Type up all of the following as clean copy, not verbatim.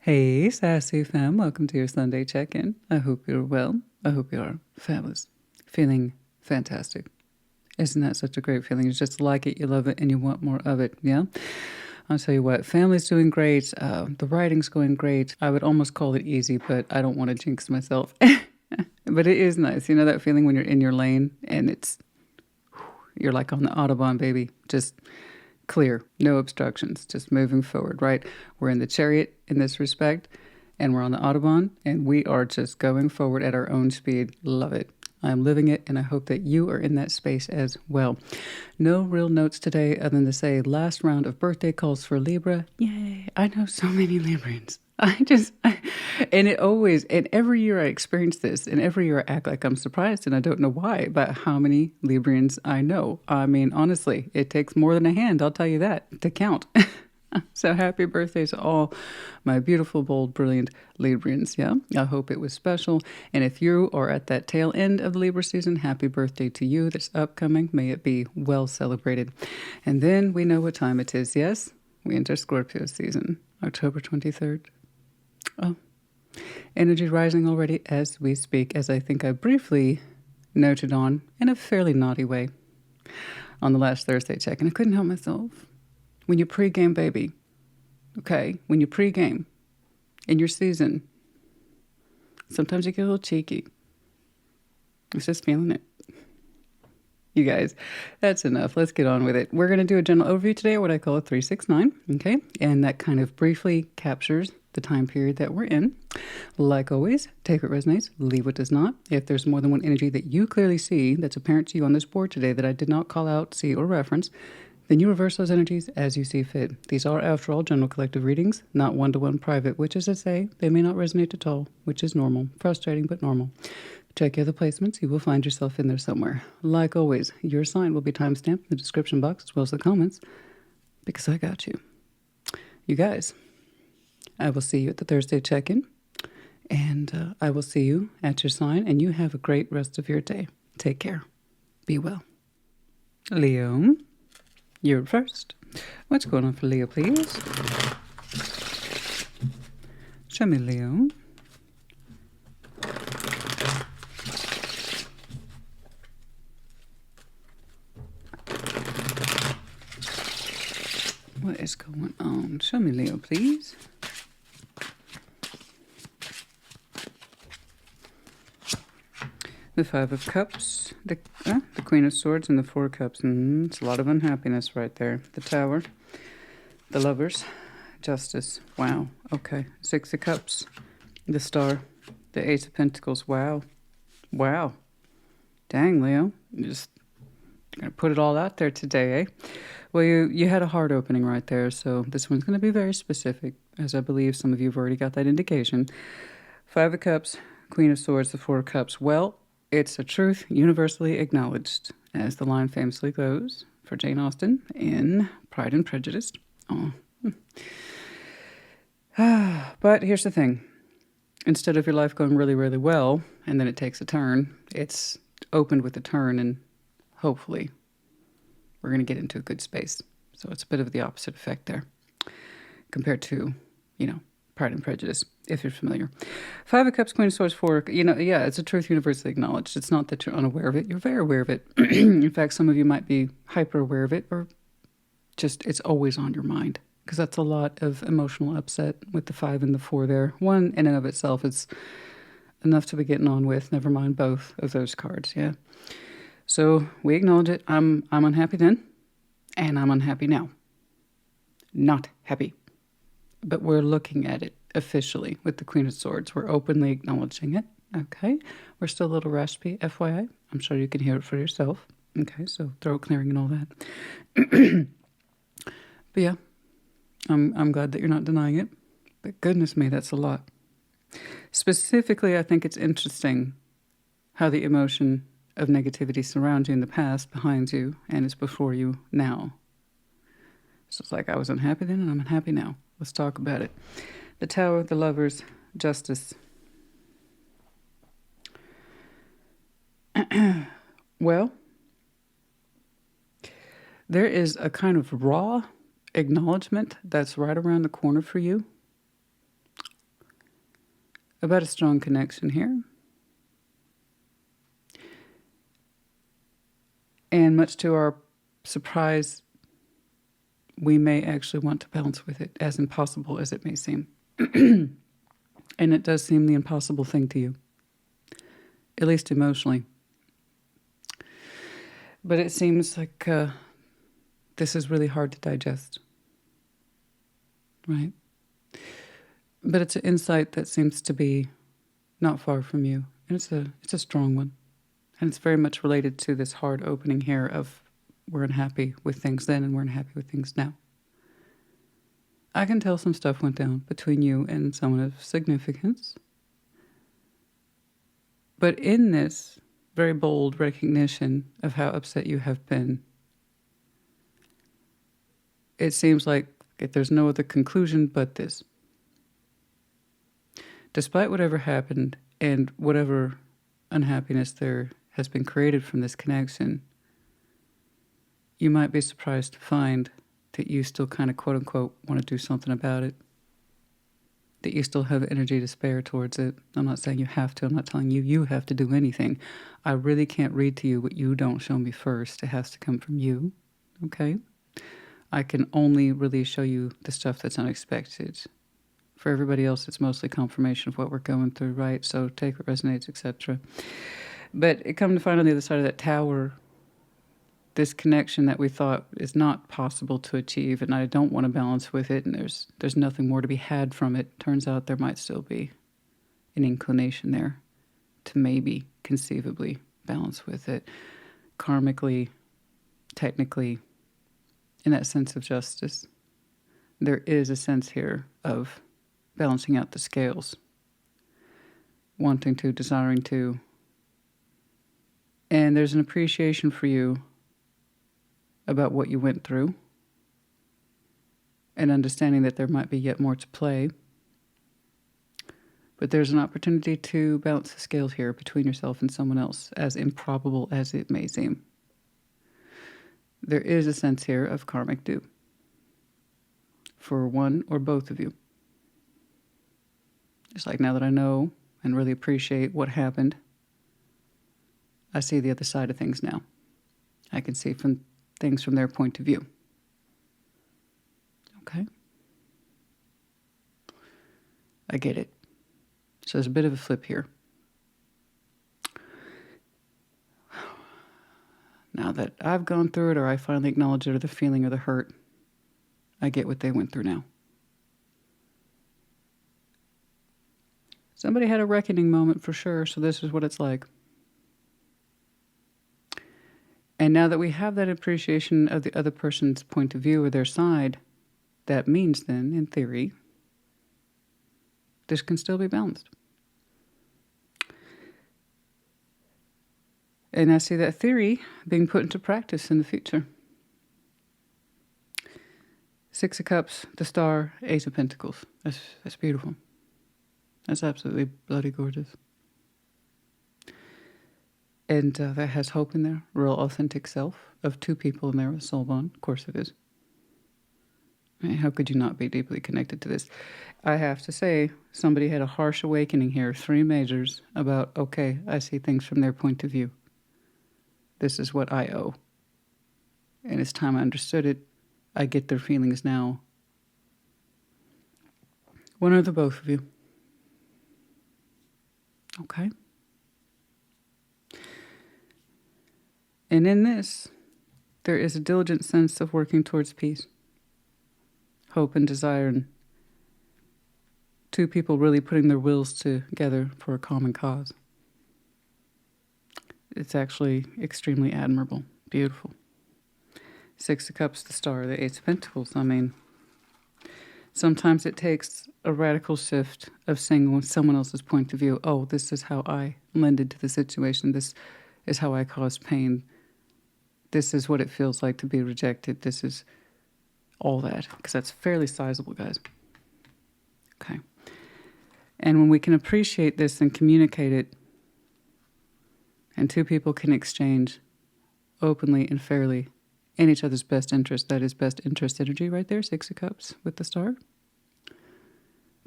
Hey, Sassy fam, welcome to your Sunday check-in. I hope you're well. I hope you are fabulous. Feeling fantastic. Isn't that such a great feeling? You just like it, you love it, and you want more of it, yeah? I'll tell you what, family's doing great. The writing's going great. I would almost call it easy, but I don't want to jinx myself. But it is nice. You know that feeling when you're in your lane and you're like on the Autobahn, baby. Just clear, no obstructions, just moving forward, right? We're in the chariot in this respect, and we're on the Autobahn, and we are just going forward at our own speed. Love it. I'm living it, and I hope that you are in that space as well. No real notes today other than to say last round of birthday calls for Libra. Yay! I know so many Librans. And every year I experience this, and every year I act like I'm surprised, and I don't know why, about how many Librians I know. I mean, honestly, it takes more than a hand, I'll tell you that, to count. So happy birthday to all my beautiful, bold, brilliant Librians, yeah? I hope it was special. And if you are at that tail end of the Libra season, happy birthday to you that's upcoming. May it be well celebrated. And then we know what time it is, yes? We enter Scorpio season, October 23rd. Oh, energy rising already as we speak, as I think I briefly noted on in a fairly naughty way on the last Thursday check, and I couldn't help myself. When you pregame, baby, okay, when you pregame in your season, sometimes you get a little cheeky. I was just feeling it. You guys, that's enough. Let's get on with it. We're going to do a general overview today, or what I call a 369, okay? And that kind of briefly captures the time period that we're in. Like always, take what resonates, leave what does not. If there's more than one energy that you clearly see that's apparent to you on this board today that I did not call out, see, or reference, then you reverse those energies as you see fit. These are, after all, general collective readings, not one-to-one private, which is to say, they may not resonate at all, which is normal. Frustrating, but normal. Check your other placements. You will find yourself in there somewhere. Like always, your sign will be timestamped in the description box as well as the comments, because I got you. You guys, I will see you at the Thursday check-in, and I will see you at your sign, and you have a great rest of your day. Take care. Be well. Leo, you're first. What's going on for Leo, please? Show me, Leo. What is going on? Show me, Leo, please. The Five of Cups, the Queen of Swords, and the Four of Cups. It's a lot of unhappiness right there. The Tower, the Lovers, Justice. Wow. Okay. Six of Cups, the Star, the Ace of Pentacles. Wow. Wow. Dang, Leo. You just gonna put it all out there today, eh? Well, you had a heart opening right there, so this one's going to be very specific, as I believe some of you have already got that indication. Five of Cups, Queen of Swords, the Four of Cups. Well, it's a truth universally acknowledged, as the line famously goes for Jane Austen in Pride and Prejudice. Oh. But here's the thing. Instead of your life going really, really well, and then it takes a turn, it's opened with a turn, and hopefully we're going to get into a good space. So it's a bit of the opposite effect there compared to, Pride and Prejudice, if you're familiar. Five of Cups, Queen of Swords, Four, it's a truth universally acknowledged. It's not that you're unaware of it. You're very aware of it. In fact, some of you might be hyper aware of it, or just it's always on your mind, because that's a lot of emotional upset with the five and the four there. One in and of itself is enough to be getting on with, never mind both of those cards, yeah. So we acknowledge it. I'm unhappy then, and I'm unhappy now. Not happy. But we're looking at it officially with the Queen of Swords. We're openly acknowledging it. Okay. We're still a little raspy, FYI. I'm sure you can hear it for yourself. Okay. So throat clearing and all that. But yeah, I'm glad that you're not denying it. But goodness me, that's a lot. Specifically, I think it's interesting how the emotion of negativity surrounds you in the past, behind you, and is before you now. So it's like I was unhappy then, and I'm unhappy now. Let's talk about it. The Tower, the Lovers, Justice. Well, there is a kind of raw acknowledgement that's right around the corner for you about a strong connection here. And much to our surprise, we may actually want to balance with it, as impossible as it may seem. And it does seem the impossible thing to you, at least emotionally. But it seems like this is really hard to digest, right? But it's an insight that seems to be not far from you. And it's a strong one. And it's very much related to this hard opening here of we're unhappy with things then and we're unhappy with things now. I can tell some stuff went down between you and someone of significance. But in this very bold recognition of how upset you have been, it seems like there's no other conclusion but this. Despite whatever happened and whatever unhappiness there has been created from this connection, you might be surprised to find that you still kind of, quote unquote, want to do something about it. That you still have energy to spare towards it. I'm not saying you have to. I'm not telling you you have to do anything. I really can't read to you what you don't show me first. It has to come from you, okay? I can only really show you the stuff that's unexpected. For everybody else, it's mostly confirmation of what we're going through, right? So take what resonates, etc. But it come to find on the other side of that tower, this connection that we thought is not possible to achieve, and I don't want to balance with it, and there's nothing more to be had from it. Turns out there might still be an inclination there to maybe conceivably balance with it, karmically, technically, in that sense of justice. There is a sense here of balancing out the scales, wanting to, desiring to, and there's an appreciation for you about what you went through, and understanding that there might be yet more to play. But there's an opportunity to balance the scales here between yourself and someone else, as improbable as it may seem. There is a sense here of karmic due for one or both of you. It's like, now that I know and really appreciate what happened, I see the other side of things now. I can see things from their point of view. Okay? I get it. So there's a bit of a flip here. Now that I've gone through it, or I finally acknowledge it, or the feeling or the hurt, I get what they went through now. Somebody had a reckoning moment for sure, so this is what it's like. And now that we have that appreciation of the other person's point of view or their side, that means then, in theory, this can still be balanced. And I see that theory being put into practice in the future. 6 of Cups, the Star, Ace of Pentacles. That's beautiful. That's absolutely bloody gorgeous. And that has hope in there, real authentic self of 2 people in there with soul bond. Of course it is. I mean, how could you not be deeply connected to this? I have to say, somebody had a harsh awakening here, 3 majors, about, okay, I see things from their point of view. This is what I owe. And it's time I understood it. I get their feelings now. One or the both of you. Okay? And in this, there is a diligent sense of working towards peace, hope and desire, and 2 people really putting their wills together for a common cause. It's actually extremely admirable, beautiful. 6 of Cups, the Star, the Ace of Pentacles. I mean, sometimes it takes a radical shift of seeing someone else's point of view. Oh, this is how I lended to the situation. This is how I caused pain. This is what it feels like to be rejected. This is all that. Because that's fairly sizable, guys. Okay. And when we can appreciate this and communicate it, and 2 people can exchange openly and fairly in each other's best interest, that is best interest energy right there, 6 of Cups with the Star,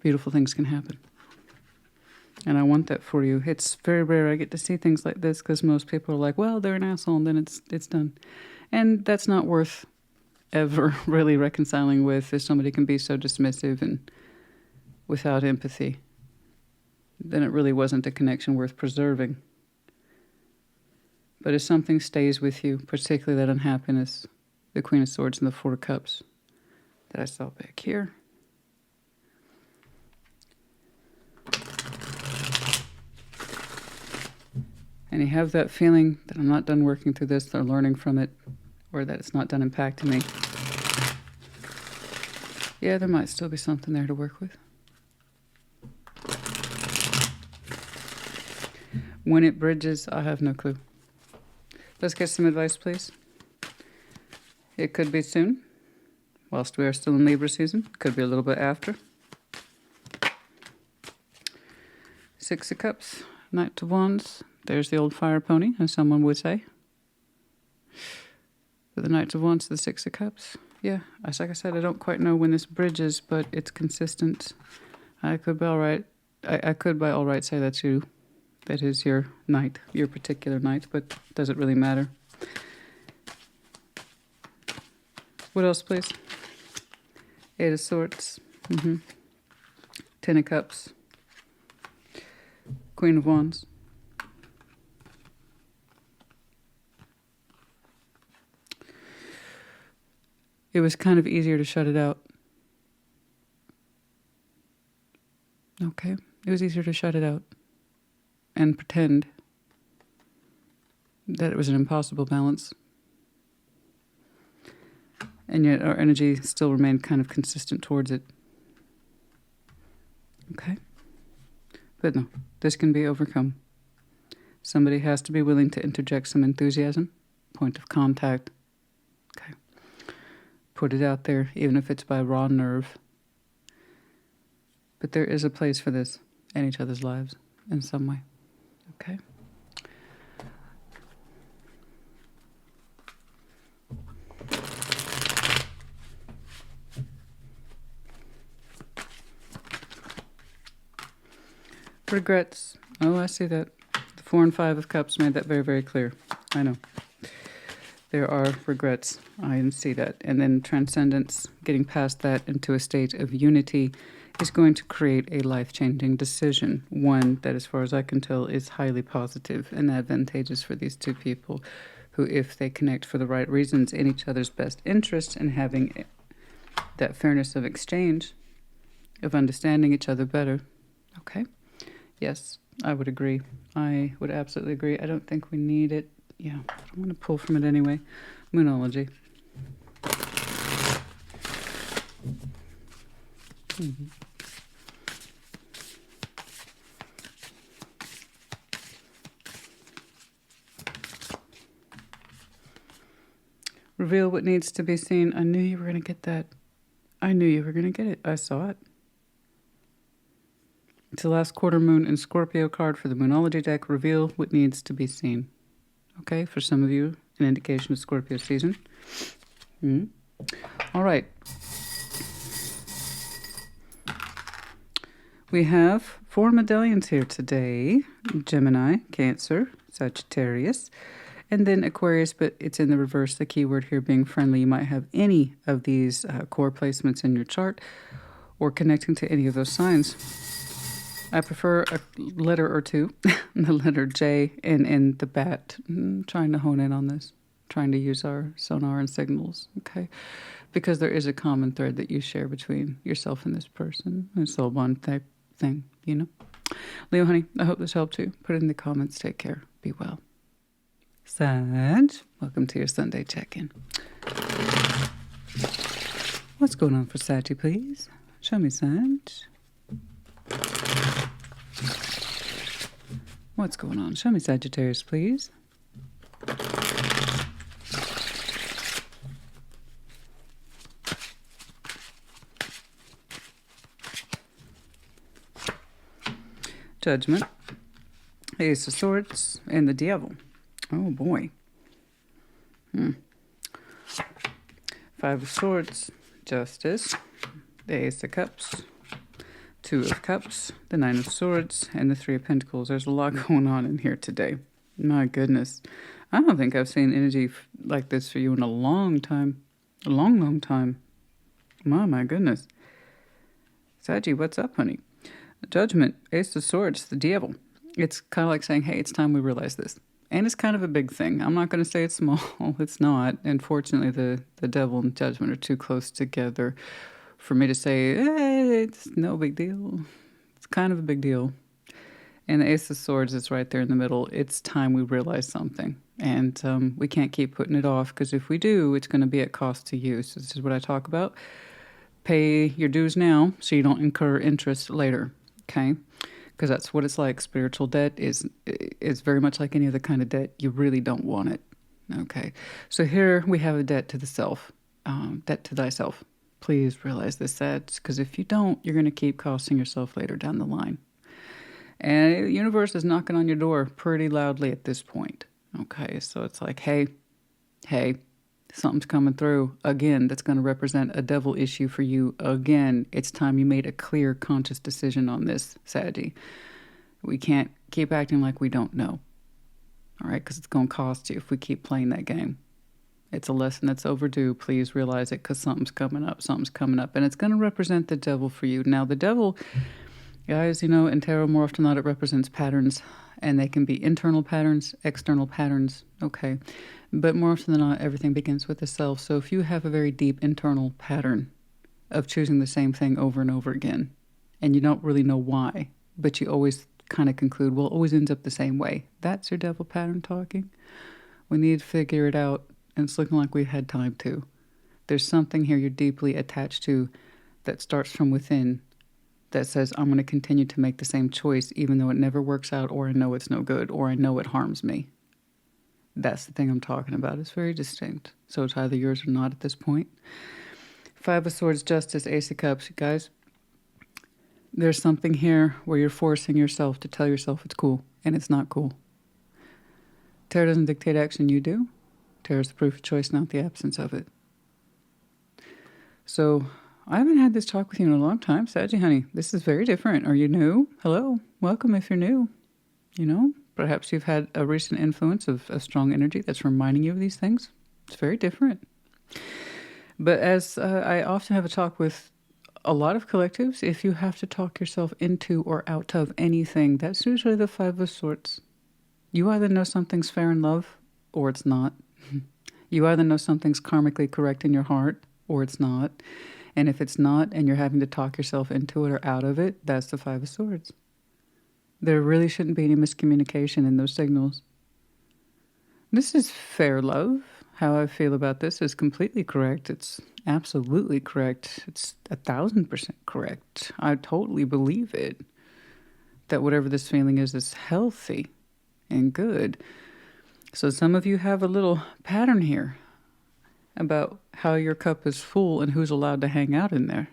beautiful things can happen. And I want that for you. It's very rare I get to see things like this because most people are like, well, they're an asshole and then it's done. And that's not worth ever really reconciling with, if somebody can be so dismissive and without empathy. Then it really wasn't a connection worth preserving. But if something stays with you, particularly that unhappiness, the Queen of Swords and the Four of Cups that I saw back here. And you have that feeling that I'm not done working through this or learning from it, or that it's not done impacting me. Yeah, there might still be something there to work with. When it bridges, I have no clue. Let's get some advice, please. It could be soon, whilst we are still in Libra season. Could be a little bit after. Six of Cups, Knight of Wands. There's the old fire pony, as someone would say. The Knight of Wands, the Six of Cups. Yeah, like I said, I don't quite know when this bridges, but it's consistent. I could by all right, I could by all right say that's you. That is your knight, your particular knight, but does it really matter? What else, please? Eight of Swords. Ten of Cups. Queen of Wands. It was kind of easier to shut it out. Okay, it was easier to shut it out and pretend that it was an impossible balance. And yet our energy still remained kind of consistent towards it. Okay? But no, this can be overcome. Somebody has to be willing to interject some enthusiasm, point of contact. Okay. Put it out there, even if it's by raw nerve. But there is a place for this in each other's lives in some way. Okay? Regrets. Oh, I see that. The 4 and 5 of Cups made that very, very clear. I know. There are regrets. I can see that. And then transcendence, getting past that into a state of unity, is going to create a life-changing decision. One that, as far as I can tell, is highly positive and advantageous for these two people who, if they connect for the right reasons in each other's best interest and having that fairness of exchange, of understanding each other better. Okay? Yes, I would agree. I would absolutely agree. I don't think we need it. Yeah, I'm going to pull from it anyway. Moonology. Reveal what needs to be seen. I knew you were going to get that. I knew you were going to get it. I saw it. It's the last quarter moon in Scorpio card for the Moonology deck. Reveal what needs to be seen. Okay, for some of you, an indication of Scorpio season. All right. We have 4 medallions here today. Gemini, Cancer, Sagittarius, and then Aquarius, but it's in the reverse, the keyword here being friendly. You might have any of these core placements in your chart or connecting to any of those signs. I prefer a letter or two, the letter J and the bat. Trying to hone in on this, trying to use our sonar and signals, okay? Because there is a common thread that you share between yourself and this person, a soul bond type thing, you know? Leo, honey, I hope this helped you. Put it in the comments. Take care. Be well. Sag, welcome to your Sunday check-in. What's going on for Saggy, please? Show me, Sag. What's going on? Show me Sagittarius, please. Judgment, Ace of Swords, and the Devil. Oh boy. 5 of Swords, Justice, the Ace of Cups, Two of Cups, the Nine of Swords, and the Three of Pentacles. There's a lot going on in here today. My goodness. I don't think I've seen energy like this for you in a long time. A long, long time. My goodness. Saggy, what's up, honey? Judgment, Ace of Swords, the Devil. It's kind of like saying, hey, it's time we realize this. And it's kind of a big thing. I'm not going to say it's small. It's not. Unfortunately, the Devil and Judgment are too close together for me to say, hey, it's no big deal. It's kind of a big deal. And the Ace of Swords is right there in the middle. It's time we realize something. And we can't keep putting it off, because if we do, it's going to be at cost to you. So this is what I talk about. Pay your dues now so you don't incur interest later, okay? Because that's what it's like. Spiritual debt is very much like any other kind of debt. You really don't want it, okay? So here we have a debt to the self, debt to thyself. Please realize this, Sag, because if you don't, you're going to keep costing yourself later down the line. And the universe is knocking on your door pretty loudly at this point. Okay, so it's like, hey, something's coming through. Again, that's going to represent a devil issue for you. Again, it's time you made a clear, conscious decision on this, Saggy. We can't keep acting like we don't know. All right, because it's going to cost you if we keep playing that game. It's a lesson that's overdue. Please realize it, because something's coming up. And it's going to represent the devil for you. Now, the devil, guys, in tarot, more often than not, it represents patterns. And they can be internal patterns, external patterns, okay? But more often than not, everything begins with the self. So if you have a very deep internal pattern of choosing the same thing over and over again, and you don't really know why, but you always kind of conclude, well, it always ends up the same way. That's your devil pattern talking. We need to figure it out. And it's looking like we've had time to. There's something here you're deeply attached to that starts from within that says, I'm going to continue to make the same choice even though it never works out, or I know it's no good, or I know it harms me. That's the thing I'm talking about. It's very distinct. So it's either yours or not at this point. Five of Swords, Justice, Ace of Cups. You guys, there's something here where you're forcing yourself to tell yourself it's cool, and it's not cool. Tarot doesn't dictate action, you do. Tarot is the proof of choice, not the absence of it. So I haven't had this talk with you in a long time, Saggy, honey. This is very different. Are you new? Hello. Welcome if you're new. Perhaps you've had a recent influence of a strong energy that's reminding you of these things. It's very different. But as I often have a talk with a lot of collectives, if you have to talk yourself into or out of anything, that's usually the Five of Swords. You either know something's fair in love or it's not. You either know something's karmically correct in your heart or it's not. And if it's not, and you're having to talk yourself into it or out of it, that's the Five of Swords. There really shouldn't be any miscommunication in those signals. This is fair love. How I feel about this is completely correct. It's absolutely correct. It's 1,000% correct. I totally believe it. That whatever this feeling is healthy and good. So some of you have a little pattern here about how your cup is full and who's allowed to hang out in there.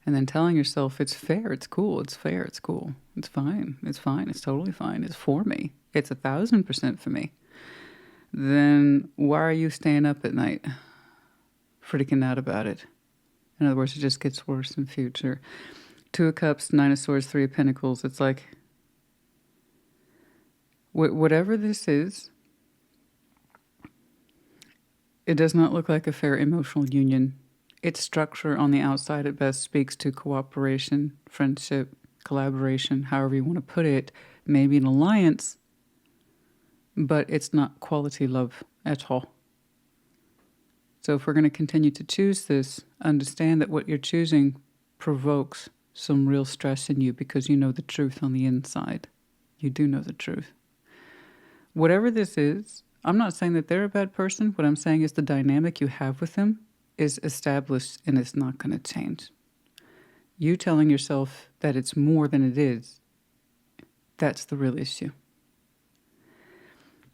And then telling yourself it's fair, it's cool, it's fair, it's cool, it's fine, it's totally fine, it's for me, it's 1,000% for me. Then why are you staying up at night freaking out about it? In other words, it just gets worse in future. Two of Cups, Nine of Swords, Three of Pentacles. It's like, whatever this is, it does not look like a fair emotional union. Its structure on the outside at best speaks to cooperation, friendship, collaboration, however you want to put it, maybe an alliance, but it's not quality love at all. So if we're going to continue to choose this, understand that what you're choosing provokes some real stress in you because you know the truth on the inside. You do know the truth. Whatever this is, I'm not saying that they're a bad person. What I'm saying is the dynamic you have with them is established and it's not going to change. You telling yourself that it's more than it is, that's the real issue.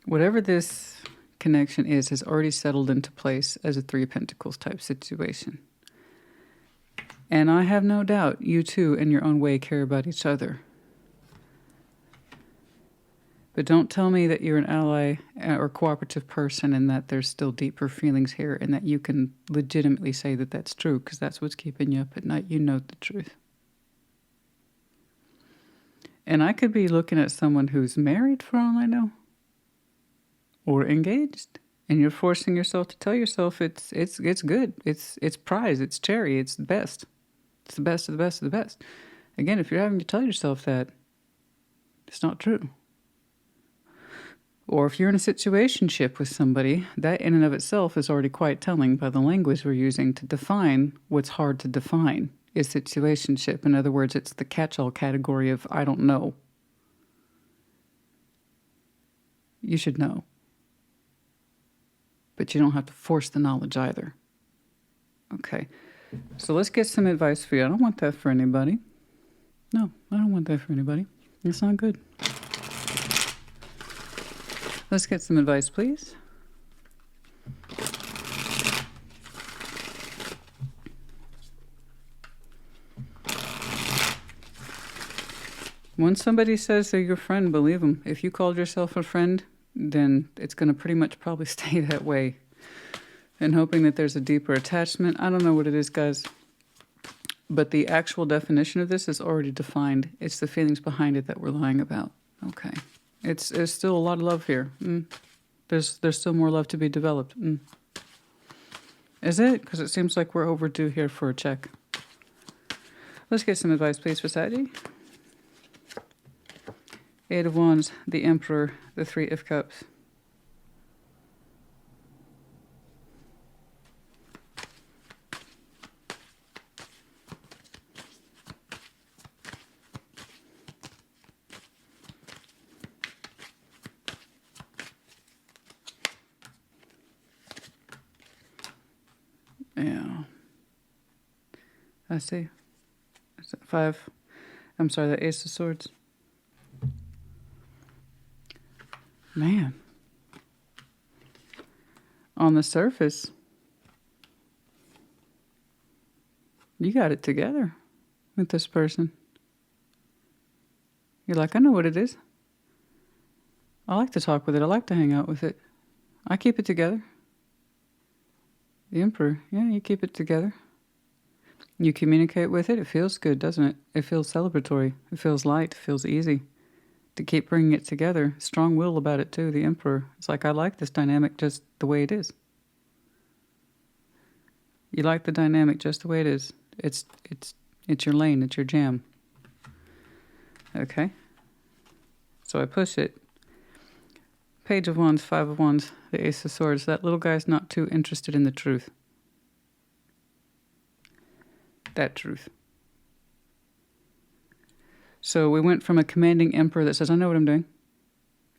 Whatever this connection is has already settled into place as a Three of Pentacles type situation. And I have no doubt you two, in your own way, care about each other. But don't tell me that you're an ally or cooperative person and that there's still deeper feelings here and that you can legitimately say that that's true, because that's what's keeping you up at night. You know the truth. And I could be looking at someone who's married for all I know, or engaged, and you're forcing yourself to tell yourself it's good, it's prize, it's cherry, it's the best, it's the best of the best of the best. Again, if you're having to tell yourself that, it's not true. Or if you're in a situationship with somebody, that in and of itself is already quite telling by the language we're using to define what's hard to define is situationship. In other words, it's the catch-all category of I don't know. You should know. But you don't have to force the knowledge either. Okay, so let's get some advice for you. I don't want that for anybody. No, I don't want that for anybody. It's not good. Let's get some advice, please. When somebody says they're your friend, believe them. If you called yourself a friend, then it's going to pretty much probably stay that way. And hoping that there's a deeper attachment. I don't know what it is, guys. But the actual definition of this is already defined. It's the feelings behind it that we're lying about. Okay. There's still a lot of love here. There's still more love to be developed. Is it? Because it seems like we're overdue here for a check. Let's get some advice, please, for Sagittarius. Eight of Wands, the Emperor, the Three of Cups. Yeah. I see. Five. I'm sorry, the Ace of Swords. Man. On the surface, you got it together with this person. You're like, I know what it is. I like to talk with it. I like to hang out with it. I keep it together. The Emperor, yeah, you keep it together. You communicate with it. It feels good, doesn't it? It feels celebratory. It feels light. It feels easy to keep bringing it together. Strong will about it too, the Emperor. It's like, I like this dynamic just the way it is. You like the dynamic just the way it is. It's your lane. It's your jam. Okay. So I push it. Page of Wands, Five of Wands, the Ace of Swords. That little guy's not too interested in the truth. That truth. So we went from a commanding emperor that says, I know what I'm doing.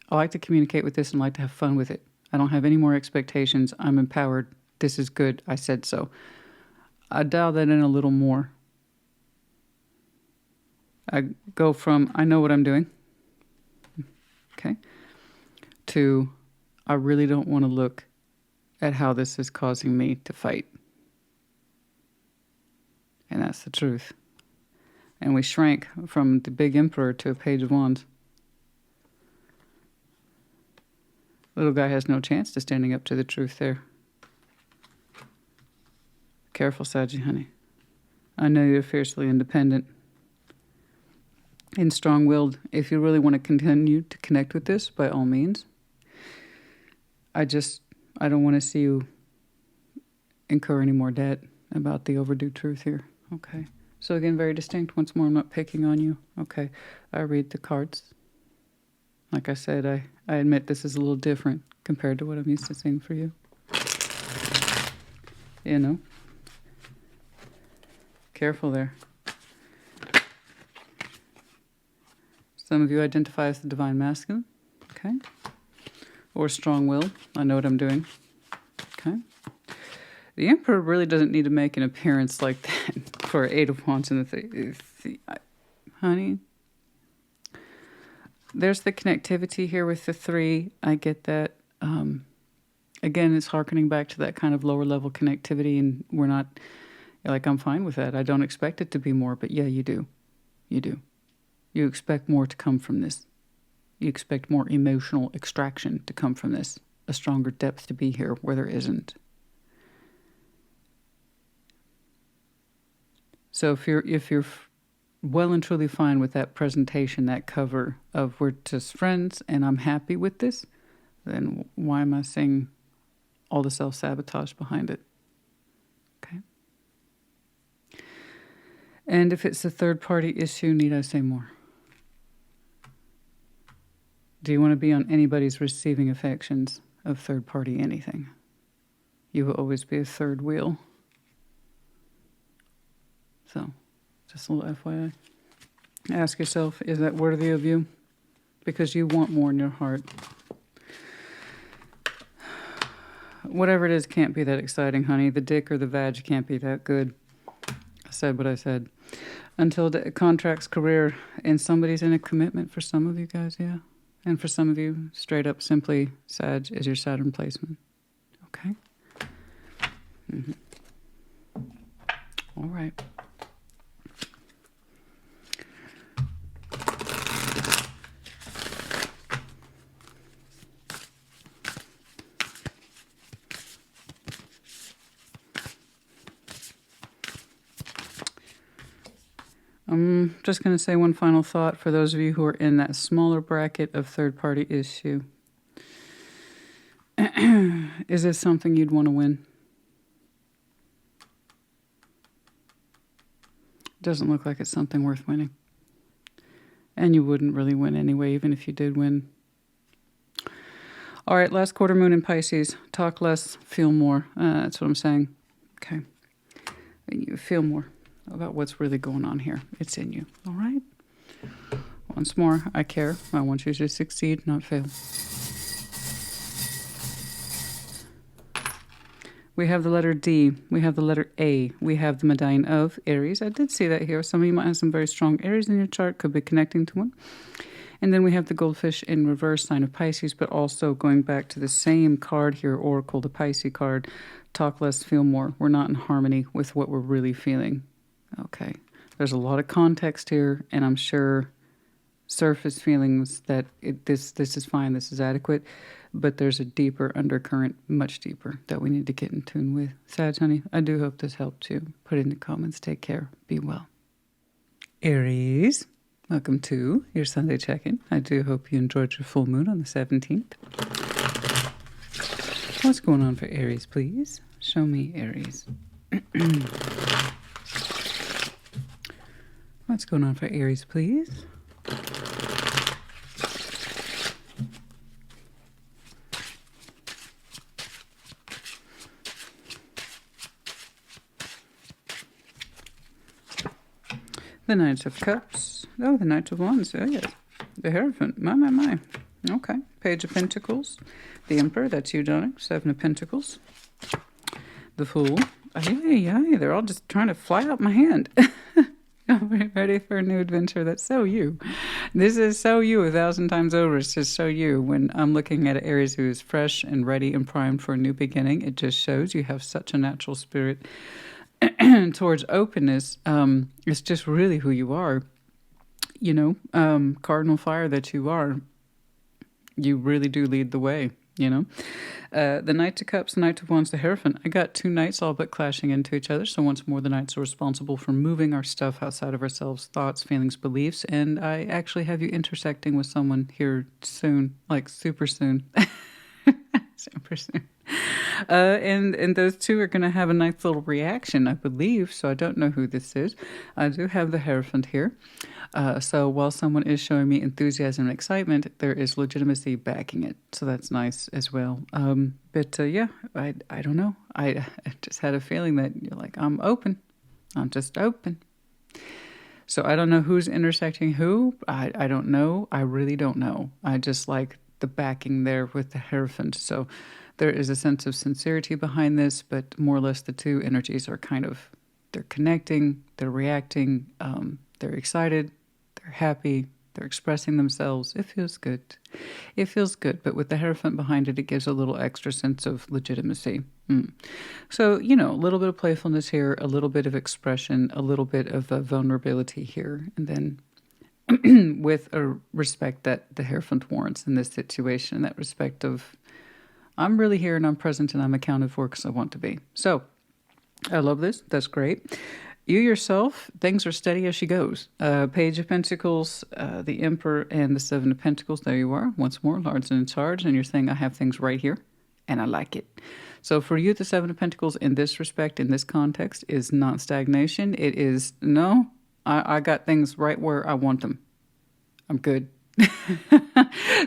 I like to communicate with this and like to have fun with it. I don't have any more expectations. I'm empowered. This is good. I said so. I dial that in a little more. I go from, I know what I'm doing. Okay. To, I really don't want to look at how this is causing me to fight. And that's the truth. And we shrank from the big emperor to a Page of Wands. Little guy has no chance to standing up to the truth there. Careful, Saggy, honey. I know you're fiercely independent and strong-willed. If you really want to continue to connect with this, by all means. I don't want to see you incur any more debt about the overdue truth here. Okay. So again, very distinct. Once more, I'm not picking on you. Okay. I read the cards. Like I said, I admit this is a little different compared to what I'm used to seeing for you. You know? Careful there. Some of you identify as the divine masculine. Okay. Or strong-willed. I know what I'm doing. Okay. The Emperor really doesn't need to make an appearance like that for Eight of Wands and the honey. There's the connectivity here with the Three. I get that. Again, it's hearkening back to that kind of lower level connectivity, and we're not, like, I'm fine with that. I don't expect it to be more, but yeah, you do. You do. You expect more to come from this. You expect more emotional extraction to come from this. A stronger depth to be here where there isn't. So if you're well and truly fine with that presentation, that cover of we're just friends and I'm happy with this, then why am I seeing all the self-sabotage behind it? Okay. And if it's a third-party issue, need I say more? Do you want to be on anybody's receiving affections of third-party anything? You will always be a third wheel. So, just a little FYI. Ask yourself, is that worthy of you? Because you want more in your heart. Whatever it is can't be that exciting, honey. The dick or the vag can't be that good. I said what I said. Until the contract's career, and somebody's in a commitment for some of you guys, yeah. And for some of you, straight up, simply, Sag is your Saturn placement. Okay? All right. I'm just going to say one final thought for those of you who are in that smaller bracket of third-party issue. Is this something you'd want to win? Doesn't look like it's something worth winning. And you wouldn't really win anyway, even if you did win. All right, last quarter moon in Pisces. Talk less, feel more. That's what I'm saying. Okay. You feel more about what's really going on here. It's in you. All right? Once more, I care. I want you to succeed, not fail. We have the letter D. We have the letter A. We have the medallion of Aries. I did see that here. Some of you might have some very strong Aries in your chart. Could be connecting to one. And then we have the goldfish in reverse, sign of Pisces, but also going back to the same card here, Oracle, the Pisces card. Talk less, feel more. We're not in harmony with what we're really feeling. Okay. There's a lot of context here, and I'm sure surface feelings that this is fine, this is adequate, but there's a deeper undercurrent, much deeper, that we need to get in tune with. Sag, honey, I do hope this helped you. Put it in the comments. Take care. Be well. Aries, welcome to your Sunday check-in. I do hope you enjoyed your full moon on the 17th. What's going on for Aries, please? Show me Aries. What's going on for Aries, please? The Knight of Cups. Oh, the Knight of Wands. Oh, yes. The Hierophant. My. Okay. Page of Pentacles. The Emperor. That's you, Johnny. Seven of Pentacles. The Fool. Ay. They're all just trying to fly out my hand. Ready for a new adventure. That's so you. This is so you 1,000 times over. It's just so you. When I'm looking at Aries who is fresh and ready and primed for a new beginning, it just shows you have such a natural spirit towards openness. It's just really who you are. You know, cardinal fire that you are. You really do lead the way, you know. The Knight of Cups, Knight of Wands, the Hierophant. I got two knights all but clashing into each other. So once more, the knights are responsible for moving our stuff outside of ourselves, thoughts, feelings, beliefs. And I actually have you intersecting with someone here soon, like super soon. Super soon. And those two are going to have a nice little reaction, I believe. So I don't know who this is. I do have the Hierophant here. So while someone is showing me enthusiasm and excitement, there is legitimacy backing it. So that's nice as well. But yeah, I don't know. I just had a feeling that you're like, I'm open. I'm just open. So I don't know who's intersecting who. I don't know. I really don't know. I just like the backing there with the Hierophant. So there is a sense of sincerity behind this, but more or less the two energies are kind of, they're connecting, they're reacting, they're excited, they're happy, they're expressing themselves. It feels good. It feels good, but with the Hierophant behind it, it gives a little extra sense of legitimacy. So, you know, a little bit of playfulness here, a little bit of expression, a little bit of vulnerability here, and then with a respect that the Hierophant warrants in this situation, that respect of, I'm really here and I'm present and I'm accounted for because I want to be. So I love this. That's great. You yourself, things are steady as she goes. Page of Pentacles, the Emperor, and the Seven of Pentacles. There you are. Once more, Lord's in charge, and you're saying, I have things right here, and I like it. So for you, the Seven of Pentacles in this respect, in this context, is not stagnation. It is, no, I got things right where I want them. I'm good.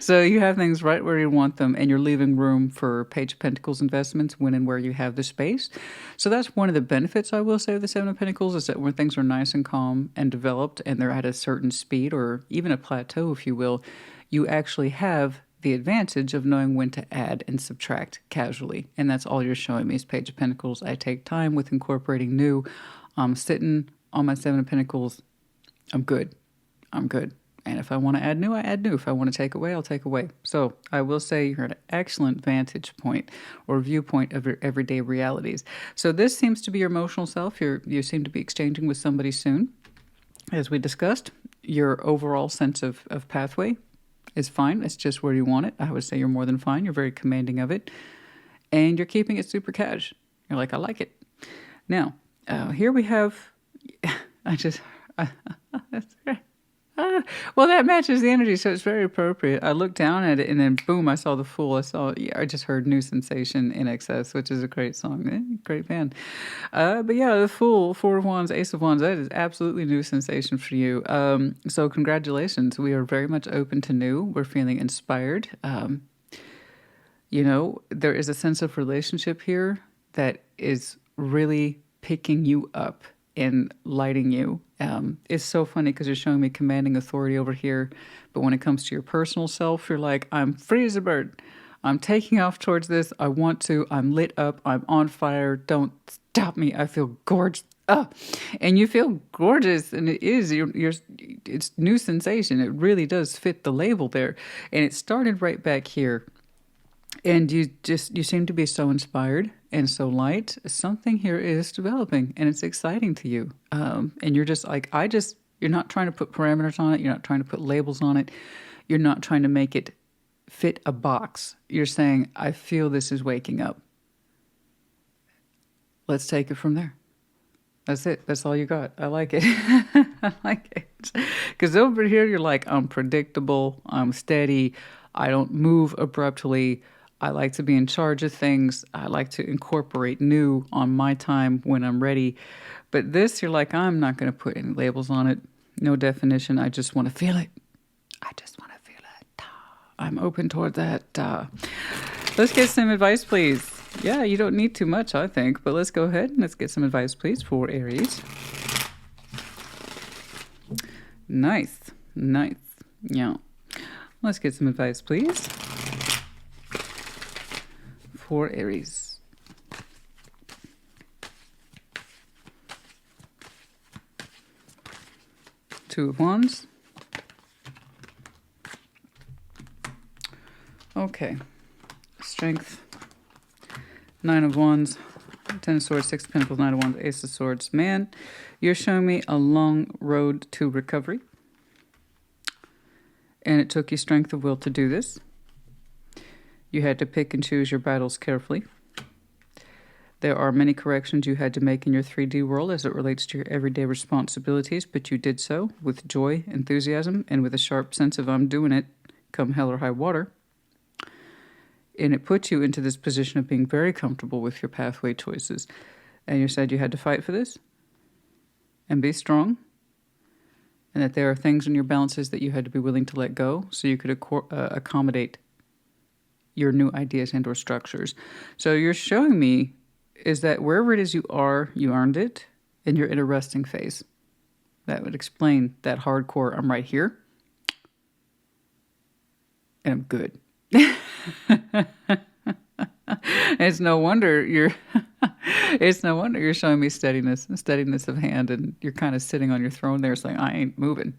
So you have things right where you want them, and you're leaving room for Page of Pentacles investments when and where you have the space. So that's one of the benefits, I will say, of the Seven of Pentacles, is that when things are nice and calm and developed and they're at a certain speed, or even a plateau, if you will, you actually have the advantage of knowing when to add and subtract casually. And that's all you're showing me is Page of Pentacles. I take time with incorporating new. I'm sitting on my Seven of Pentacles. I'm good. I'm good. And if I want to add new, I add new. If I want to take away, I'll take away. So I will say you're at an excellent vantage point or viewpoint of your everyday realities. So this seems to be your emotional self. You seem to be exchanging with somebody soon. As we discussed, your overall sense of pathway is fine. It's just where you want it. I would say you're more than fine. You're very commanding of it. And you're keeping it super cash. You're like, I like it. Now, here we have, that's great. Well, that matches the energy, so it's very appropriate. I looked down at it, and then boom, I saw the Fool. I just heard New Sensation in Excess, which is a great song. Great band. But yeah, the Fool, Four of Wands, Ace of Wands, that is absolutely New Sensation for you. So congratulations. We are very much open to new. We're feeling inspired. You know, there is a sense of relationship here that is really picking you up and lighting you. It's so funny because you're showing me commanding authority over here, but when it comes to your personal self, you're like, I'm free as a bird. I'm taking off towards this. I want to. I'm lit up. I'm on fire. Don't stop me. I feel gorgeous. And you feel gorgeous, and it is. It's New Sensation. It really does fit the label there, and it started right back here. And you seem to be so inspired and so light. Something here is developing, and it's exciting to you. And you're just like, you're not trying to put parameters on it. You're not trying to put labels on it. You're not trying to make it fit a box. You're saying, I feel this is waking up. Let's take it from there. That's it. That's all you got. I like it. I like it. Because over here, you're like, I'm predictable. I'm steady. I don't move abruptly. I like to be in charge of things. I like to incorporate new on my time when I'm ready. But this, you're like, I'm not going to put any labels on it. No definition. I just want to feel it. I just want to feel it. I'm open toward that. Let's get some advice, please. Yeah, you don't need too much, I think. But let's go ahead and let's get some advice, please, for Aries. Nice. Nice. Yeah. Let's get some advice, please, for Aries. Two of Wands. Okay. Strength. Nine of Wands. Ten of Swords, Six of Pentacles, Nine of Wands, Ace of Swords. Man, you're showing me a long road to recovery. And it took you strength of will to do this. You had to pick and choose your battles carefully. There are many corrections you had to make in your 3D world as it relates to your everyday responsibilities, but you did so with joy, enthusiasm, and with a sharp sense of I'm doing it, come hell or high water. And it put you into this position of being very comfortable with your pathway choices. And you said you had to fight for this and be strong. And that there are things in your balances that you had to be willing to let go so you could accommodate your new ideas and or structures. So you're showing me is that wherever it is you are, you earned it, and you're in a resting phase. That would explain that hardcore, I'm right here, and I'm good. It's no wonder you're showing me steadiness of hand, and you're kind of sitting on your throne there saying, I ain't moving.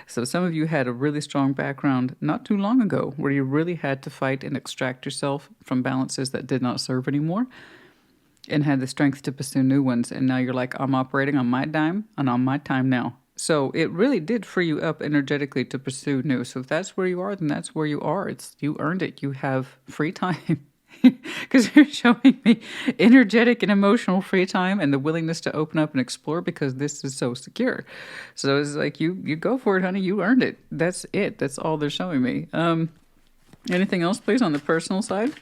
So some of you had a really strong background not too long ago where you really had to fight and extract yourself from balances that did not serve anymore and had the strength to pursue new ones. And now you're like, I'm operating on my dime and on my time now. So it really did free you up energetically to pursue new. So if that's where you are, then that's where you are. You earned it. You have free time Because you're showing me energetic and emotional free time and the willingness to open up and explore because this is so secure. So it's like you go for it, honey. You earned it. That's it. That's all they're showing me. Anything else, please, on the personal side?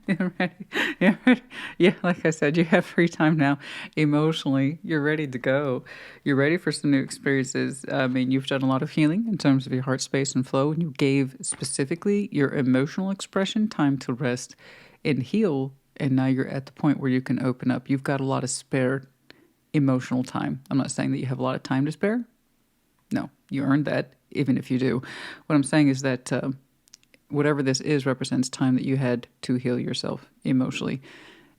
You're ready. You're ready. Yeah, like I said, you have free time now. Emotionally, you're ready to go. You're ready for some new experiences. I mean, you've done a lot of healing in terms of your heart space and flow, and you gave specifically your emotional expression time to rest and heal. And now you're at the point where you can open up. You've got a lot of spare emotional time. I'm not saying that you have a lot of time to spare. No, you earned that, even if you do. What I'm saying is that whatever this is represents time that you had to heal yourself emotionally,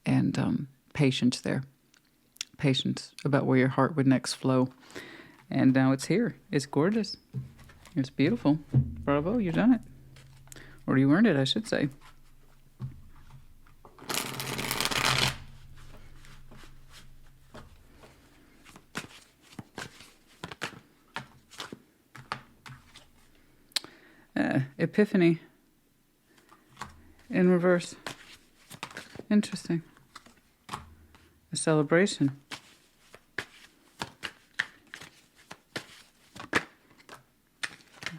and patience there. Patience about where your heart would next flow. And now it's here. It's gorgeous. It's beautiful. Bravo, you've done it. Or you earned it, I should say. Epiphany. In reverse. Interesting. A celebration.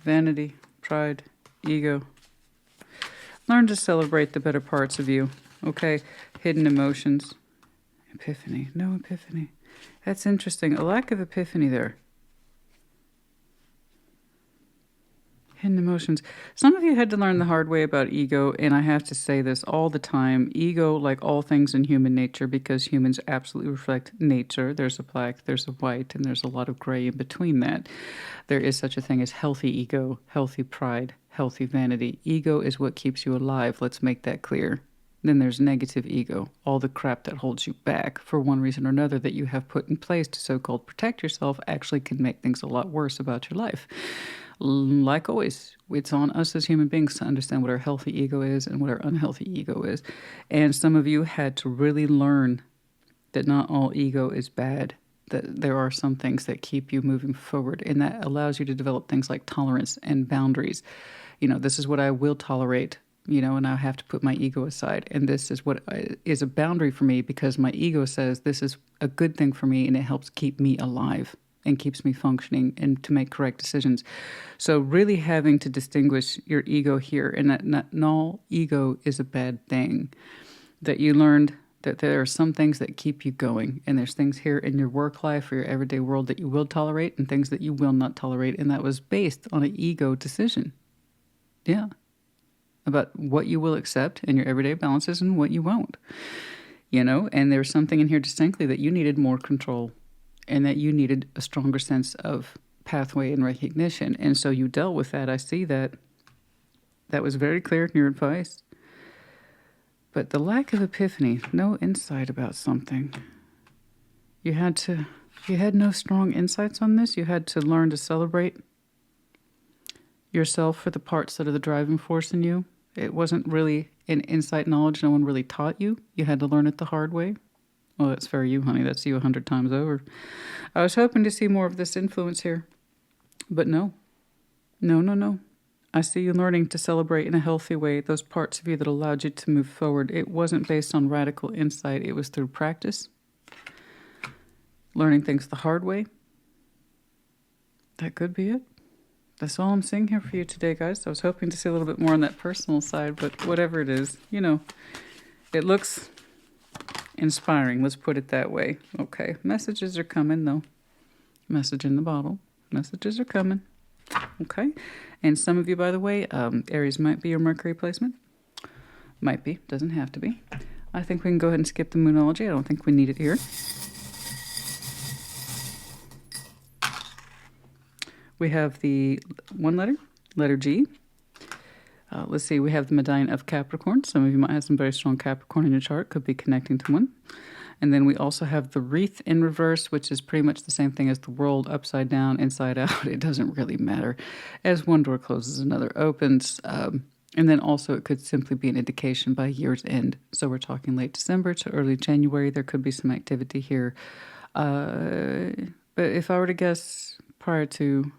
Vanity, pride, ego. Learn to celebrate the better parts of you. Okay? Hidden emotions. Epiphany. No epiphany. That's interesting. A lack of epiphany there. Hidden emotions. Some of you had to learn the hard way about ego, and I have to say this all the time. Ego, like all things in human nature, because humans absolutely reflect nature. There's a black, there's a white, and there's a lot of gray in between that. There is such a thing as healthy ego, healthy pride, healthy vanity. Ego is what keeps you alive. Let's make that clear. Then there's negative ego, all the crap that holds you back for one reason or another that you have put in place to so-called protect yourself actually can make things a lot worse about your life. Like always, it's on us as human beings to understand what our healthy ego is and what our unhealthy ego is. And some of you had to really learn that not all ego is bad, that there are some things that keep you moving forward, and that allows you to develop things like tolerance and boundaries. You know, this is what I will tolerate, you know, and I have to put my ego aside. And this is what is a boundary for me because my ego says this is a good thing for me and it helps keep me alive and keeps me functioning and to make correct decisions. So really having to distinguish your ego here, and that not all ego is a bad thing. That you learned that there are some things that keep you going, and there's things here in your work life or your everyday world that you will tolerate and things that you will not tolerate, and that was based on an ego decision. Yeah. About what you will accept in your everyday balances and what you won't. You know, and there's something in here distinctly that you needed more control, and that you needed a stronger sense of pathway and recognition. And so you dealt with that. I see that. That was very clear in your advice. But the lack of epiphany, no insight about something. You had no strong insights on this. You had to learn to celebrate yourself for the parts that are the driving force in you. It wasn't really an insight knowledge. No one really taught you. You had to learn it the hard way. Well, that's for you, honey. That's you 100 times over. I was hoping to see more of this influence here. But no. No. I see you learning to celebrate in a healthy way those parts of you that allowed you to move forward. It wasn't based on radical insight. It was through practice. Learning things the hard way. That could be it. That's all I'm seeing here for you today, guys. I was hoping to see a little bit more on that personal side, but whatever it is, you know, it looks inspiring. Let's put it that way. Okay. Messages are coming, though. Message in the bottle. Messages are coming. Okay. And some of you, by the way, Aries might be your Mercury placement. Might be. Doesn't have to be. I think we can go ahead and skip the Moonology. I don't think we need it here. We have the one letter G. Let's see, we have the Medallion of Capricorn. Some of you might have some very strong Capricorn in your chart, could be connecting to one. And then we also have the Wreath in reverse, which is pretty much the same thing as the World upside down, inside out. It doesn't really matter. As one door closes, another opens. And then also it could simply be an indication by year's end. So we're talking late December to early January. There could be some activity here. But if I were to guess prior to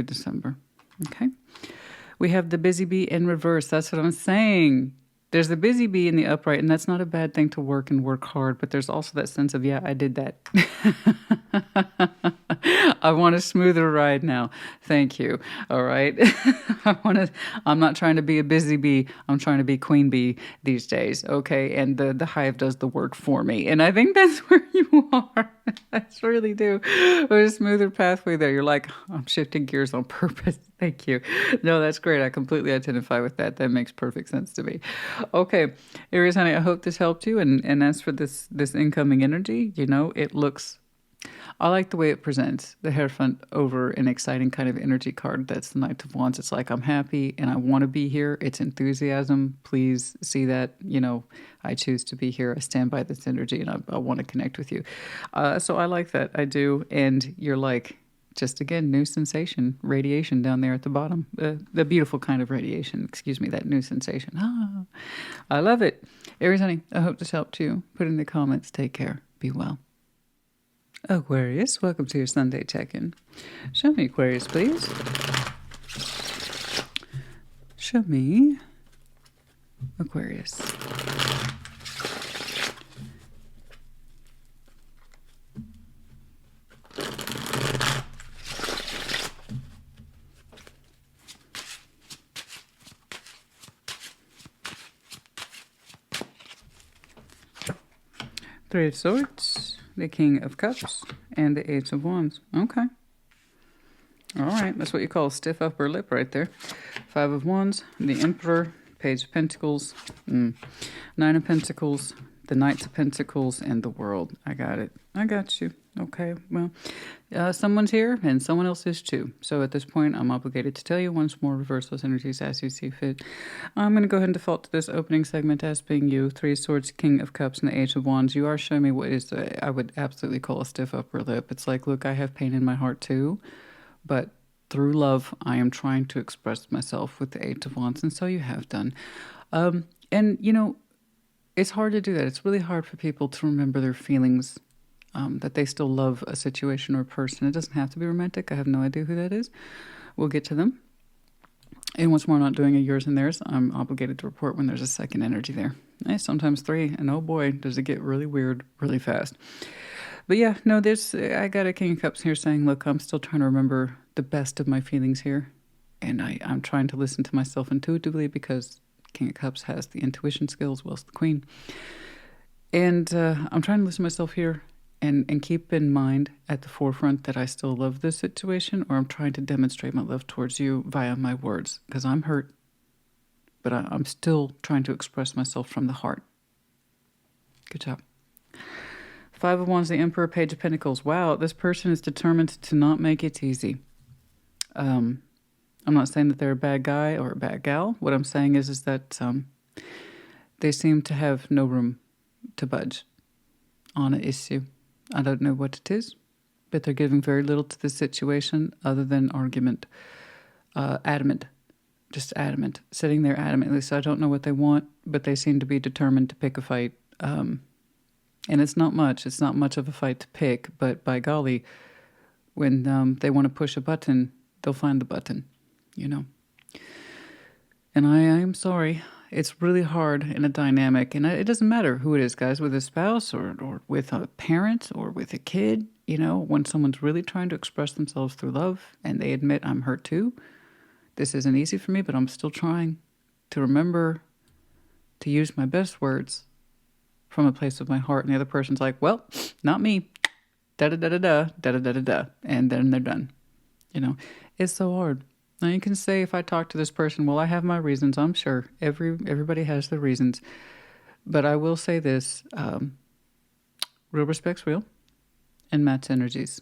December, okay? We have the busy bee in reverse. That's what I'm saying. There's the busy bee in the upright, and that's not a bad thing to work and work hard, but there's also that sense of, yeah, I did that. I want a smoother ride now. Thank you. All right. I'm not trying to be a busy bee. I'm trying to be queen bee these days. Okay. And the hive does the work for me. And I think that's where you are. I really do. There's a smoother pathway there. You're like, I'm shifting gears on purpose. Thank you. No, that's great. I completely identify with that. That makes perfect sense to me. Okay, Aries, honey, I hope this helped you. And as for this incoming energy, you know, it looks, I like the way it presents the Hierophant over an exciting kind of energy card. That's the Knight of Wands. It's like, I'm happy and I want to be here. It's enthusiasm. Please see that, you know, I choose to be here. I stand by this energy and I want to connect with you. So I like that. I do. And you're like, just again, new sensation, radiation down there at the bottom. The beautiful kind of radiation, excuse me, that new sensation. Ah, I love it. Aries, honey, I hope this helped you. Put in the comments. Take care. Be well. Aquarius, welcome to your Sunday check-in. Show me Aquarius, please. Show me Aquarius. Three of Swords, the King of Cups, and the Ace of Wands. Okay. All right. That's what you call a stiff upper lip right there. Five of Wands, the Emperor, Page of Pentacles, Nine of Pentacles, the Knights of Pentacles, and the World. I got it. I got you. Okay. Well, someone's here and someone else is too. So at this point, I'm obligated to tell you once more, reverse those energies as you see fit. I'm going to go ahead and default to this opening segment as being you. Three of Swords, King of Cups, and the Ace of Wands. You are showing me what is, I would absolutely call a stiff upper lip. It's like, look, I have pain in my heart too, but through love, I am trying to express myself with the Eight of Wands, and so you have done. And, you know, it's hard to do that. It's really hard for people to remember their feelings, that they still love a situation or a person. It doesn't have to be romantic. I have no idea who that is. We'll get to them. And once more, I'm not doing a yours and theirs. I'm obligated to report when there's a second energy there. Sometimes three, and oh boy, does it get really weird really fast. But yeah, no, I got a King of Cups here saying, look, I'm still trying to remember the best of my feelings here. And I'm trying to listen to myself intuitively because King of Cups has the intuition skills, whilst the Queen. And I'm trying to listen to myself here and keep in mind at the forefront that I still love this situation, or I'm trying to demonstrate my love towards you via my words, because I'm hurt, but I'm still trying to express myself from the heart. Good job. Five of Wands, the Emperor, Page of Pentacles. Wow, this person is determined to not make it easy. I'm not saying that they're a bad guy or a bad gal. What I'm saying is that they seem to have no room to budge on an issue. I don't know what it is, but they're giving very little to the situation other than argument. Adamant. Just adamant. Sitting there adamantly. So I don't know what they want, but they seem to be determined to pick a fight. And it's not much. It's not much of a fight to pick, but by golly, when they want to push a button, they'll find the button, you know. And I am sorry. It's really hard in a dynamic, and it doesn't matter who it is, guys, with a spouse or with a parent or with a kid, you know, when someone's really trying to express themselves through love and they admit, I'm hurt too. This isn't easy for me, but I'm still trying to remember to use my best words from a place of my heart. And the other person's like, well, not me. Da-da-da-da-da, da-da-da-da-da. And then they're done. You know, it's so hard. Now you can say, if I talk to this person, well, I have my reasons. I'm sure everybody has their reasons. But I will say this, real respect's real, and match energies.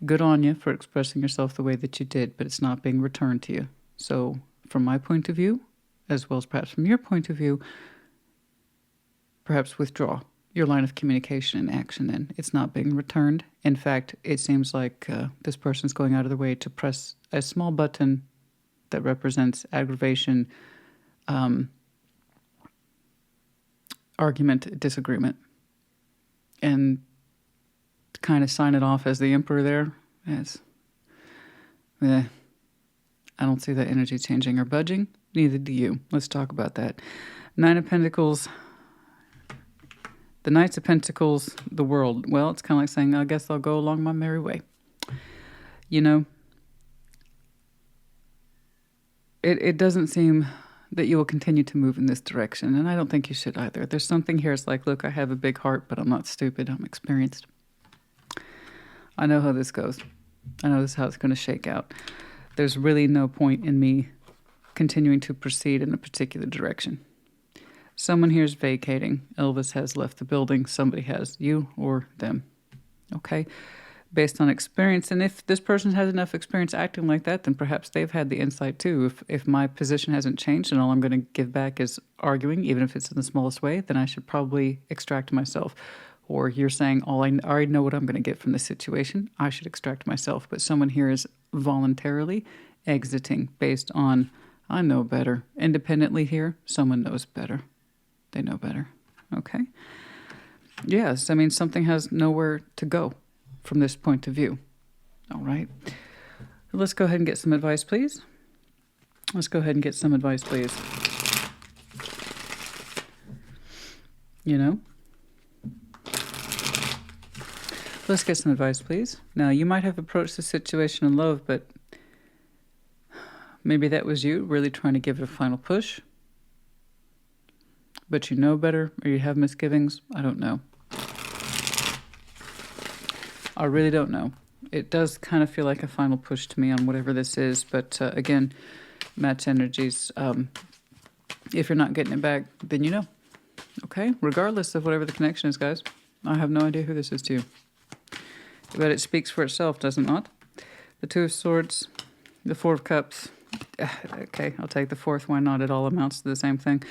Good on you for expressing yourself the way that you did, but it's not being returned to you. So from my point of view, as well as perhaps from your point of view, perhaps withdraw your line of communication and action then. It's not being returned. In fact, it seems like this person's going out of their way to press a small button that represents aggravation, argument, disagreement, and kind of sign it off as the Emperor there. As, I don't see that energy changing or budging. Neither do you. Let's talk about that. Nine of Pentacles, the Knights of Pentacles, the World. Well, it's kind of like saying, I guess I'll go along my merry way. You know, it doesn't seem that you will continue to move in this direction, and I don't think you should either. There's something here. It's like, look, I have a big heart, but I'm not stupid. I'm experienced. I know how this goes. I know this is how it's going to shake out. There's really no point in me continuing to proceed in a particular direction. Someone here is vacating. Elvis has left the building. Somebody has, you or them. Okay? Based on experience. And if this person has enough experience acting like that, then perhaps they've had the insight too. If my position hasn't changed and all I'm going to give back is arguing, even if it's in the smallest way, then I should probably extract myself. Or you're saying, I already know what I'm going to get from this situation. I should extract myself. But someone here is voluntarily exiting based on, I know better. Independently here, someone knows better. They know better. Okay? Yes, I mean, something has nowhere to go from this point of view. All right? Let's go ahead and get some advice, please. Let's go ahead and get some advice, please. You know? Let's get some advice, please. Now, you might have approached the situation in love, but maybe that was you really trying to give it a final push. But you know better, or you have misgivings. I don't know. I really don't know. It does kind of feel like a final push to me on whatever this is. But again, match energies. If you're not getting it back, then you know. Okay? Regardless of whatever the connection is, guys. I have no idea who this is to you. But it speaks for itself, does it not? The Two of Swords, the Four of Cups. Okay, I'll take the fourth. Why not? It all amounts to the same thing.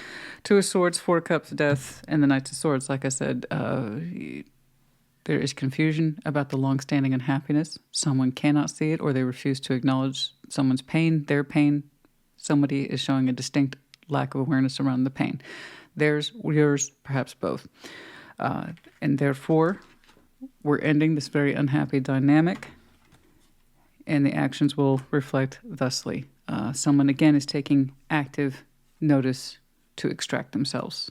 Two of Swords, Four of Cups, Death, and the Knights of Swords. Like I said, there is confusion about the long-standing unhappiness. Someone cannot see it, or they refuse to acknowledge someone's pain, their pain. Somebody is showing a distinct lack of awareness around the pain. Theirs, yours, perhaps both. And therefore, we're ending this very unhappy dynamic, and the actions will reflect thusly. Someone, again, is taking active notice to extract themselves,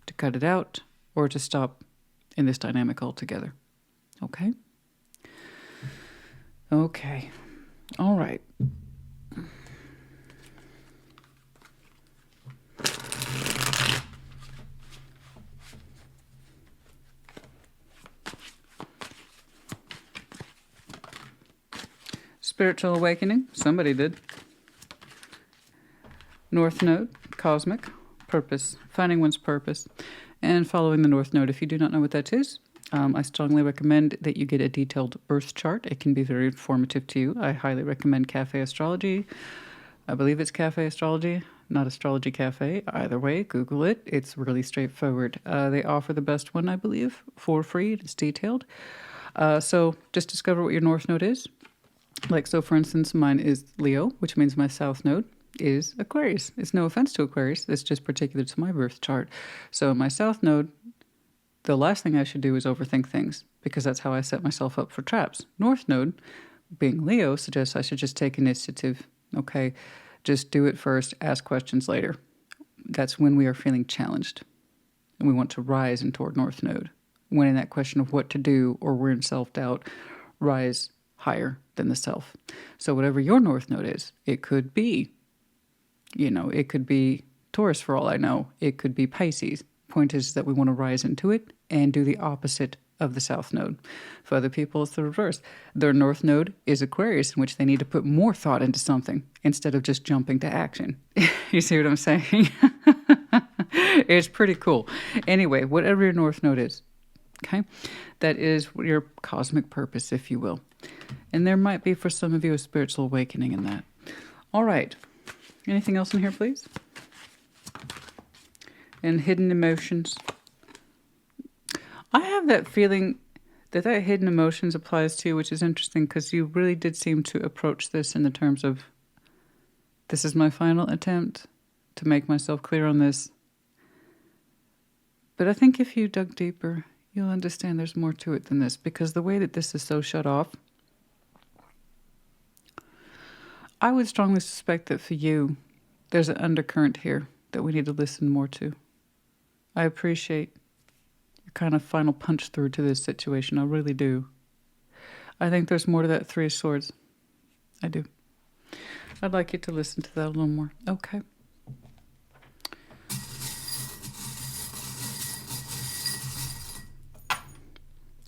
to cut it out, or to stop in this dynamic altogether. Okay? Okay. All right. Spiritual awakening. Somebody did. North Node, cosmic, purpose, finding one's purpose, and following the North Node. If you do not know what that is, I strongly recommend that you get a detailed birth chart. It can be very informative to you. I highly recommend Cafe Astrology. I believe it's Cafe Astrology, not Astrology Cafe. Either way, Google it. It's really straightforward. They offer the best one, I believe, for free. It's detailed. So just discover what your North Node is. Like, so for instance, mine is Leo, which means my South Node is Aquarius. It's no offense to Aquarius. It's just particular to my birth chart. So my South Node, the last thing I should do is overthink things, because that's how I set myself up for traps. North Node, being Leo, suggests I should just take initiative. Okay, just do it first, ask questions later. That's when we are feeling challenged, and we want to rise in toward North Node. When in that question of what to do, or we're in self-doubt, rise higher than the self. So whatever your North Node is, it could be, it could be Taurus for all I know. It could be Pisces. Point is that we want to rise into it and do the opposite of the South Node. For other people, it's the reverse. Their North Node is Aquarius, in which they need to put more thought into something instead of just jumping to action. You see what I'm saying? It's pretty cool. Anyway, whatever your North Node is, okay, that is your cosmic purpose, if you will. And there might be, for some of you, a spiritual awakening in that. All right. Anything else in here, please? And hidden emotions. I have that feeling that hidden emotions applies to you, which is interesting, because you really did seem to approach this in the terms of, this is my final attempt to make myself clear on this. But I think if you dug deeper, you'll understand there's more to it than this, because the way that this is so shut off, I would strongly suspect that for you, there's an undercurrent here that we need to listen more to. I appreciate your kind of final punch through to this situation. I really do. I think there's more to that Three of Swords. I do. I'd like you to listen to that a little more. Okay.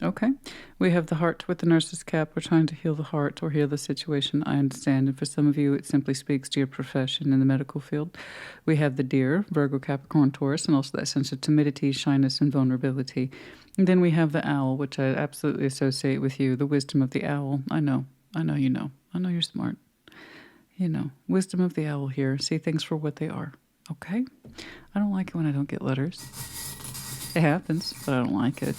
Okay. We have the heart with the nurse's cap. We're trying to heal the heart or heal the situation. I understand. And for some of you, it simply speaks to your profession in the medical field. We have the deer, Virgo, Capricorn, Taurus, and also that sense of timidity, shyness, and vulnerability. And then we have the owl, which I absolutely associate with you, the wisdom of the owl. I know you know. I know you're smart. You know, wisdom of the owl here. See things for what they are. Okay? I don't like it when I don't get letters. It happens, but I don't like it.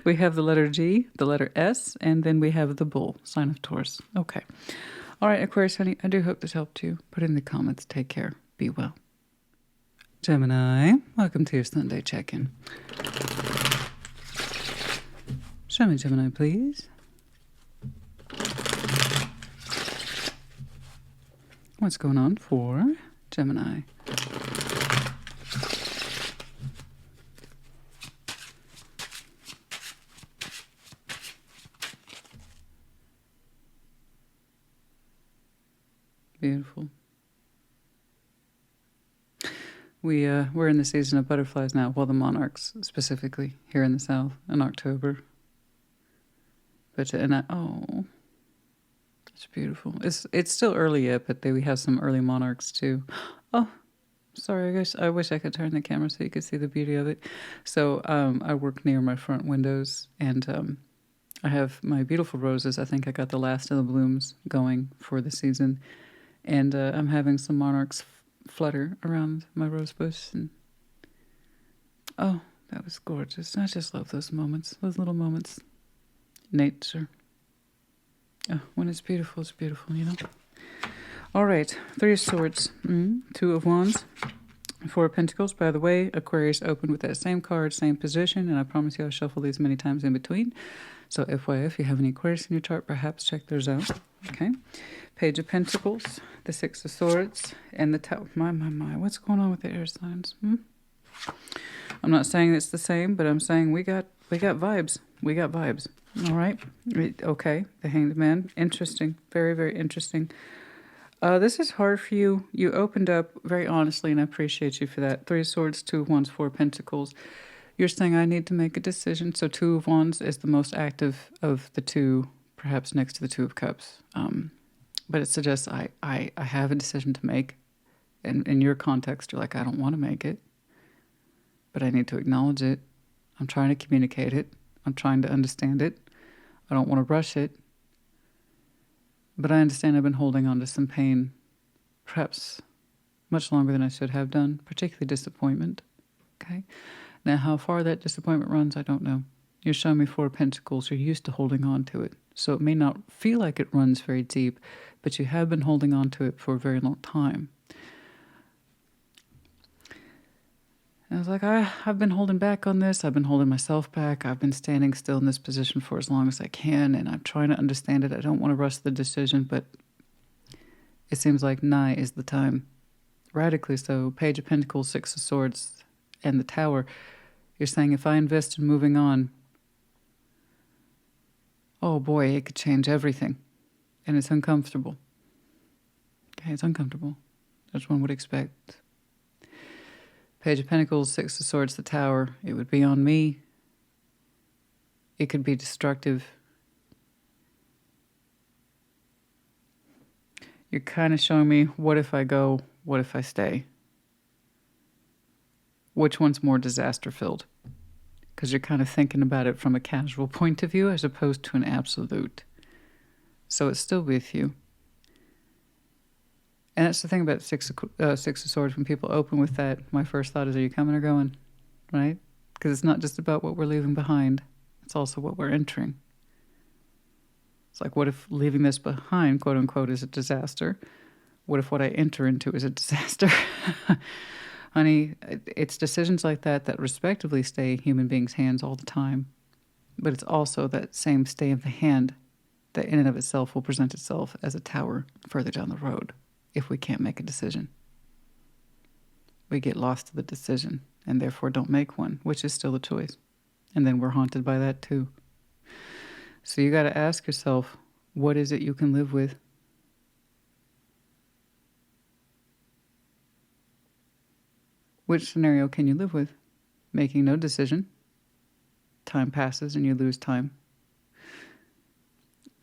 We have the letter G, the letter S, and then we have the bull, sign of Taurus. Okay. All right, Aquarius, honey, I do hope this helped you. Put in the comments. Take care. Be well. Gemini, welcome to your Sunday check-in. Show me Gemini, please. What's going on for Gemini? Beautiful. We're in the season of butterflies now. Well, the monarchs specifically here in the south in October. But oh, that's beautiful. It's still early yet, but we have some early monarchs too. Oh, sorry. I wish I could turn the camera so you could see the beauty of it. So I work near my front windows, and I have my beautiful roses. I think I got the last of the blooms going for the season. And I'm having some monarchs flutter around my rose bush. And oh, that was gorgeous. I just love those moments, those little moments. Nature. Oh, when it's beautiful, you know. All right, Three of Swords, Two of Wands, Four of Pentacles. By the way, Aquarius opened with that same card, same position, and I promise you I'll shuffle these many times in between. So FYI, if you have any Aquarius in your chart, perhaps check those out. Okay. Page of Pentacles, the Six of Swords, and the Tower. My, what's going on with the air signs? I'm not saying it's the same, but I'm saying we got vibes. We got vibes. All right. Okay. The Hanged Man. Interesting. Very, very interesting. This is hard for you. You opened up very honestly, and I appreciate you for that. Three of Swords, Two of Wands, Four of Pentacles. You're saying I need to make a decision. So Two of Wands is the most active of the two, perhaps next to the Two of Cups. But it suggests I have a decision to make. And in your context, you're like, I don't want to make it, but I need to acknowledge it. I'm trying to communicate it. I'm trying to understand it. I don't want to rush it. But I understand I've been holding on to some pain, perhaps much longer than I should have done, particularly disappointment. Okay? Now, how far that disappointment runs, I don't know. You're showing me Four of Pentacles. You're used to holding on to it. So it may not feel like it runs very deep, but you have been holding on to it for a very long time. And I was like, I've been holding back on this. I've been holding myself back. I've been standing still in this position for as long as I can, and I'm trying to understand it. I don't want to rush the decision, but it seems like now is the time. Radically so. Page of Pentacles, Six of Swords, and the Tower. You're saying if I invest in moving on, oh boy, it could change everything. And it's uncomfortable. Okay, it's uncomfortable, as one would expect. Page of Pentacles, Six of Swords, the Tower. It would be on me. It could be destructive. You're kind of showing me, what if I go? What if I stay? Which one's more disaster-filled? Because you're kind of thinking about it from a casual point of view as opposed to an absolute. So it's still with you. And that's the thing about Six of Swords. When people open with that, my first thought is, are you coming or going? Right? Because it's not just about what we're leaving behind. It's also what we're entering. It's like, what if leaving this behind, quote unquote, is a disaster? What if what I enter into is a disaster? Honey, it's decisions like that that respectively stay human beings' hands all the time. But it's also that same stay of the hand that in and of itself will present itself as a tower further down the road if we can't make a decision. We get lost to the decision and therefore don't make one, which is still a choice. And then we're haunted by that too. So you got to ask yourself, what is it you can live with? Which scenario can you live with? Making no decision. Time passes and you lose time.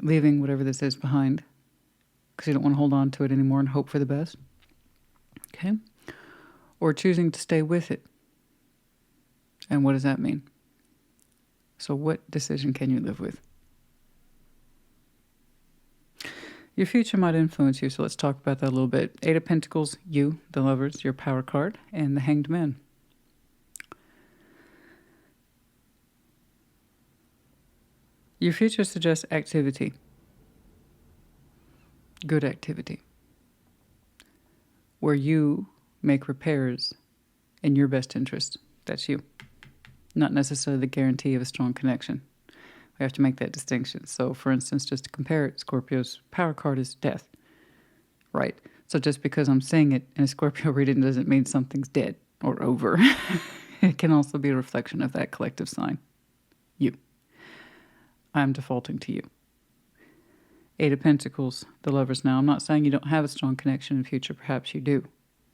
Leaving whatever this is behind because you don't want to hold on to it anymore and hope for the best. Okay? Or choosing to stay with it. And what does that mean? So what decision can you live with? Your future might influence you, so let's talk about that a little bit. 8 of Pentacles, you, the Lovers, your Power card, and the Hanged Man. Your future suggests activity. Good activity. Where you make repairs in your best interest. That's you. Not necessarily the guarantee of a strong connection. We have to make that distinction. So, for instance, just to compare it, Scorpio's power card is death. Right? So just because I'm saying it in a Scorpio reading doesn't mean something's dead or over. It can also be a reflection of that collective sign. You. I'm defaulting to you. 8 of Pentacles, the Lovers now. I'm not saying you don't have a strong connection in the future. Perhaps you do.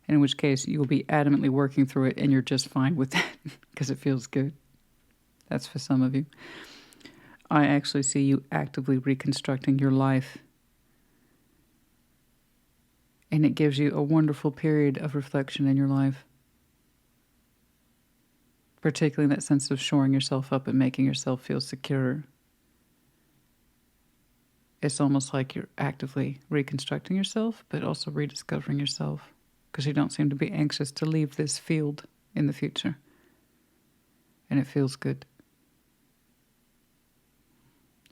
In which case, you will be adamantly working through it and you're just fine with that because it feels good. That's for some of you. I actually see you actively reconstructing your life. And it gives you a wonderful period of reflection in your life. Particularly in that sense of shoring yourself up and making yourself feel secure. It's almost like you're actively reconstructing yourself, but also rediscovering yourself. Because you don't seem to be anxious to leave this field in the future. And it feels good.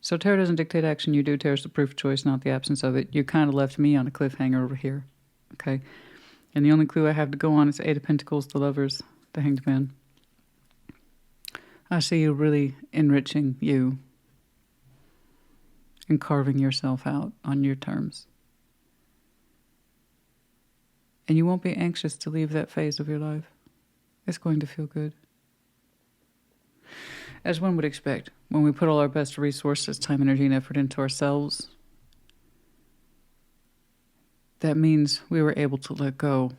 So tarot doesn't dictate action, you do. Tarot's the proof of choice, not the absence of it. You kind of left me on a cliffhanger over here. Okay? And the only clue I have to go on is 8 of Pentacles, the Lovers, the Hanged Man. I see you really enriching you and carving yourself out on your terms. And you won't be anxious to leave that phase of your life. It's going to feel good. As one would expect, when we put all our best resources, time, energy, and effort into ourselves, that means we were able to let go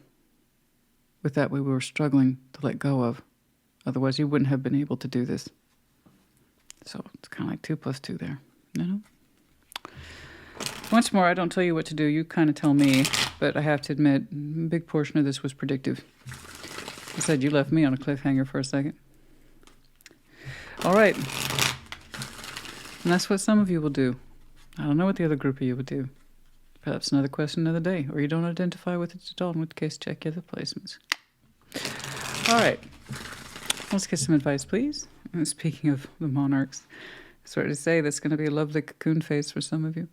with that we were struggling to let go of. Otherwise, you wouldn't have been able to do this. So it's kind of like 2 plus 2 there, you know? Once more, I don't tell you what to do. You kind of tell me, but I have to admit, a big portion of this was predictive. I said you left me on a cliffhanger for a second. All right. And that's what some of you will do. I don't know what the other group of you would do. Perhaps another question of the day, or you don't identify with it at all, in which case check your other placements. All right. Let's get some advice, please. And speaking of the monarchs, I started to say that's going to be a lovely cocoon phase for some of you.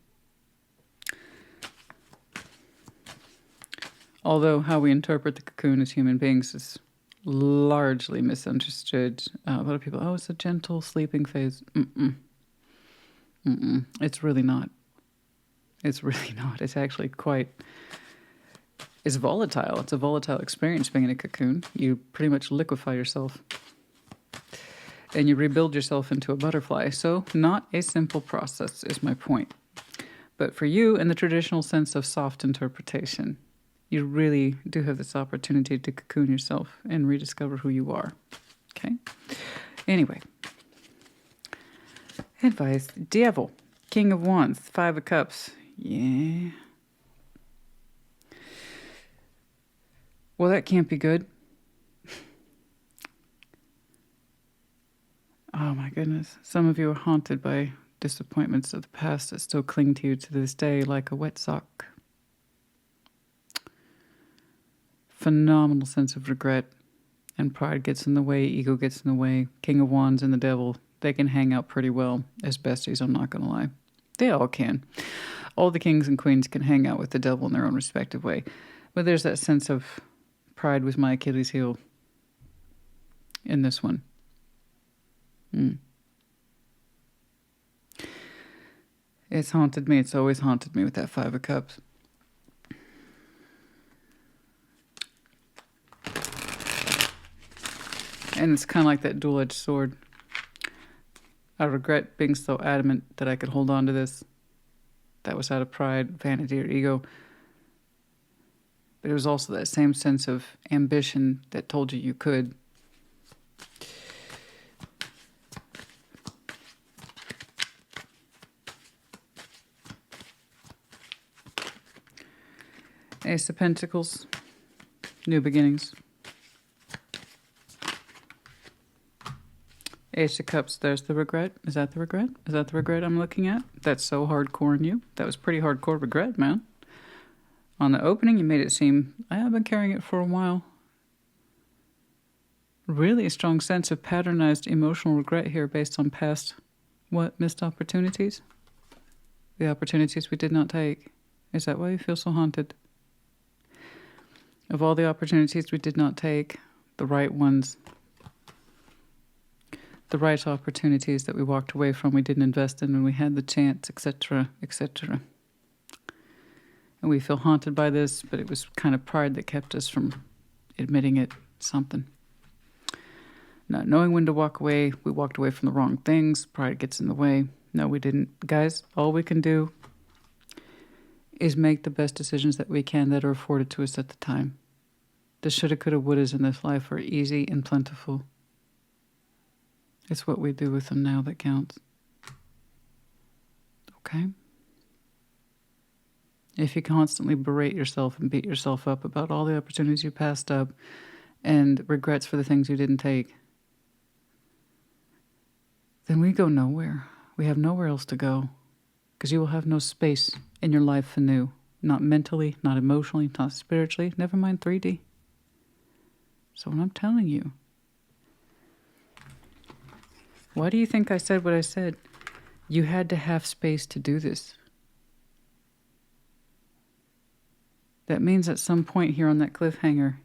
Although how we interpret the cocoon as human beings is largely misunderstood. A lot of people, oh, it's a gentle sleeping phase. It's really not. It's really not. It's actually it's volatile. It's a volatile experience being in a cocoon. You pretty much liquefy yourself. And you rebuild yourself into a butterfly. So not a simple process is my point. But for you, in the traditional sense of soft interpretation, you really do have this opportunity to cocoon yourself and rediscover who you are. Okay? Anyway. Advice. Devil. King of Wands. 5 of Cups. Yeah. Well, that can't be good. Oh my goodness. Some of you are haunted by disappointments of the past that still cling to you to this day like a wet sock. Phenomenal sense of regret, and pride gets in the way, ego gets in the way. King of Wands and the Devil, they can hang out pretty well as besties, I'm not going to lie. They all can. All the kings and queens can hang out with the Devil in their own respective way. But there's that sense of pride was my Achilles heel in this one. It's haunted me. It's always haunted me with that Five of Cups. And it's kind of like that dual-edged sword. I regret being so adamant that I could hold on to this. That was out of pride, vanity, or ego. But it was also that same sense of ambition that told you you could. Ace of Pentacles, new beginnings. Ace of Cups, there's the regret. Is that the regret? Is that the regret I'm looking at? That's so hardcore in you. That was pretty hardcore regret, man. On the opening, you made it seem, I have been carrying it for a while. Really a strong sense of patternized emotional regret here based on past, missed opportunities? The opportunities we did not take. Is that why you feel so haunted? Of all the opportunities we did not take, the right ones, the right opportunities that we walked away from, we didn't invest in when we had the chance, etc., etc. And we feel haunted by this, but it was kind of pride that kept us from admitting it, something. Not knowing when to walk away, we walked away from the wrong things, pride gets in the way. No, we didn't. Guys, all we can do is make the best decisions that we can that are afforded to us at the time. The shoulda, coulda, wouldas in this life are easy and plentiful. It's what we do with them now that counts. Okay? If you constantly berate yourself and beat yourself up about all the opportunities you passed up and regrets for the things you didn't take, then we go nowhere. We have nowhere else to go because you will have no space in your life anew. Not mentally, not emotionally, not spiritually, never mind 3D. So what I'm telling you, why do you think I said what I said? You had to have space to do this. That means at some point here on that cliffhanger,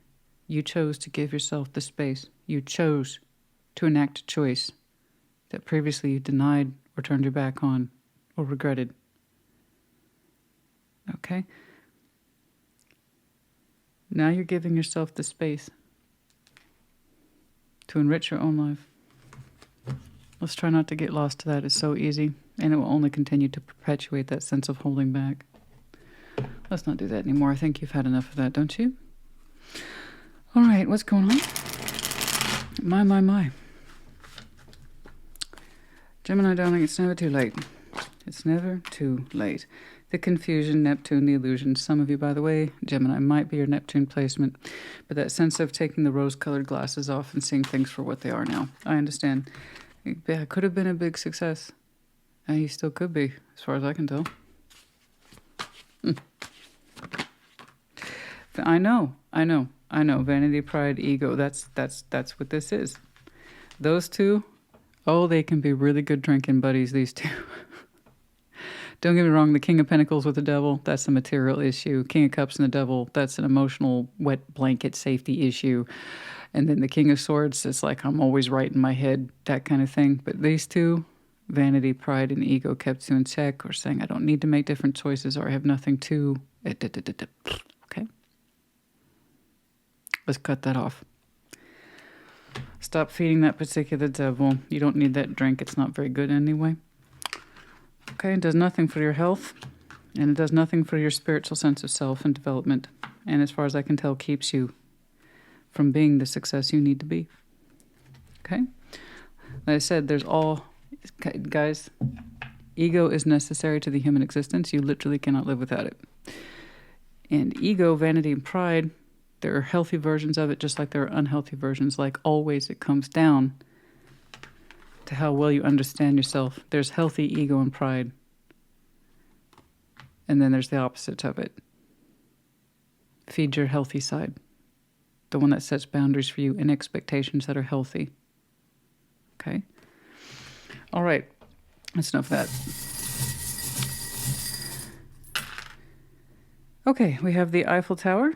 you chose to give yourself the space. You chose to enact a choice that previously you denied or turned your back on or regretted. Okay? Now you're giving yourself the space to enrich your own life. Let's try not to get lost to that. It's so easy, and it will only continue to perpetuate that sense of holding back. Let's not do that anymore. I think you've had enough of that, don't you? All right, what's going on? My. Gemini, darling, it's never too late. It's never too late. The confusion, Neptune, the illusion. Some of you, by the way, Gemini might be your Neptune placement, but that sense of taking the rose-colored glasses off and seeing things for what they are now. I understand. It could have been a big success. And he still could be, as far as I can tell. I know. Vanity, pride, ego. That's what this is. Those two, they can be really good drinking buddies, these two. Don't get me wrong, the King of Pentacles with the Devil, that's a material issue. King of Cups and the Devil, that's an emotional wet blanket safety issue. And then the King of Swords, it's like I'm always right in my head, that kind of thing. But these two, vanity, pride, and ego kept you in check, or saying I don't need to make different choices, or I have nothing to. Okay? Let's cut that off. Stop feeding that particular devil. You don't need that drink. It's not very good anyway. Okay, it does nothing for your health, and it does nothing for your spiritual sense of self and development. And as far as I can tell, keeps you from being the success you need to be. Okay? Like I said, guys, ego is necessary to the human existence. You literally cannot live without it. And ego, vanity, and pride, there are healthy versions of it, just like there are unhealthy versions. Like always, it comes down to how well you understand yourself. There's healthy ego and pride. And then there's the opposite of it. Feed your healthy side. The one that sets boundaries for you and expectations that are healthy. Okay? All right. That's enough of that. Okay, we have the Eiffel Tower.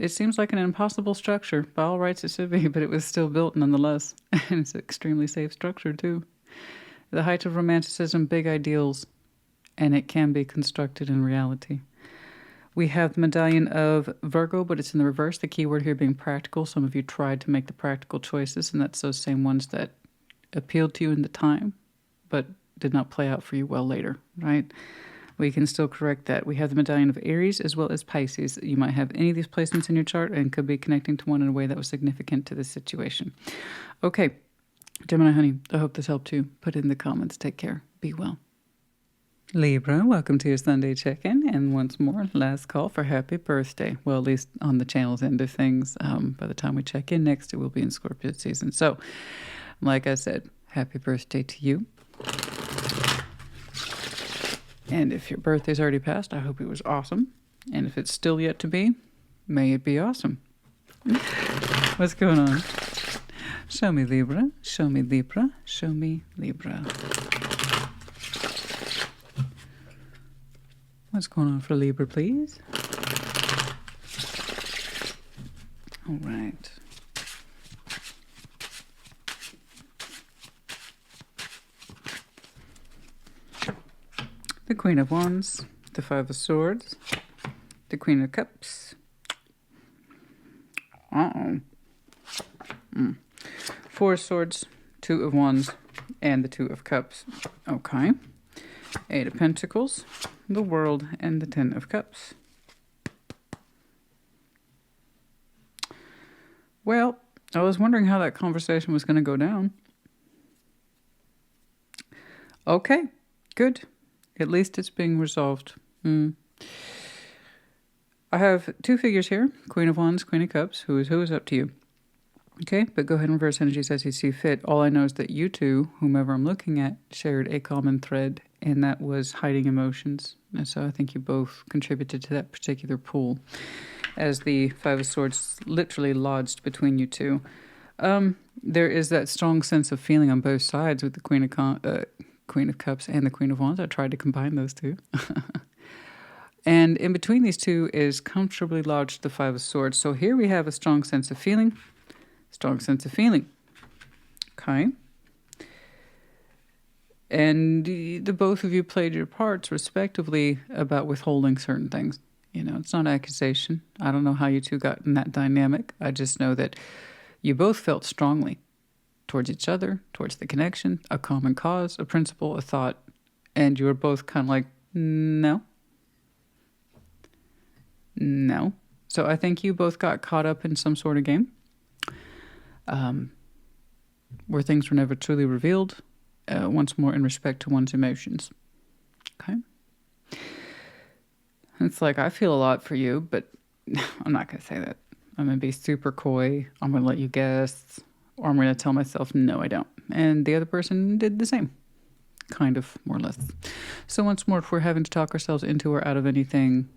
It seems like an impossible structure. By all rights it should be, but it was still built nonetheless. And it's an extremely safe structure, too. The height of romanticism, big ideals. and it can be constructed in reality. We have the medallion of Virgo, but it's in the reverse. The key word here being practical. Some of you tried to make the practical choices, and that's those same ones that appealed to you in the time, but did not play out for you well later, right? We can still correct that. We have the medallion of Aries as well as Pisces. You might have any of these placements in your chart and could be connecting to one in a way that was significant to this situation. Okay, Gemini honey, I hope this helped you. Put it in the comments. Take care. Be well. Libra, welcome to your Sunday check-in. And once more, last call for happy birthday. Well, at least on the channel's end of things. By the time we check in next, it will be in Scorpio season. So, like I said, happy birthday to you. And if your birthday's already passed, I hope it was awesome. And if it's still yet to be, may it be awesome. What's going on? Show me Libra, show me Libra, show me Libra. What's going on for Libra, please? All right. The Queen of Wands, the Five of Swords, the Queen of Cups. Four of Swords, Two of Wands, and the Two of Cups. Okay. Eight of Pentacles, the World, and the Ten of Cups. Well, I was wondering how that conversation was going to go down. Okay, good. At least it's being resolved. I have two figures here. Queen of Wands, Queen of Cups. Who is up to you. Okay, but go ahead and reverse energies as you see fit. All I know is that you two, whomever I'm looking at, shared a common thread, and that was hiding emotions. And so I think you both contributed to that particular pool, as the Five of Swords literally lodged between you two. There is that strong sense of feeling on both sides with the Queen of Cups and the Queen of Wands. I tried to combine those two. And in between these two is comfortably lodged the Five of Swords. So here we have a strong sense of feeling. Strong sense of feeling. Okay. And the both of you played your parts respectively about withholding certain things. You know, it's not accusation. I don't know how you two got in that dynamic. I just know that you both felt strongly towards each other, towards the connection, a common cause, a principle, a thought, and you were both kind of like, no. No. So I think you both got caught up in some sort of game where things were never truly revealed, once more in respect to one's emotions. Okay? It's like, I feel a lot for you, but I'm not going to say that. I'm going to be super coy. I'm going to let you guess. Or I'm going to tell myself, no, I don't. And the other person did the same. Kind of, more or less. So once more, if we're having to talk ourselves into or out of anything,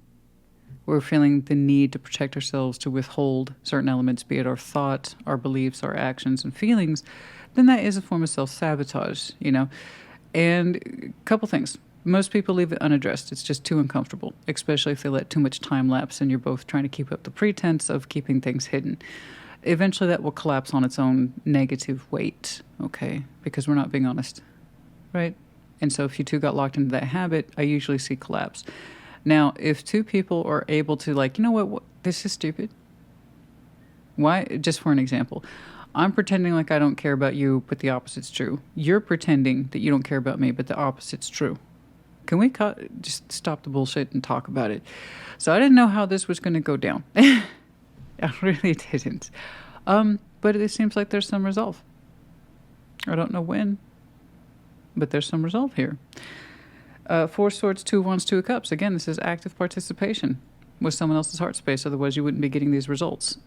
we're feeling the need to protect ourselves, to withhold certain elements, be it our thought, our beliefs, our actions and feelings, then that is a form of self-sabotage, you know. And a couple things. Most people leave it unaddressed. It's just too uncomfortable, especially if they let too much time lapse and you're both trying to keep up the pretense of keeping things hidden. Eventually that will collapse on its own negative weight, okay? Because we're not being honest, right? And so if you two got locked into that habit, I usually see collapse. Now, if two people are able to, like, you know what, this is stupid. Why? Just for an example, I'm pretending like I don't care about you, but the opposite's true. You're pretending that you don't care about me, but the opposite's true. Can we just stop the bullshit and talk about it? So I didn't know how this was going to go down. I really didn't. But it seems like there's some resolve. I don't know when, but there's some resolve here. Four Swords, Two of Wands, Two of Cups. Again, this is active participation with someone else's heart space. Otherwise, you wouldn't be getting these results.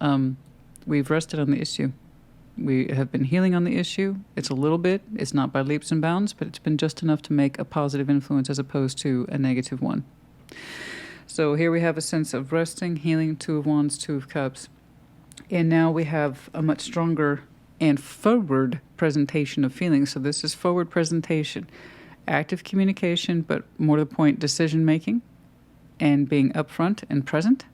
We've rested on the issue. We have been healing on the issue. It's a little bit. It's not by leaps and bounds, but it's been just enough to make a positive influence as opposed to a negative one. So here we have a sense of resting, healing, Two of Wands, Two of Cups. And now we have a much stronger and forward presentation of feelings. So this is forward presentation. Active communication, but more to the point, decision-making and being upfront and present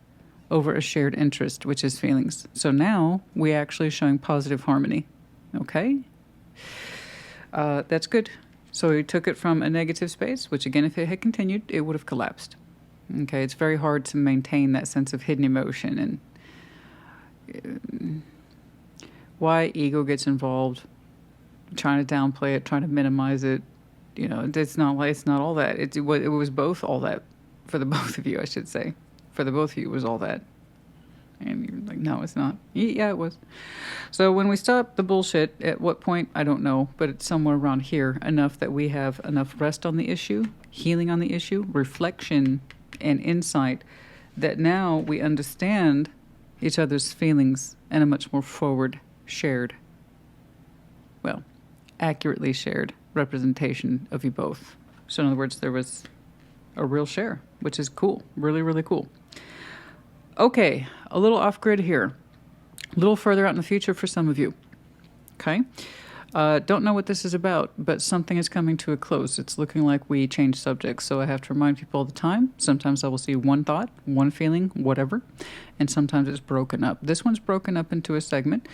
over a shared interest, which is feelings. So now we actually showing positive harmony. Okay? That's good. So he took it from a negative space, which again, if it had continued, it would have collapsed. Okay, it's very hard to maintain that sense of hidden emotion, and why ego gets involved, trying to downplay it, trying to minimize it. You know, it's not all that. It was both all that for the both of you, I should say. For the both of you, it was all that. And you're like, no, it's not. Yeah, it was. So when we stop the bullshit, at what point, I don't know, but it's somewhere around here, enough that we have enough rest on the issue, healing on the issue, reflection and insight, that now we understand each other's feelings in a much more forward, shared, well, accurately shared representation of you both. So in other words, there was a real share, which is cool. Really, really cool. Okay, a little off-grid here. A little further out in the future for some of you. Okay? Don't know what this is about, but something is coming to a close. It's looking like we change subjects, so I have to remind people all the time. Sometimes I will see one thought, one feeling, whatever, and sometimes it's broken up. This one's broken up into a segment.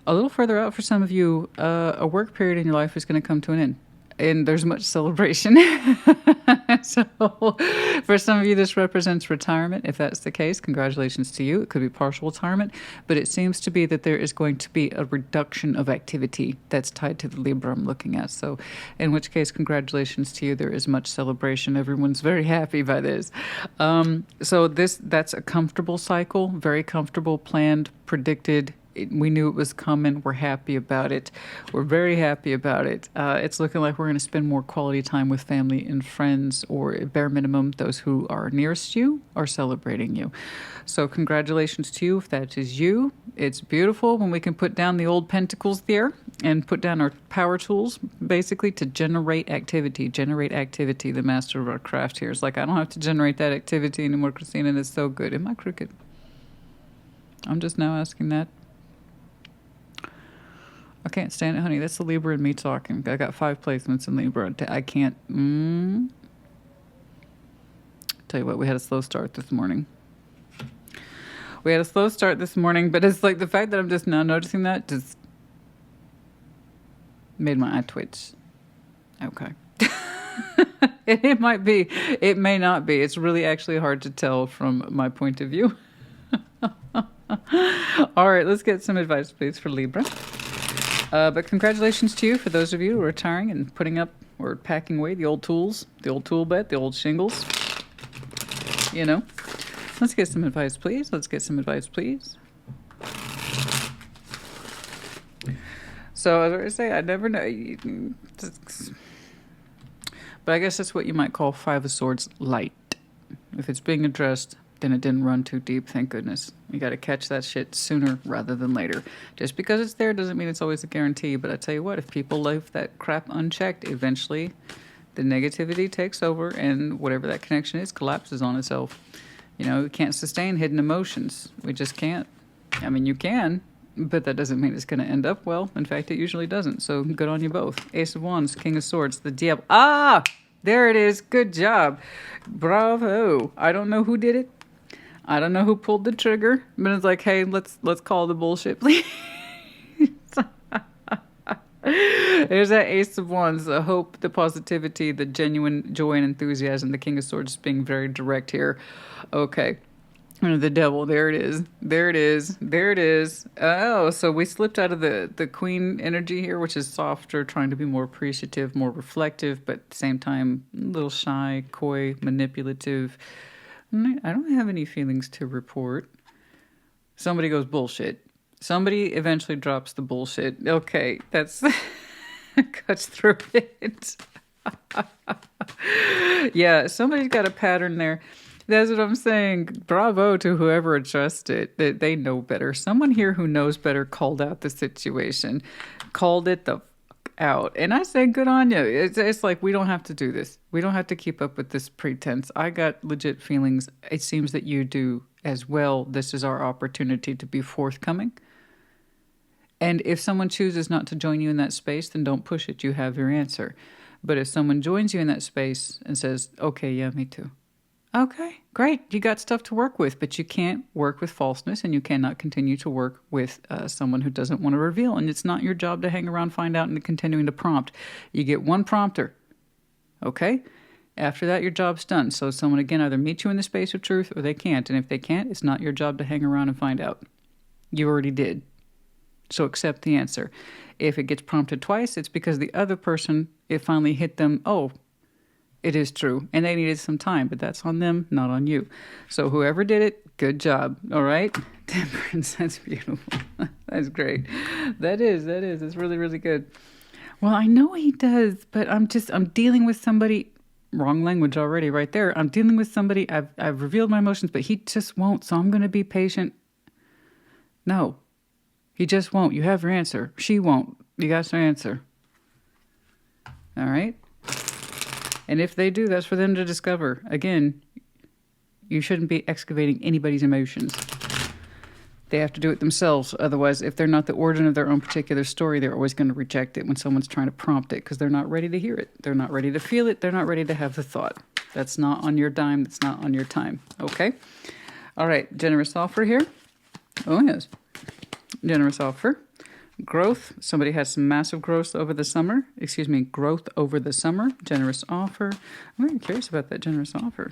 A little further out for some of you, a work period in your life is going to come to an end. And there's much celebration. So for some of you, this represents retirement. If that's the case, congratulations to you. It could be partial retirement, but it seems to be that there is going to be a reduction of activity that's tied to the Libra I'm looking at. So in which case, congratulations to you. There is much celebration. Everyone's very happy by this. So that's a comfortable cycle, very comfortable, planned, predicted. We knew it was coming. We're happy about it. We're very happy about it. It's looking like we're going to spend more quality time with family and friends, or at bare minimum, those who are nearest you are celebrating you. So congratulations to you if that is you. It's beautiful when we can put down the old pentacles there and put down our power tools, basically to generate activity. Generate activity, the master of our craft here. It's like, I don't have to generate that activity anymore, Christina, and it's so good. Am I crooked? I'm just now asking that. I can't stand it, honey. That's the Libra in me talking. I got 5 placements in Libra. I can't. Tell you what, we had a slow start this morning. But it's like the fact that I'm just now noticing that just made my eye twitch. Okay. It might be. It may not be. It's really actually hard to tell from my point of view. All right, let's get some advice, please, for Libra. But congratulations to you for those of you who are retiring and putting up or packing away the old tools, the old tool bed, the old shingles. You know, let's get some advice, please. So as I say, I never know. But I guess that's what you might call 5 of Swords light. If it's being addressed, then it didn't run too deep, thank goodness. You got to catch that shit sooner rather than later. Just because it's there doesn't mean it's always a guarantee. But I tell you what, if people leave that crap unchecked, eventually the negativity takes over and whatever that connection is collapses on itself. You know, we can't sustain hidden emotions. We just can't. I mean, you can, but that doesn't mean it's going to end up well. In fact, it usually doesn't. So good on you both. Ace of Wands, King of Swords, the Diablo. Ah! There it is. Good job. Bravo. I don't know who did it. I don't know who pulled the trigger, but it's like, hey, let's call the bullshit, please. There's that Ace of Wands, the hope, the positivity, the genuine joy and enthusiasm. The King of Swords being very direct here. Okay. The Devil, there it is. Oh, so we slipped out of the Queen energy here, which is softer, trying to be more appreciative, more reflective, but at the same time, a little shy, coy, manipulative. I don't have any feelings to report. Somebody goes bullshit. Somebody eventually drops the bullshit. Okay, that's cuts through it. Yeah, somebody's got a pattern there. That's what I'm saying. Bravo to whoever addressed it. They know better. Someone here who knows better called out the situation. Called it the out. And I say, good on you. It's like, we don't have to do this. We don't have to keep up with this pretense. I got legit feelings. It seems that you do as well. This is our opportunity to be forthcoming. And if someone chooses not to join you in that space, then don't push it. You have your answer. But if someone joins you in that space and says, okay, yeah, me too. Okay, great. You got stuff to work with, but you can't work with falseness, and you cannot continue to work with someone who doesn't want to reveal. And it's not your job to hang around, find out, and continuing to prompt. You get one prompter. Okay? After that, your job's done. So someone, again, either meets you in the space of truth or they can't. And if they can't, it's not your job to hang around and find out. You already did. So accept the answer. If it gets prompted twice, it's because the other person, it finally hit them, oh, it is true. And they needed some time, but that's on them, not on you. So whoever did it, good job. All right? Temperance, that's beautiful. That's great. That is. It's really, really good. Well, I know he does, but I'm dealing with somebody, wrong language already right there. I'm dealing with somebody, I've revealed my emotions, but he just won't. So I'm going to be patient. No. He just won't. You have your answer. She won't. You got your answer. All right? And if they do, that's for them to discover. Again, you shouldn't be excavating anybody's emotions. They have to do it themselves. Otherwise, if they're not the origin of their own particular story, they're always going to reject it when someone's trying to prompt it because they're not ready to hear it. They're not ready to feel it. They're not ready to have the thought. That's not on your dime. That's not on your time. Okay? All right. Generous offer here. Oh, yes. Generous offer. Growth. Somebody has some massive growth over the summer. Growth over the summer. Generous offer. I'm very curious about that generous offer.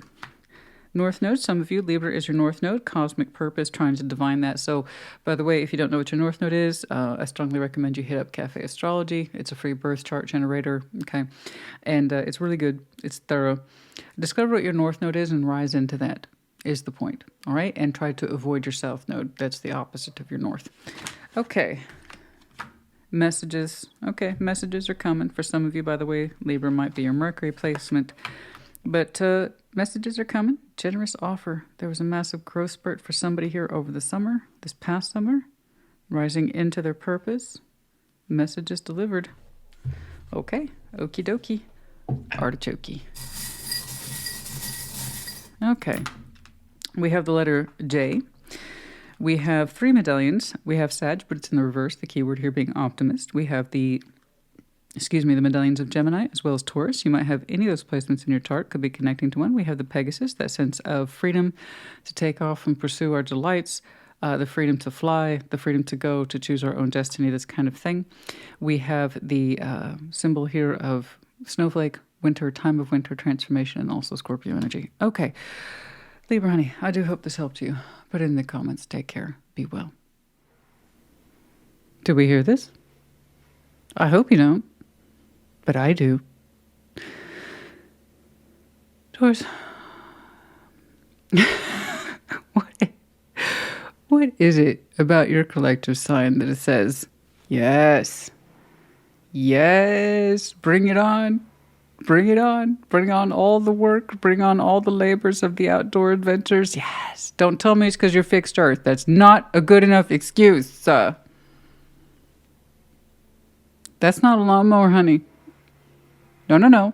North Node. Some of you, Libra is your North Node. Cosmic purpose, trying to divine that. So, by the way, if you don't know what your North Node is, I strongly recommend you hit up Cafe Astrology. It's a free birth chart generator. Okay. And it's really good. It's thorough. Discover what your North Node is and rise into that. Is the point. All right? And try to avoid your South Node. That's the opposite of your North. Okay. Messages. Okay, messages are coming. For some of you, by the way, Libra might be your Mercury placement. But messages are coming. Generous offer. There was a massive growth spurt for somebody here over the summer, this past summer, rising into their purpose. Messages delivered. Okay. Okie dokie. Artichoke. Okay. We have the letter J. We have 3 medallions. We have Sag, but it's in the reverse, the keyword here being optimist. We have the medallions of Gemini as well as Taurus. You might have any of those placements in your chart, could be connecting to one. We have the Pegasus, that sense of freedom to take off and pursue our delights, the freedom to fly, the freedom to go, to choose our own destiny, this kind of thing. We have the symbol here of snowflake, winter, time of winter, transformation, and also Scorpio energy. Okay. Libra, honey, I do hope this helped you. Put it in the comments. Take care. Be well. Do we hear this? I hope you don't, but I do. Taurus, what is it about your collective sign that it says, yes, yes, bring it on? Bring it on. Bring on all the work. Bring on all the labors of the outdoor adventures. Yes. Don't tell me it's because you're fixed earth. That's not a good enough excuse. That's not a lawnmower, honey. No.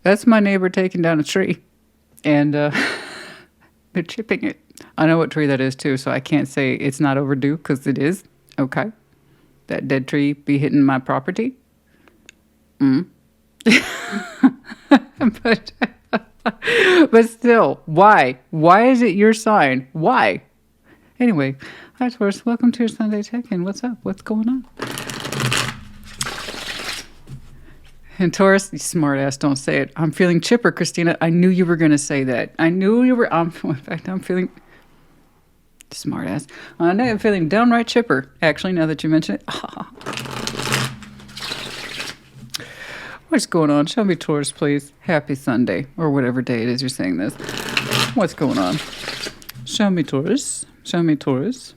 That's my neighbor taking down a tree. And they're chipping it. I know what tree that is, too, so I can't say it's not overdue because it is. Okay. That dead tree be hitting my property? But still, why? Why is it your sign? Why? Anyway, hi Taurus, welcome to your Sunday check-in. What's up? What's going on? And Taurus, you smart ass, don't say it. I'm feeling chipper, Christina. I knew you were going to say that. I knew you were. In fact, I'm feeling... Smart ass. I know I'm feeling downright chipper, actually, now that you mention it. What's going on? Show me Taurus, please. Happy Sunday, or whatever day it is you're saying this. What's going on? Show me Taurus. Show me Taurus.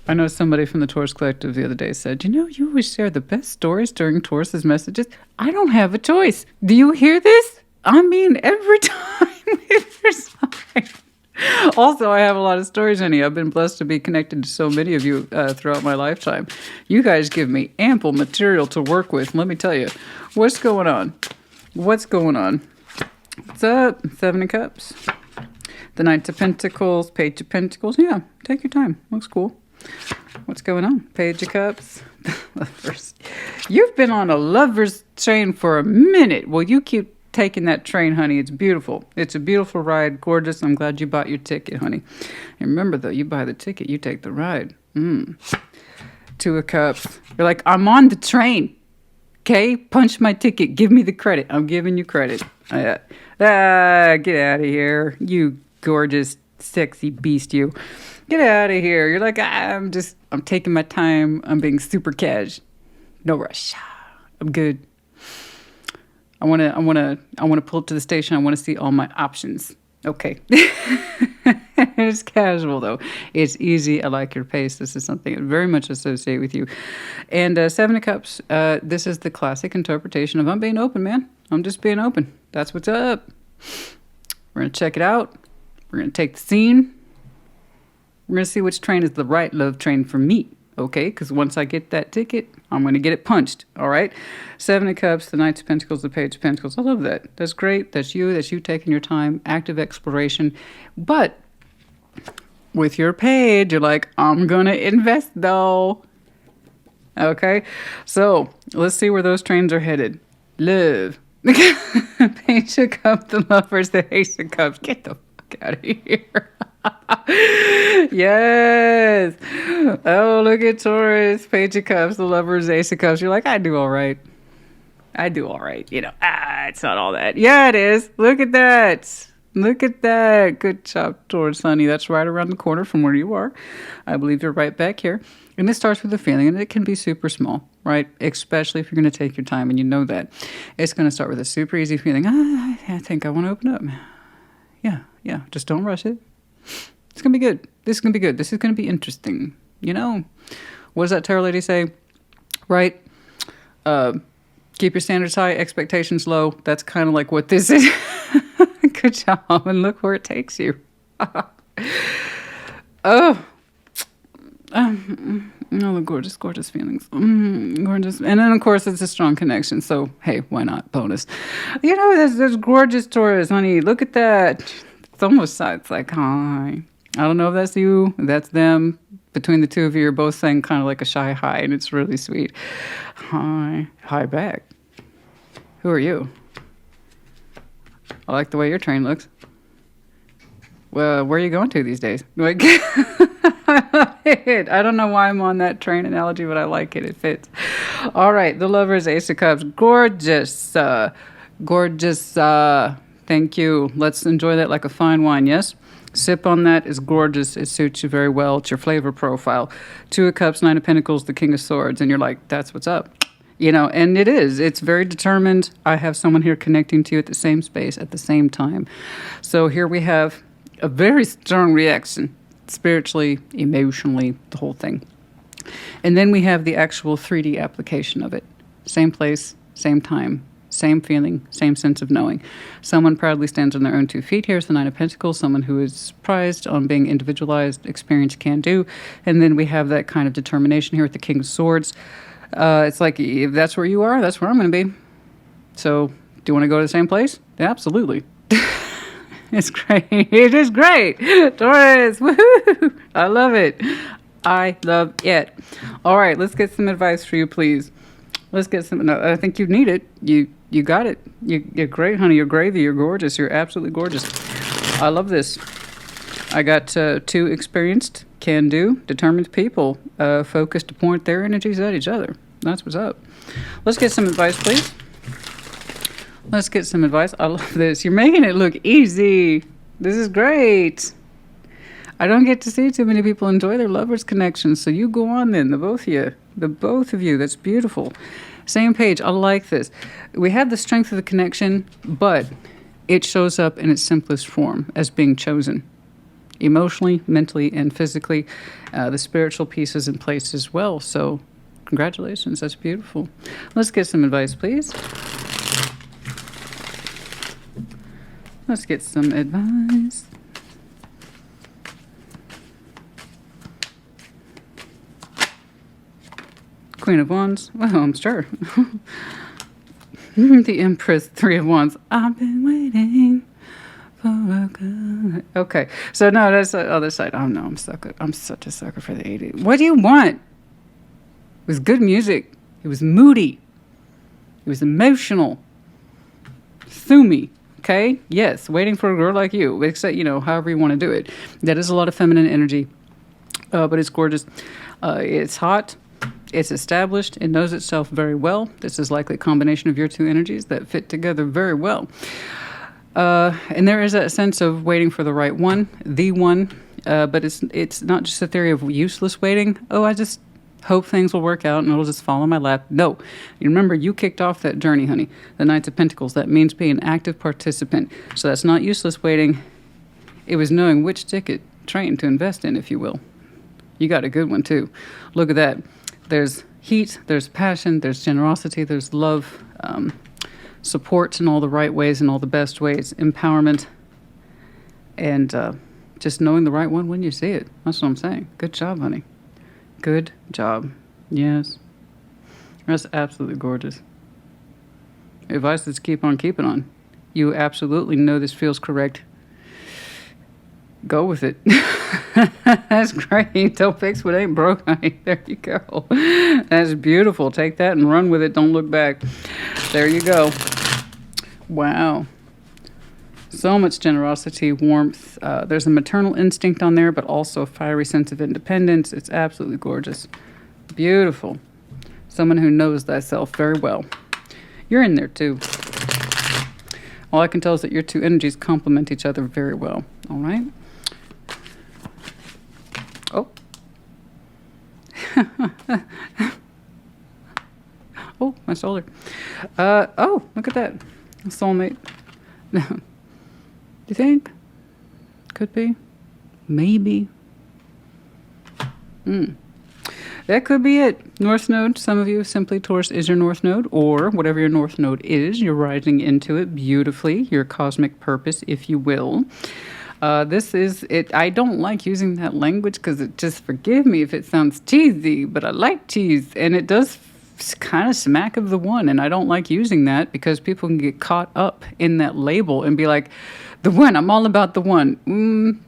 I know somebody from the Taurus Collective the other day said, you always share the best stories during Taurus's messages. I don't have a choice. Do you hear this? I mean, every time there's something. Also, I have a lot of stories, honey. I've been blessed to be connected to so many of you throughout my lifetime. You guys give me ample material to work with. Let me tell you. What's going on? What's going on? What's up? 7 of Cups. The Knight of Pentacles. Page of Pentacles. Yeah, take your time. Looks cool. What's going on? Page of Cups. Lovers. You've been on a lover's train for a minute. Well, you keep taking that train, honey. It's beautiful. It's a beautiful ride. Gorgeous. I'm glad you bought your ticket, honey. And remember, though, you buy the ticket, you take the ride. Two of Cups. You're like, I'm on the train. Okay? Punch my ticket. Give me the credit. I'm giving you credit. Get out of here. You gorgeous, sexy beast, you. Get out of here. You're like, I'm taking my time. I'm being super cash. No rush. I'm good. I wanna pull up to the station. I wanna see all my options. Okay. It's casual though. It's easy. I like your pace. This is something I very much associate with you. And Seven of Cups, this is the classic interpretation of I'm being open, man. I'm just being open. That's what's up. We're going to check it out. We're going to take the scene. We're going to see which train is the right love train for me. Okay, because once I get that ticket, I'm going to get it punched. All right. Seven of Cups, the Knights of Pentacles, the Page of Pentacles. I love that. That's great. That's you. That's you taking your time, active exploration. But with your page, you're like, I'm going to invest though. Okay. So let's see where those trains are headed. Love. Page of Cups, the Lovers, the Ace of Cups. Get the fuck out of here. Yes. Oh, look at Taurus, Page of Cups, the Lovers, Ace of Cups. You're like, I do all right. I do all right. You know, it's not all that. Yeah, it is. Look at that. Look at that. Good job, Taurus, honey. That's right around the corner from where you are. I believe you're right back here. And this starts with a feeling, and it can be super small, right? Especially if you're going to take your time, and you know that. It's going to start with a super easy feeling. I think I want to open up. Yeah. Just don't rush it. It's going to be good. This is going to be good. This is going to be interesting. You know, what does that tarot lady say? Right? Keep your standards high, expectations low. That's kind of like what this is. Good job. And look where it takes you. The gorgeous, gorgeous feelings. Gorgeous. And then, of course, it's a strong connection. So, hey, why not? Bonus. You know, there's gorgeous Taurus, honey. Look at that. It's almost, it's like, hi. I don't know if that's you, that's them. Between the two of you, you're both saying kind of like a shy hi, and it's really sweet. Hi. Hi back. Who are you? I like the way your train looks. Well, where are you going to these days? Like, I love it. I don't know why I'm on that train analogy, but I like it. It fits. All right. The Lovers, Ace of Cups. Gorgeous. Gorgeous. Thank you. Let's enjoy that like a fine wine, yes? Sip on that. It's gorgeous. It suits you very well. It's your flavor profile. Two of Cups, Nine of Pentacles, the King of Swords. And you're like, that's what's up. You know, and it is. It's very determined. I have someone here connecting to you at the same space at the same time. So here we have a very strong reaction, spiritually, emotionally, the whole thing. And then we have the actual 3D application of it. Same place, same time, same feeling, same sense of knowing. Someone proudly stands on their own 2 feet. Here's the Nine of Pentacles, someone who is prized on being individualized, experience can do. And then we have that kind of determination here with the King of Swords. It's like, if that's where you are, that's where I'm going to be. So, do you want to go to the same place? Yeah, absolutely. It's great. It is great. Taurus, woohoo! I love it. I love it. All right, let's get some advice for you, please. Let's get some. No, I think you need it. You got it. You're great, honey. You're gravy. You're gorgeous. You're absolutely gorgeous. I love this. I got 2 experienced, can-do, determined people focused to point their energies at each other. That's what's up. Let's get some advice, please. Let's get some advice. I love this. You're making it look easy. This is great. I don't get to see too many people enjoy their lovers' connections, so you go on then, the both of you. The both of you. That's beautiful. Same page. I like this. We have the strength of the connection, but it shows up in its simplest form as being chosen. Emotionally, mentally, and physically. The spiritual piece is in place as well. So congratulations. That's beautiful. Let's get some advice, please. Let's get some advice. Queen of Wands. Well, I'm sure. The Empress, 3 of Wands. I've been waiting for a good... Okay, so no, that's the other side. Oh no, I'm such a sucker for the 80s. What do you want? It was good music. It was moody. It was emotional. Sue me. Okay? Yes, waiting for a girl like you. Except, you know, however you want to do it. That is a lot of feminine energy. But it's gorgeous. It's hot. It's established. It knows itself very well. This is likely a combination of your two energies that fit together very well. And there is that sense of waiting for the right one, the one. But it's not just a theory of useless waiting. Oh, I just hope things will work out and it'll just fall in my lap. No. You remember, you kicked off that journey, honey. The Knights of Pentacles. That means being an active participant. So that's not useless waiting. It was knowing which ticket train to invest in, if you will. You got a good one, too. Look at that. There's heat, there's passion, there's generosity, there's love, support in all the right ways, in all the best ways, empowerment, and just knowing the right one when you see it. That's what I'm saying. Good job, honey. Good job. Yes. That's absolutely gorgeous. Advice is keep on keeping on. You absolutely know this feels correct. Go with it. That's great. Don't fix what ain't broke, honey. There you go. That's beautiful. Take that and run with it. Don't look back. There you go. Wow. So much generosity, warmth. There's a maternal instinct on there, but also a fiery sense of independence. It's absolutely gorgeous. Beautiful. Someone who knows thyself very well. You're in there too. All I can tell is that your two energies complement each other very well. All right? Oh. Oh, my solar. Oh, look at that. A soulmate. Do you think? Could be. Maybe. That could be it. North Node, some of you, simply Taurus is your North Node, or whatever your North Node is, you're rising into it beautifully, your cosmic purpose, if you will. This is it. I don't like using that language because it just, forgive me if it sounds cheesy, but I like cheese, and it does kind of smack of the one, and I don't like using that because people can get caught up in that label and be like, the one, I'm all about the one.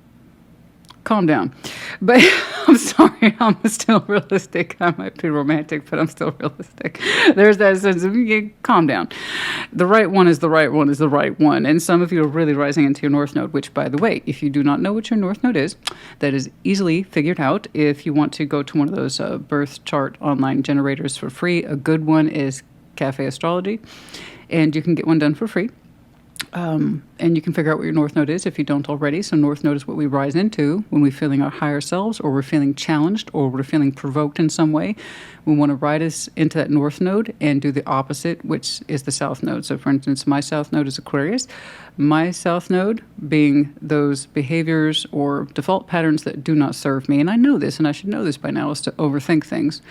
Calm down. But I'm sorry, I'm still realistic. I might be romantic, but I'm still realistic. There's that sense of, calm down. The right one is the right one is the right one. And some of you are really rising into your North Node, which, by the way, if you do not know what your North Node is, that is easily figured out if you want to go to one of those birth chart online generators for free. A good one is Cafe Astrology, and you can get one done for free. And you can figure out what your North Node is if you don't already. So North Node is what we rise into when we're feeling our higher selves, or we're feeling challenged, or we're feeling provoked in some way. We want to ride us into that North Node and do the opposite, which is the South Node. So for instance, my South Node is Aquarius. My South Node being those behaviors or default patterns that do not serve me. And I know this, and I should know this by now, is to overthink things.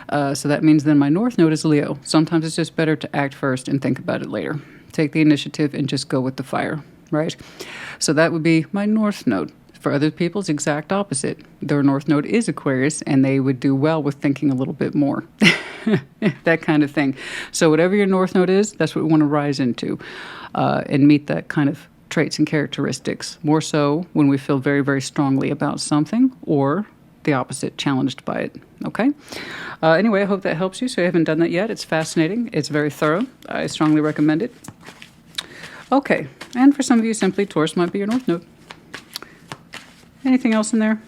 So that means then my North Node is Leo. Sometimes it's just better to act first and think about it later. Take the initiative and just go with the fire, right? So that would be my North Node. For other people, it's exact opposite. Their North Node is Aquarius, and they would do well with thinking a little bit more. That kind of thing. So whatever your North Node is, that's what we want to rise into and meet that kind of traits and characteristics. More so when we feel very, very strongly about something, or the opposite, challenged by it. Okay? Anyway, I hope that helps you. So you haven't done that yet. It's fascinating. It's very thorough. I strongly recommend it. Okay. And for some of you, simply Taurus might be your North Node. Anything else in there?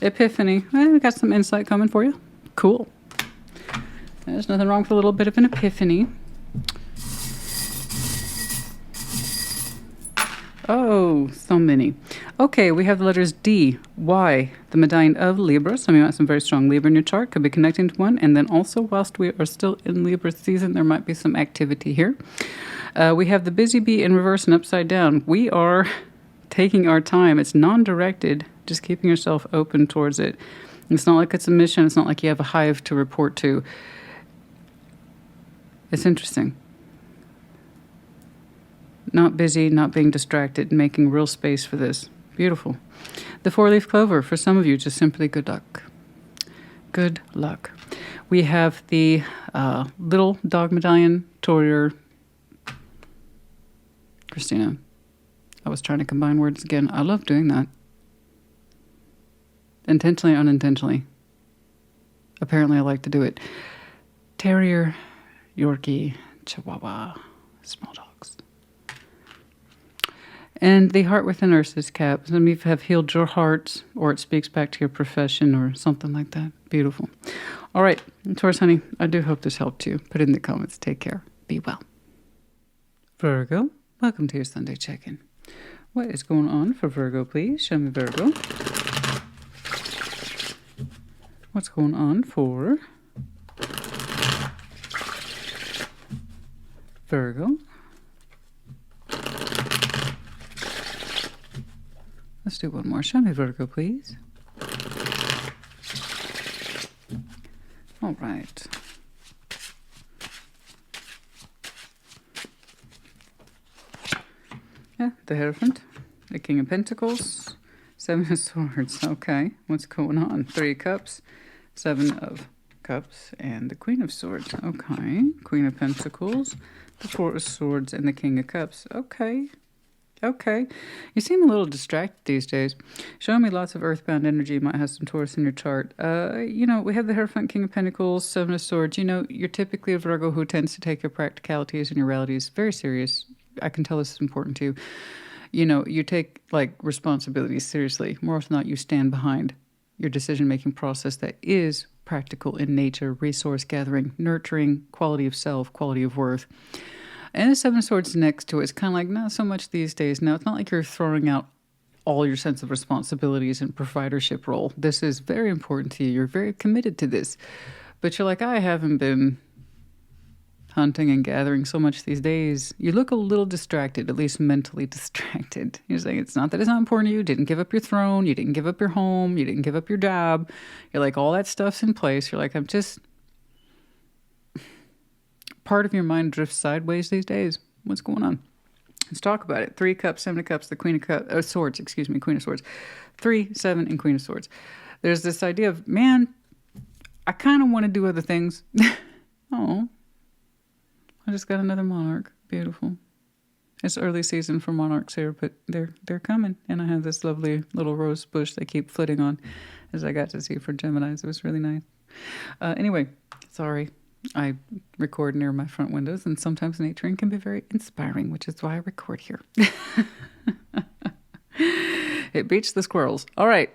Epiphany. We got some insight coming for you. Cool. There's nothing wrong with a little bit of an epiphany. Oh, so many. Okay, we have the letters D, Y, the medallion of Libra. Some of you have some very strong Libra in your chart. Could be connecting to one. And then also, whilst we are still in Libra season, there might be some activity here. We have the busy bee in reverse and upside down. We are taking our time. It's non-directed, just keeping yourself open towards it. It's not like it's a mission. It's not like you have a hive to report to. It's interesting. Not busy, not being distracted, making real space for this. Beautiful. The four-leaf clover, for some of you, just simply good luck. Good luck. We have the little dog medallion, Taurier. Christina. I was trying to combine words again. I love doing that. Intentionally, unintentionally. Apparently, I like to do it. Terrier, Yorkie, Chihuahua, small dogs. And the heart within us is Cap. Some of you have healed your hearts, or it speaks back to your profession or something like that. Beautiful. All right, Taurus, honey, I do hope this helped you. Put it in the comments. Take care. Be well. Virgo, welcome to your Sunday check-in. What is going on for Virgo, please? Show me Virgo. What's going on for Virgo? Let's do one more. Show me Virgo, please. All right. Yeah, the Hierophant, the King of Pentacles, Seven of Swords. Okay, what's going on? Three of Cups, Seven of Cups, and the Queen of Swords. Okay, Queen of Pentacles, the Four of Swords, and the King of Cups. Okay. Okay. You seem a little distracted these days. Showing me lots of earthbound energy. You might have some Taurus in your chart. You know, we have the Hierophant, King of Pentacles, Seven of Swords. You know, you're typically a Virgo who tends to take your practicalities and your realities very serious. I can tell this is important to you. You know, you take, like, responsibilities seriously. More often than not, you stand behind your decision-making process that is practical in nature, resource gathering, nurturing, quality of self, quality of worth. And the Seven of Swords next to it is kind of like, not so much these days. Now, it's not like you're throwing out all your sense of responsibilities and providership role. This is very important to you. You're very committed to this. But you're like, I haven't been hunting and gathering so much these days. You look a little distracted, at least mentally distracted. You're saying it's not that it's not important to you. You didn't give up your throne. You didn't give up your home. You didn't give up your job. You're like, all that stuff's in place. You're like, I'm just... Part of your mind drifts sideways these days. What's going on? Let's talk about it. Three of Cups, Seven of Cups, the Queen of Swords, excuse me, Queen of Swords. 3, 7, and Queen of Swords. There's this idea of, man, I kind of want to do other things. Oh, I just got another monarch. Beautiful. It's early season for monarchs here, but they're coming. And I have this lovely little rose bush they keep flitting on, as I got to see for Geminis. It was really nice. Anyway, sorry. I record near my front windows, and sometimes nature can be very inspiring, which is why I record here. It beats the squirrels. All right.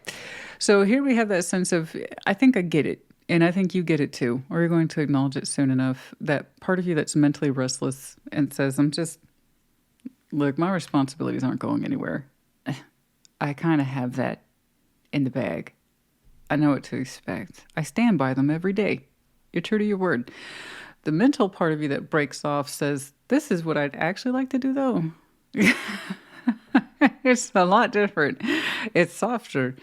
So here we have that sense of, I think I get it, and I think you get it too, or you're going to acknowledge it soon enough, that part of you that's mentally restless and says, look, my responsibilities aren't going anywhere. I kind of have that in the bag. I know what to expect. I stand by them every day. You're true to your word. The mental part of you that breaks off says, this is what I'd actually like to do, though. It's a lot different. It's softer,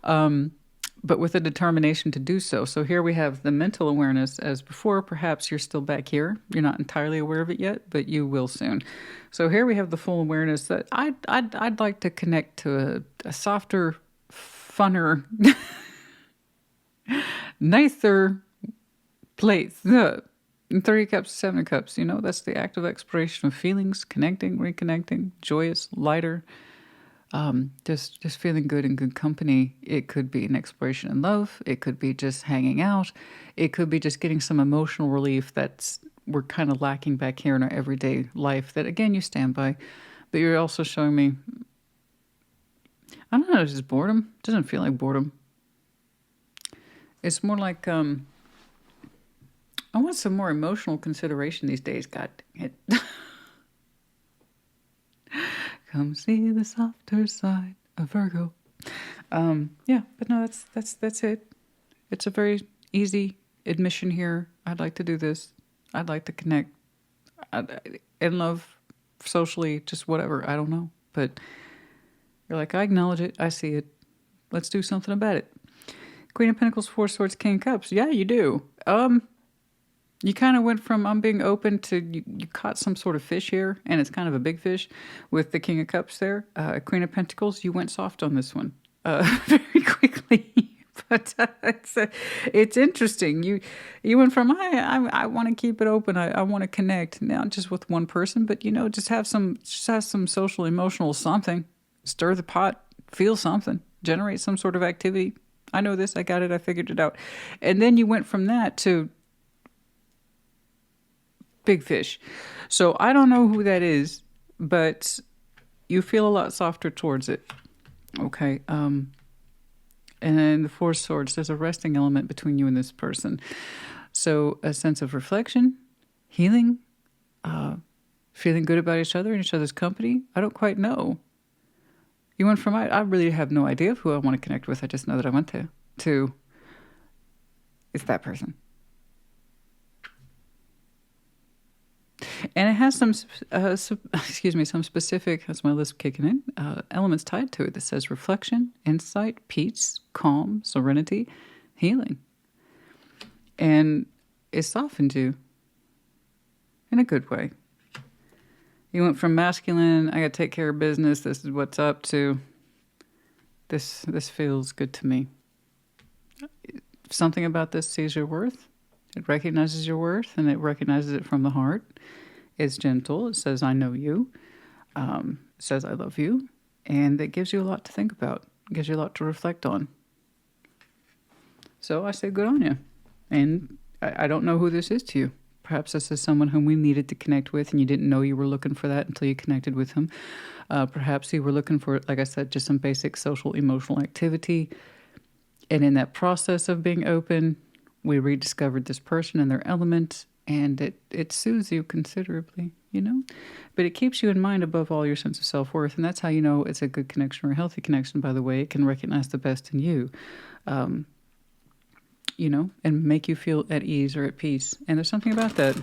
but with a determination to do so. So here we have the mental awareness as before. Perhaps you're still back here. You're not entirely aware of it yet, but you will soon. So here we have the full awareness that I'd like to connect to a softer, funner, nicer place. 3 Cups, 7 Cups, you know, that's the active exploration of feelings, connecting, reconnecting, joyous, lighter, just feeling good in good company. It could be an exploration in love. It could be just hanging out. It could be just getting some emotional relief we're kind of lacking back here in our everyday life that, again, you stand by. But you're also showing me, I don't know, just boredom. It doesn't feel like boredom. It's more like, I want some more emotional consideration these days. God dang it. Come see the softer side of Virgo. Yeah, but no, that's it. It's a very easy admission here. I'd like to do this. I'd like to connect. In love, socially, just whatever. I don't know. But you're like, I acknowledge it. I see it. Let's do something about it. Queen of Pentacles, 4 Swords, King of Cups. Yeah, you do. You kind of went from I'm being open to you caught some sort of fish here, and it's kind of a big fish with the King of Cups there. Queen of Pentacles, you went soft on this one very quickly. But it's interesting. You went from I want to keep it open. I want to connect, not just with one person, but, you know, just have some social, emotional something. Stir the pot, feel something, generate some sort of activity. I know this. I got it. I figured it out. And then you went from that to big fish. So I don't know who that is, but you feel a lot softer towards it. Okay. And then the Four Swords, there's a resting element between you and this person. So a sense of reflection, healing, feeling good about each other and each other's company. I don't quite know. You went from, I really have no idea of who I want to connect with. I just know that I want to it's that person. And it has some, some specific, that's my list kicking in, elements tied to it that says reflection, insight, peace, calm, serenity, healing. And it softened you in a good way. You went from masculine, I got to take care of business, this is what's up, to this feels good to me. Something about this sees your worth. It recognizes your worth, and it recognizes it from the heart. It's gentle. It says, I know you. It says, I love you. And it gives you a lot to think about. It gives you a lot to reflect on. So I say good on you. And I don't know who this is to you. Perhaps this is someone whom we needed to connect with, and you didn't know you were looking for that until you connected with him. Perhaps you were looking for, like I said, just some basic social, emotional activity. And in that process of being open, we rediscovered this person and their element, and it soothes you considerably, But it keeps you in mind above all your sense of self-worth, and that's how you know it's a good connection or a healthy connection, by the way. It can recognize the best in you, and make you feel at ease or at peace. And there's something about that.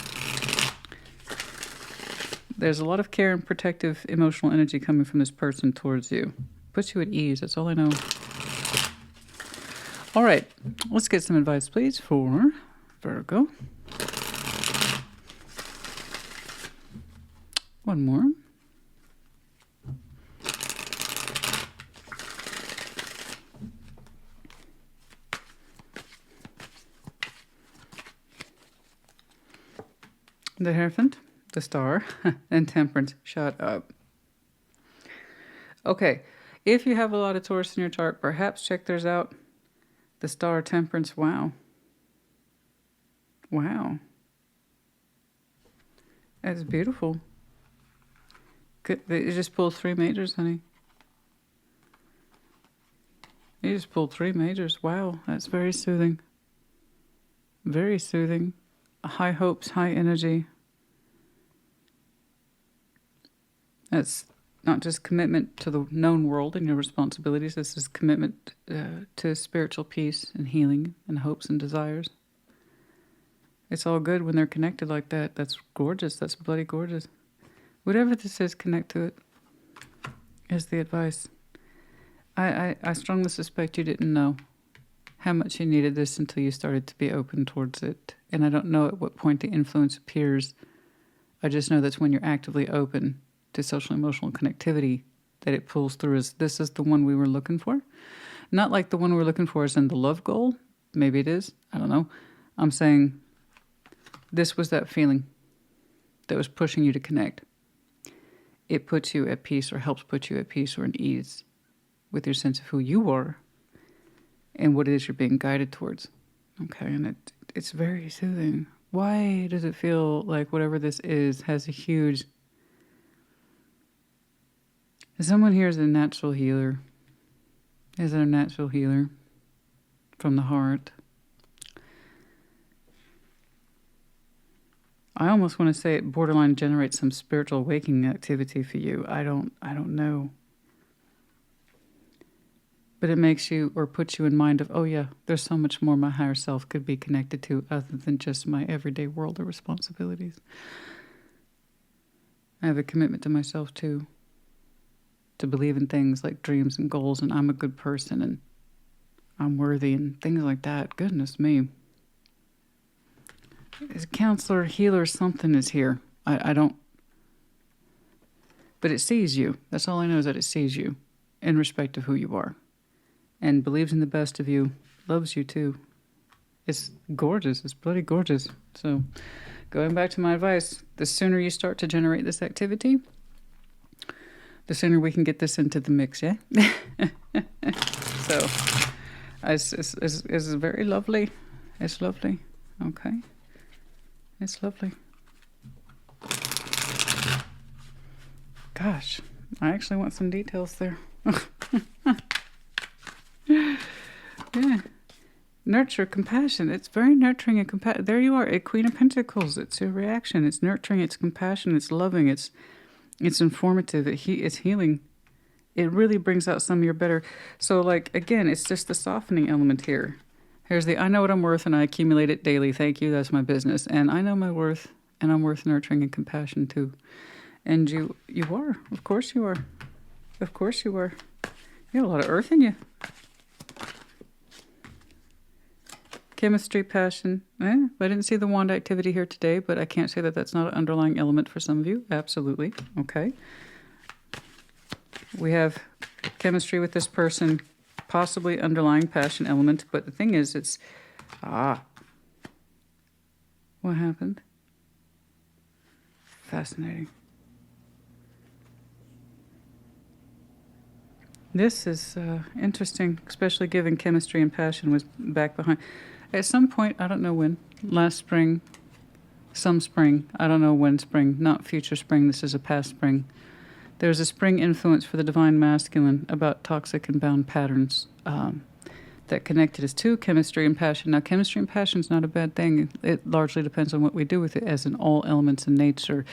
There's a lot of care and protective emotional energy coming from this person towards you. Puts you at ease, that's all I know. All right, let's get some advice, please, for Virgo. One more. The Hierophant, the Star, and Temperance. Shut up. Okay, if you have a lot of Taurus in your chart, perhaps check theirs out. The Star, Temperance, wow. Wow. That's beautiful. You just pulled 3 majors, honey. You just pulled 3 majors. Wow, that's very soothing. Very soothing. High hopes, high energy. That's not just commitment to the known world and your responsibilities. This is commitment to spiritual peace and healing and hopes and desires. It's all good when they're connected like that. That's gorgeous. That's bloody gorgeous. Whatever this is, connect to it, is the advice. I strongly suspect you didn't know how much you needed this until you started to be open towards it. And I don't know at what point the influence appears. I just know that's when you're actively open to social emotional connectivity that it pulls through as this is the one we were looking for. Not like the one we're looking for is in the love goal. Maybe it is. I don't know. I'm saying this was that feeling that was pushing you to connect. It puts you at peace or helps put you at peace or at ease with your sense of who you are and what it is you're being guided towards. Okay, and it's very soothing. Why does it feel like whatever this is has a huge... Someone here is a natural healer. Is it a natural healer from the heart? I almost want to say it borderline generates some spiritual awakening activity for you. I don't know. But it makes you or puts you in mind of, oh yeah, there's so much more my higher self could be connected to other than just my everyday world of responsibilities. I have a commitment to myself too, to believe in things like dreams and goals, and I'm a good person and I'm worthy and things like that. Goodness me. As a counselor, healer, something is here. I don't... But it sees you. That's all I know, is that it sees you in respect of who you are. And believes in the best of you. Loves you too. It's gorgeous. It's bloody gorgeous. So, going back to my advice, the sooner you start to generate this activity, the sooner we can get this into the mix, yeah? So, it's very lovely. It's lovely. Okay. It's lovely. Gosh, I actually want some details there. nurture, compassion. It's very nurturing and compassion. There you are, a Queen of Pentacles. It's a reaction. It's nurturing. It's compassion. It's loving. It's informative. It's healing. It really brings out some of your better. So, like, again, it's just the softening element here. Here's the, I know what I'm worth and I accumulate it daily. Thank you. That's my business. And I know my worth, and I'm worth nurturing and compassion too. And you are. Of course you are. Of course you are. You have a lot of earth in you. Chemistry, passion. I didn't see the wand activity here today, but I can't say that that's not an underlying element for some of you. Absolutely. Okay. We have chemistry with this person, possibly underlying passion element, but the thing is, it's... What happened? Fascinating. This is interesting, especially given chemistry and passion was back behind. At some point, I don't know when, last spring, some spring, I don't know when spring, not future spring, this is a past spring. There's a spring influence for the divine masculine about toxic and bound patterns that connected us to chemistry and passion. Now, chemistry and passion is not a bad thing. It largely depends on what we do with it, as in all elements in nature.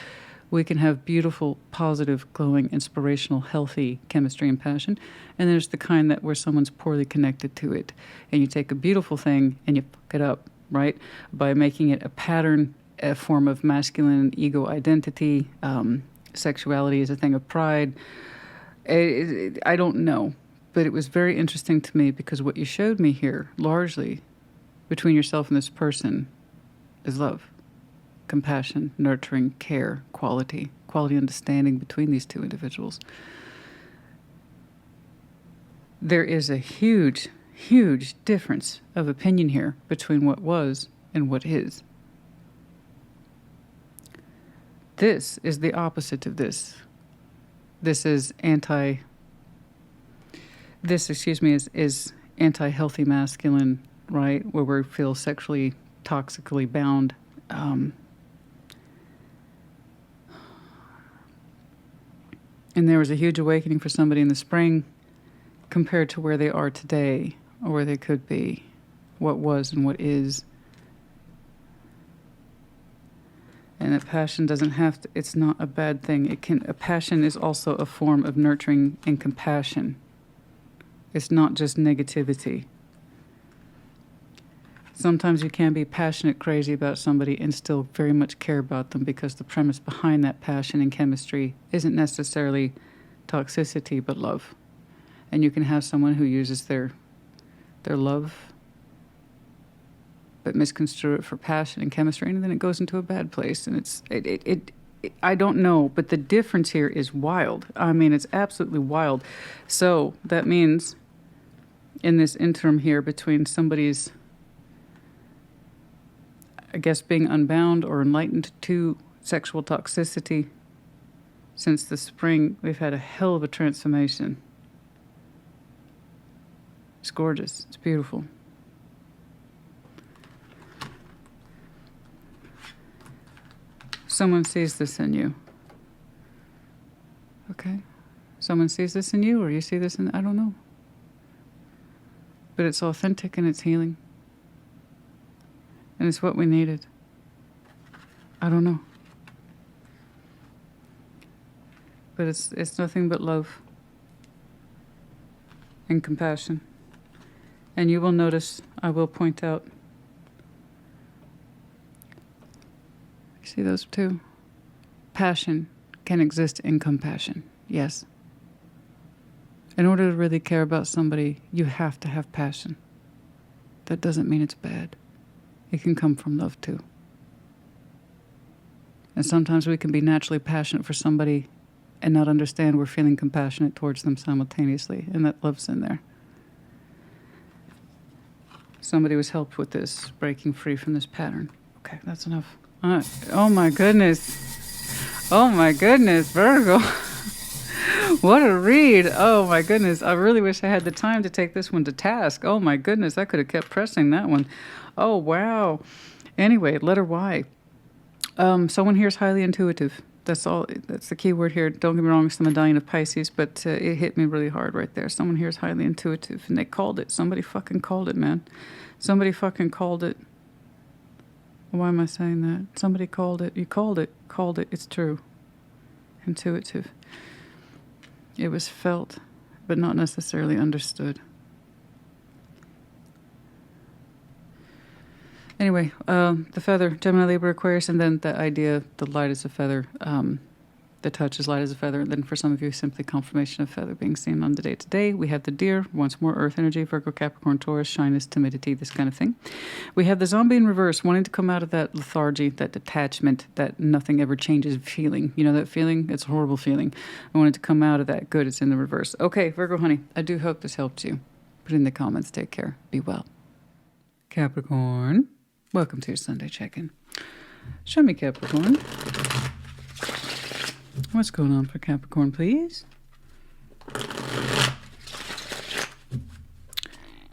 We can have beautiful, positive, glowing, inspirational, healthy chemistry and passion. And there's the kind that where someone's poorly connected to it. And you take a beautiful thing and you fuck it up, right? By making it a pattern, a form of masculine ego identity. Sexuality is a thing of pride. I don't know. But it was very interesting to me because what you showed me here, largely, between yourself and this person, is love. Compassion, nurturing, care, quality understanding between these two individuals. There is a huge, huge difference of opinion here between what was and what is. This is the opposite of this. This is is anti-healthy masculine, right? Where we feel sexually, toxically bound. And there was a huge awakening for somebody in the spring compared to where they are today, or where they could be, what was and what is. And that passion doesn't have to, it's not a bad thing. A passion is also a form of nurturing and compassion. It's not just negativity. Sometimes you can be passionate, crazy about somebody and still very much care about them because the premise behind that passion and chemistry isn't necessarily toxicity, but love. And you can have someone who uses their love but misconstrue it for passion and chemistry, and then it goes into a bad place. And I don't know, but the difference here is wild. I mean, it's absolutely wild. So that means in this interim here between somebody's, I guess, being unbound or enlightened to sexual toxicity, since the spring, we've had a hell of a transformation. It's gorgeous. It's beautiful. Someone sees this in you. Okay? Someone sees this in you, or you see this in, I don't know. But it's authentic and it's healing. And it's what we needed. I don't know. But it's nothing but love and compassion. And you will notice, I will point out, you see those two? Passion can exist in compassion, yes. In order to really care about somebody, you have to have passion. That doesn't mean it's bad. It can come from love too. And sometimes we can be naturally passionate for somebody and not understand we're feeling compassionate towards them simultaneously, and that love's in there. Somebody was helped with this, breaking free from this pattern. Okay, that's enough. Oh my goodness. Oh my goodness, Virgo. What a read. Oh my goodness. I really wish I had the time to take this one to task. Oh my goodness. I could have kept pressing that one. Oh, wow. Anyway, letter Y. Someone here is highly intuitive. That's all. That's the key word here. Don't get me wrong, it's the medallion of Pisces, but it hit me really hard right there. Someone here is highly intuitive, and they called it. Somebody fucking called it, man. Somebody fucking called it. Why am I saying that? Somebody called it. You called it. Called it. It's true. Intuitive. It was felt, but not necessarily understood. Anyway, the feather, Gemini, Libra, Aquarius, and then the idea, the light as a feather, the touch is light as a feather. And then for some of you, simply confirmation of feather being seen on the day to day. We have the deer, once more earth energy, Virgo, Capricorn, Taurus, shyness, timidity, this kind of thing. We have the zombie in reverse, wanting to come out of that lethargy, that detachment, that nothing ever changes feeling. You know that feeling? It's a horrible feeling. I wanted to come out of that. Good, it's in the reverse. Okay, Virgo, honey, I do hope this helped you. Put it in the comments. Take care. Be well. Capricorn. Welcome to your Sunday check-in. Show me, Capricorn. What's going on for Capricorn, please?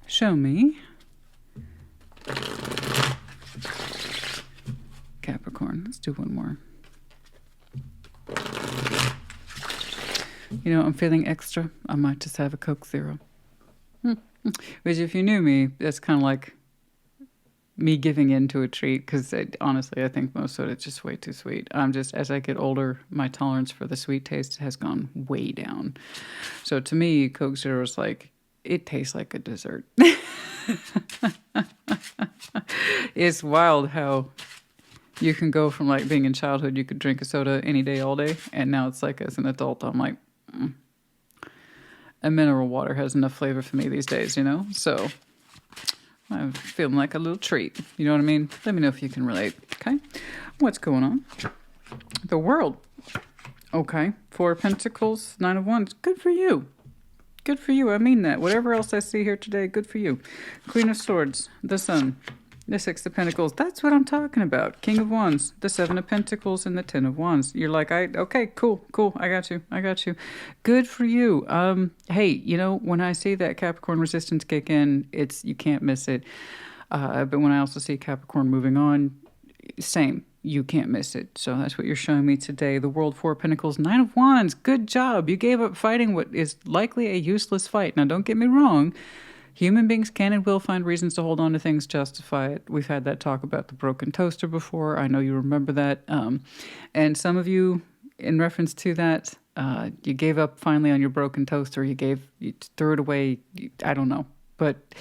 Show me. Capricorn. Let's do one more. You know, I'm feeling extra. I might just have a Coke Zero. Which, if you knew me, that's kind of like me giving in to a treat, because honestly, I think most of it's just way too sweet. As I get older, my tolerance for the sweet taste has gone way down. So to me, Coke Zero is like, it tastes like a dessert. It's wild how you can go from like being in childhood, you could drink a soda any day, all day. And now it's like as an adult, I'm like, a mineral water has enough flavor for me these days, you know? So I'm feeling like a little treat. You know what I mean? Let me know if you can relate. Okay. What's going on? The world. Okay. 4 of Pentacles, 9 of Wands. Good for you. Good for you. I mean that. Whatever else I see here today, good for you. Queen of Swords, the Sun, the 6 of Pentacles. That's what I'm talking about. King of Wands, the 7 of Pentacles, and the 10 of Wands. You're like, okay, cool. I got you. Good for you. Hey, you know, when I see that Capricorn resistance kick in, you can't miss it. But when I also see Capricorn moving on, same. You can't miss it. So that's what you're showing me today. The World, 4 of Pentacles, 9 of Wands. Good job. You gave up fighting what is likely a useless fight. Now, don't get me wrong. Human beings can and will find reasons to hold on to things, justify it. We've had that talk about the broken toaster before. I know you remember that. And some of you, in reference to that, you gave up finally on your broken toaster. You threw it away. I don't know. But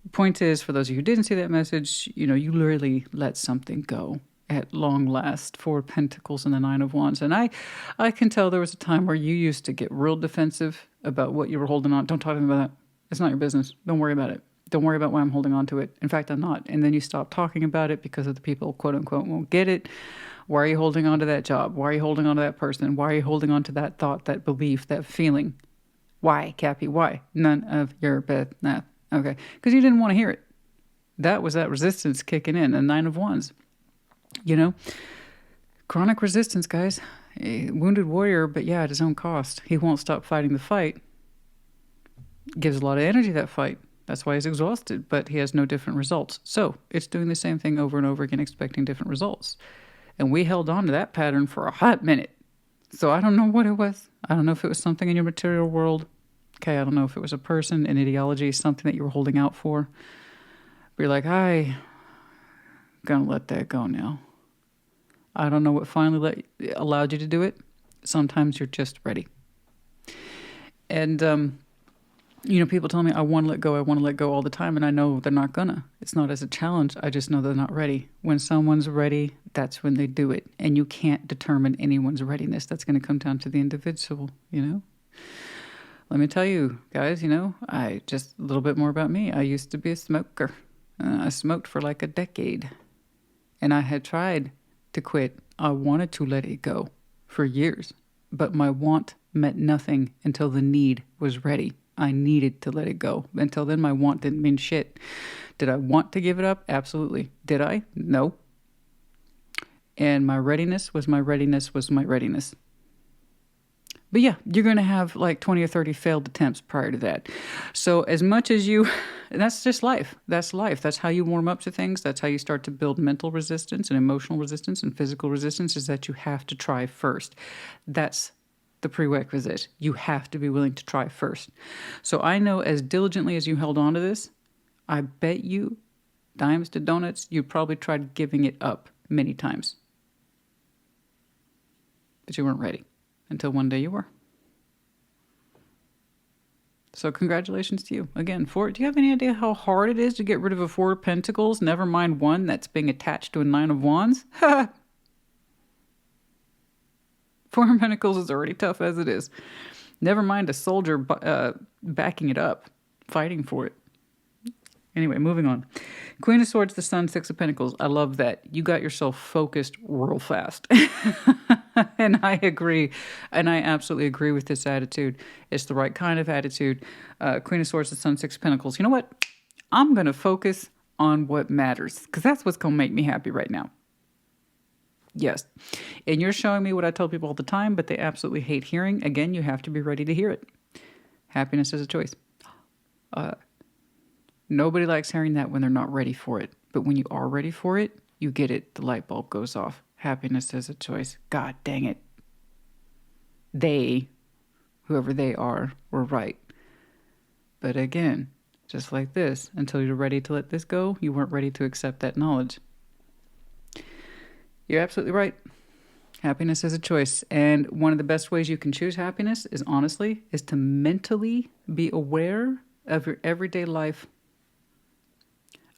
the point is, for those of you who didn't see that message, you know, you literally let something go at long last. 4 Pentacles and the 9 of Wands. And I can tell there was a time where you used to get real defensive about what you were holding on. Don't talk to me about that. It's not your business. Don't worry about it. Don't worry about why I'm holding on to it. In fact, I'm not. And then you stop talking about it because of the people, quote unquote, won't get it. Why are you holding on to that job? Why are you holding on to that person? Why are you holding on to that thought, that belief, that feeling? Why, Cappy? Why? None of your business. Okay. Because you didn't want to hear it. That was that resistance kicking in, a 9 of Wands. You know? Chronic resistance, guys. A wounded warrior, but yeah, at his own cost. He won't stop fighting the fight. Gives a lot of energy, that fight. That's why he's exhausted, but he has no different results. So it's doing the same thing over and over again, expecting different results. And we held on to that pattern for a hot minute. So I don't know what it was. I don't know if it was something in your material world. Okay, I don't know if it was a person, an ideology, something that you were holding out for. But you're like, I'm going to let that go now. I don't know what finally allowed you to do it. Sometimes you're just ready. And, you know, people tell me, I want to let go all the time. And I know they're not gonna. It's not as a challenge. I just know they're not ready. When someone's ready, that's when they do it. And you can't determine anyone's readiness. That's going to come down to the individual, you know. Let me tell you, guys, you know, just a little bit more about me. I used to be a smoker. I smoked for like a decade. And I had tried to quit. I wanted to let it go for years. But my want meant nothing until the need was ready. I needed to let it go. Until then, my want didn't mean shit. Did I want to give it up? Absolutely. Did I? No. And my readiness was my readiness was my readiness. But yeah, you're going to have like 20 or 30 failed attempts prior to that. So as much as you, that's just life. That's life. That's how you warm up to things. That's how you start to build mental resistance and emotional resistance and physical resistance, is that you have to try first. That's the prerequisite. You have to be willing to try first. So I know as diligently as you held on to this, I bet you, dimes to donuts, you probably tried giving it up many times. But you weren't ready until one day you were. So congratulations to you. Again, do you have any idea how hard it is to get rid of a Four of Pentacles, never mind one that's being attached to a Nine of Wands? Four of Pentacles is already tough as it is. Never mind a soldier backing it up, fighting for it. Anyway, moving on. Queen of Swords, the Sun, Six of Pentacles. I love that. You got yourself focused real fast. And I agree. And I absolutely agree with this attitude. It's the right kind of attitude. Queen of Swords, the Sun, Six of Pentacles. You know what? I'm going to focus on what matters, because that's what's going to make me happy right now. Yes. And you're showing me what I tell people all the time, but they absolutely hate hearing. Again, you have to be ready to hear it. Happiness is a choice. Nobody likes hearing that when they're not ready for it. But when you are ready for it, you get it. The light bulb goes off. Happiness is a choice. God dang it. They, whoever they are, were right. But again, just like this, until you're ready to let this go, you weren't ready to accept that knowledge. You're absolutely right. Happiness is a choice. And one of the best ways you can choose happiness is, honestly, is to mentally be aware of your everyday life.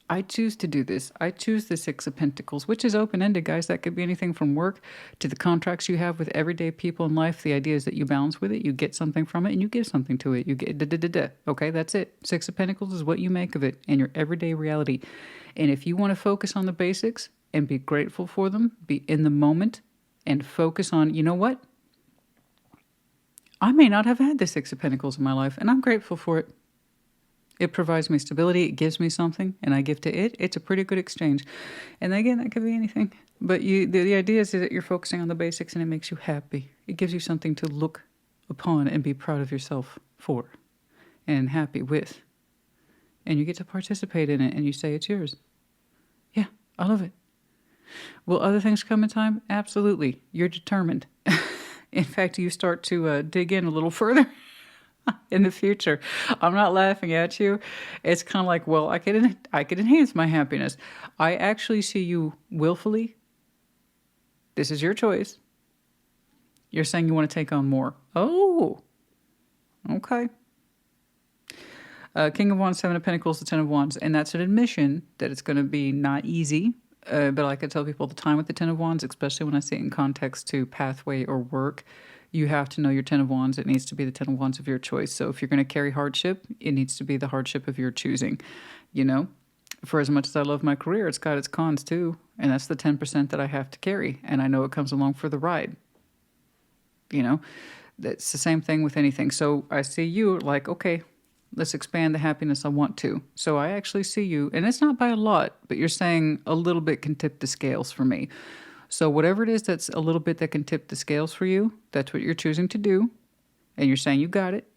I choose to do this. I choose the Six of Pentacles, which is open-ended, guys. That could be anything from work to the contracts you have with everyday people in life. The idea is that you balance with it, you get something from it, and you give something to it. You get Okay, that's it. Six of Pentacles is what you make of it and your everyday reality. And if you want to focus on the basics and be grateful for them, be in the moment, and focus on, you know what? I may not have had the Six of Pentacles in my life, and I'm grateful for it. It provides me stability. It gives me something, and I give to it. It's a pretty good exchange. And again, that could be anything. But the idea is that you're focusing on the basics, and it makes you happy. It gives you something to look upon and be proud of yourself for and happy with. And you get to participate in it, and you say it's yours. Yeah, I love it. Will other things come in time? Absolutely. You're determined. In fact, you start to dig in a little further. In the future. I'm not laughing at you. It's kind of like, well, I could enhance my happiness. I actually see you willfully. This is your choice. You're saying you want to take on more. Oh, okay. King of Wands, Seven of Pentacles, the Ten of Wands. And that's an admission that it's going to be not easy. But like I tell people all the time with the Ten of Wands, especially when I say it in context to pathway or work, you have to know your Ten of Wands. It needs to be the Ten of Wands of your choice. So if you're going to carry hardship, it needs to be the hardship of your choosing. You know, for as much as I love my career, it's got its cons too. And that's the 10% that I have to carry. And I know it comes along for the ride. You know, that's the same thing with anything. So I see you like, okay, let's expand the happiness I want to. So I actually see you, and it's not by a lot, but you're saying a little bit can tip the scales for me. So whatever it is that's a little bit that can tip the scales for you, that's what you're choosing to do. And you're saying you got it.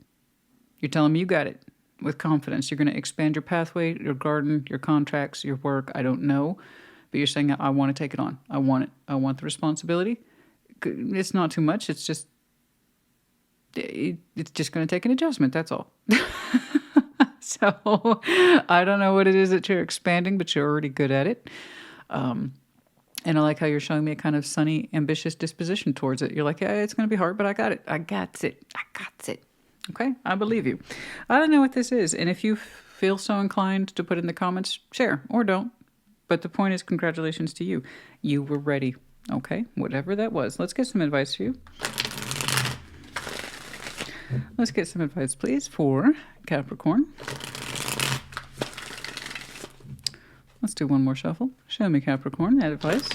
You're telling me you got it with confidence. You're going to expand your pathway, your garden, your contracts, your work. I don't know. But you're saying, I want to take it on. I want it. I want the responsibility. It's not too much. It's just going to take an adjustment. That's all. So I don't know what it is that you're expanding, but you're already good at it. And I like how you're showing me a kind of sunny, ambitious disposition towards it. You're like, yeah, it's going to be hard, but I got it. I got it. I got it. Okay? I believe you. I don't know what this is. And if you feel so inclined to put in the comments, share or don't. But the point is, congratulations to you. You were ready. Okay? Whatever that was. Let's get some advice for you. Let's get some advice, please, for Capricorn. Let's do one more shuffle. Show me, Capricorn, that advice.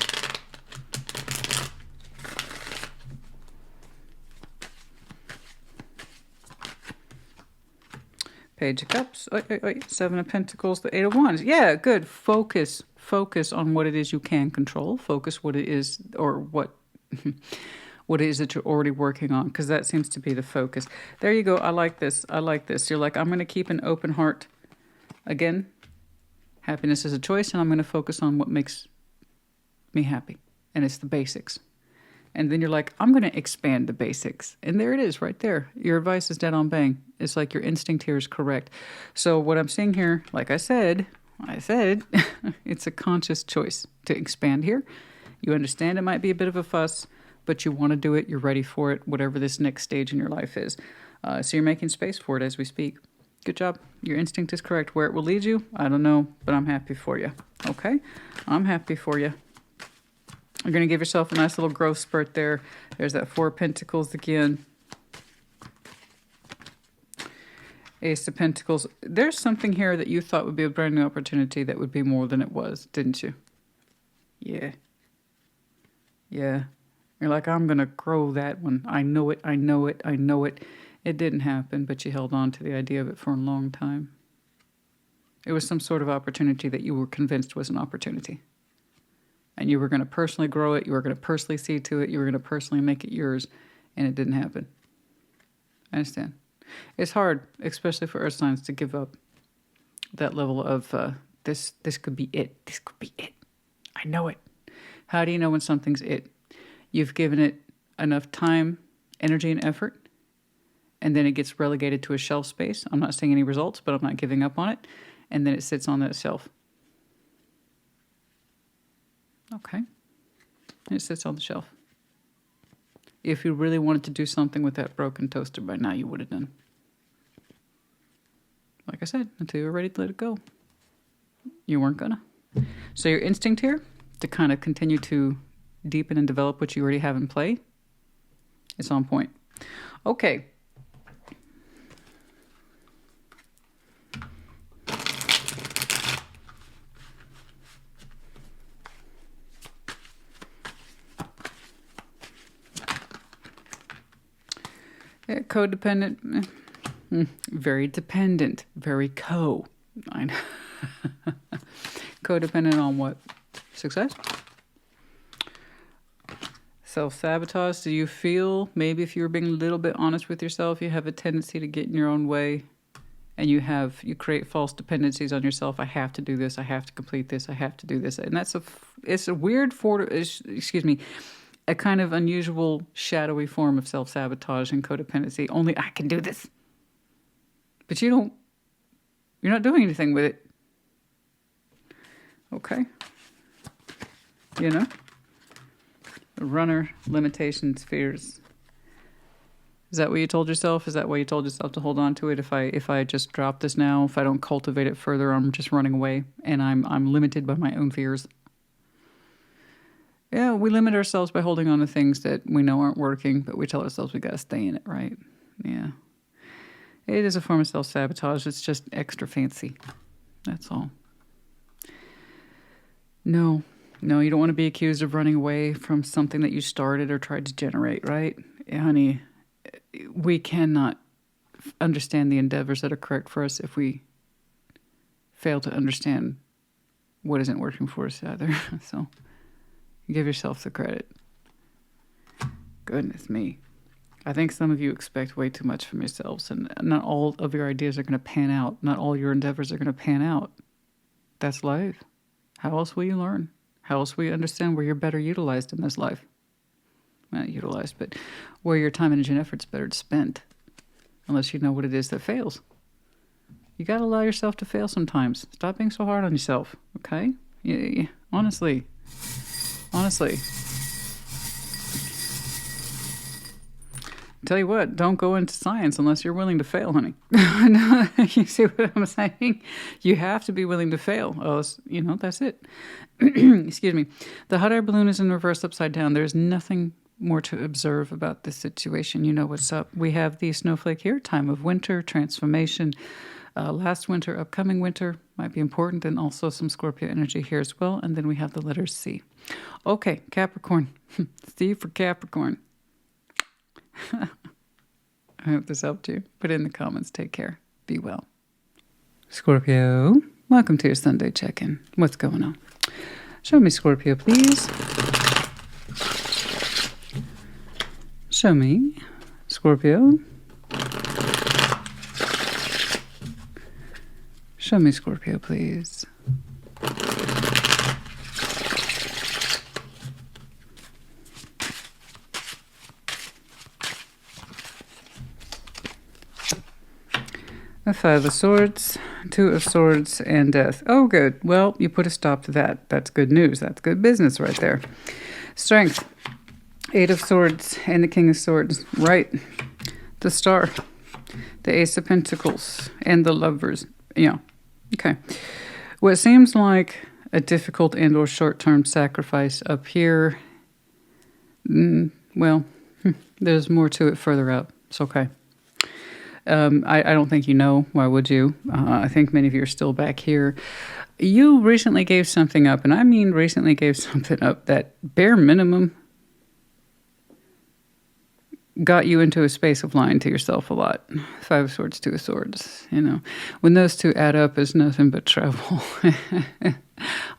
Page of Cups. Seven of Pentacles, the Eight of Wands. Yeah, good. Focus on what it is you can control. Focus what it is, or what what it is that you're already working on, because that seems to be the focus. There you go. I like this. I like this. You're like, I'm going to keep an open heart. Again, happiness is a choice, and I'm going to focus on what makes me happy. And it's the basics. And then you're like, I'm going to expand the basics. And there it is right there. Your advice is dead on bang. It's like your instinct here is correct. So what I'm seeing here, like I said, it's a conscious choice to expand here. You understand it might be a bit of a fuss, but you want to do it. You're ready for it, whatever this next stage in your life is. So you're making space for it as we speak. Good job. Your instinct is correct. Where it will lead you, I don't know, but I'm happy for you. Okay? I'm happy for you. You're going to give yourself a nice little growth spurt there. There's that Four of Pentacles again. Ace of Pentacles. There's something here that you thought would be a brand new opportunity that would be more than it was, didn't you? Yeah. Yeah. You're like, I'm going to grow that one. I know it. I know it. I know it. It didn't happen, but you held on to the idea of it for a long time. It was some sort of opportunity that you were convinced was an opportunity. And you were going to personally grow it. You were going to personally see to it. You were going to personally make it yours. And it didn't happen. I understand. It's hard, especially for earth signs, to give up that level of this could be it. This could be it. I know it. How do you know when something's it? You've given it enough time, energy, and effort. And then it gets relegated to a shelf space. I'm not seeing any results, but I'm not giving up on it. And then it sits on that shelf. Okay. And it sits on the shelf. If you really wanted to do something with that broken toaster by now, you would have done. Like I said, until you were ready to let it go. You weren't gonna. So your instinct here, to kind of continue to deepen and develop what you already have in play, it's on point. Okay. Yeah, codependent, very dependent, very I know. Codependent on what? Success? Self-sabotage. Do you feel, maybe if you were being a little bit honest with yourself, you have a tendency to get in your own way, and you create false dependencies on yourself. I have to do this. I have to complete this. I have to do this. And it's a weird a kind of unusual, shadowy form of self-sabotage and codependency. Only I can do this. But you're not doing anything with it. Okay. You know? Runner, limitations, fears. Is that what you told yourself? Is that why you told yourself to hold on to it? If I just drop this now, if I don't cultivate it further, I'm just running away, and I'm limited by my own fears. Yeah, we limit ourselves by holding on to things that we know aren't working, but we tell ourselves we got to stay in it, right? Yeah. It is a form of self-sabotage. It's just extra fancy. That's all. No, you don't want to be accused of running away from something that you started or tried to generate, right? Honey, we cannot understand the endeavors that are correct for us if we fail to understand what isn't working for us either. So give yourself the credit. Goodness me. I think some of you expect way too much from yourselves, and not all of your ideas are going to pan out. Not all your endeavors are going to pan out. That's life. How else will you learn? How else will you understand where you're better utilized in this life? Not utilized, but where your time, energy, and effort's better spent. Unless you know what it is that fails. You got to allow yourself to fail sometimes. Stop being so hard on yourself, okay? Yeah. Honestly. Tell you what, don't go into science unless you're willing to fail, honey. You see what I'm saying? You have to be willing to fail. Oh, that's it. Excuse me. The hot air balloon is in reverse upside down. There's nothing more to observe about this situation. You know what's up. We have the snowflake here, time of winter, transformation. Last winter, upcoming winter might be important, and also some Scorpio energy here as well. And then we have the letter C. Okay, Capricorn. C for Capricorn. I hope this helped you. Put it in the comments. Take care. Be well. Scorpio, welcome to your Sunday check-in. What's going on? Show me Scorpio, please. Show me, Scorpio. Show me, Scorpio, please. A Five of Swords, Two of Swords, and Death. Oh, good. Well, you put a stop to that. That's good news. That's good business right there. Strength, Eight of Swords, and the King of Swords. Right. The Star, the Ace of Pentacles, and the Lovers. Yeah. Okay. What seems like a difficult and or short-term sacrifice up here, well, there's more to it further out. It's okay. I don't think you know. Why would you? I think many of you are still back here. You recently gave something up, and I mean recently gave something up that bare minimum got you into a space of lying to yourself a lot. Five of Swords, Two of Swords. You know, when those two add up, it's nothing but trouble.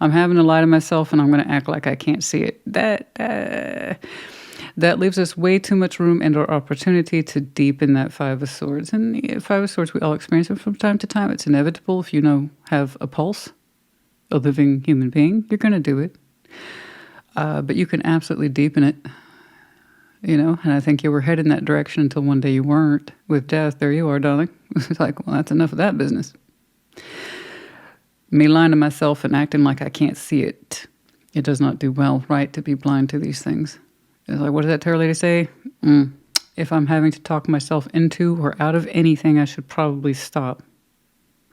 I'm having to lie to myself, and I'm going to act like I can't see it. That leaves us way too much room and or opportunity to deepen that Five of Swords. And Five of Swords, we all experience it from time to time. It's inevitable. If you have a pulse, a living human being, you're going to do it. But you can absolutely deepen it. And I think you were headed in that direction until one day you weren't. With Death, there you are, darling. It's like, well, that's enough of that business. Me lying to myself and acting like I can't see it. It does not do well, right, to be blind to these things. It's like, what does that tarot lady say? If I'm having to talk myself into or out of anything, I should probably stop.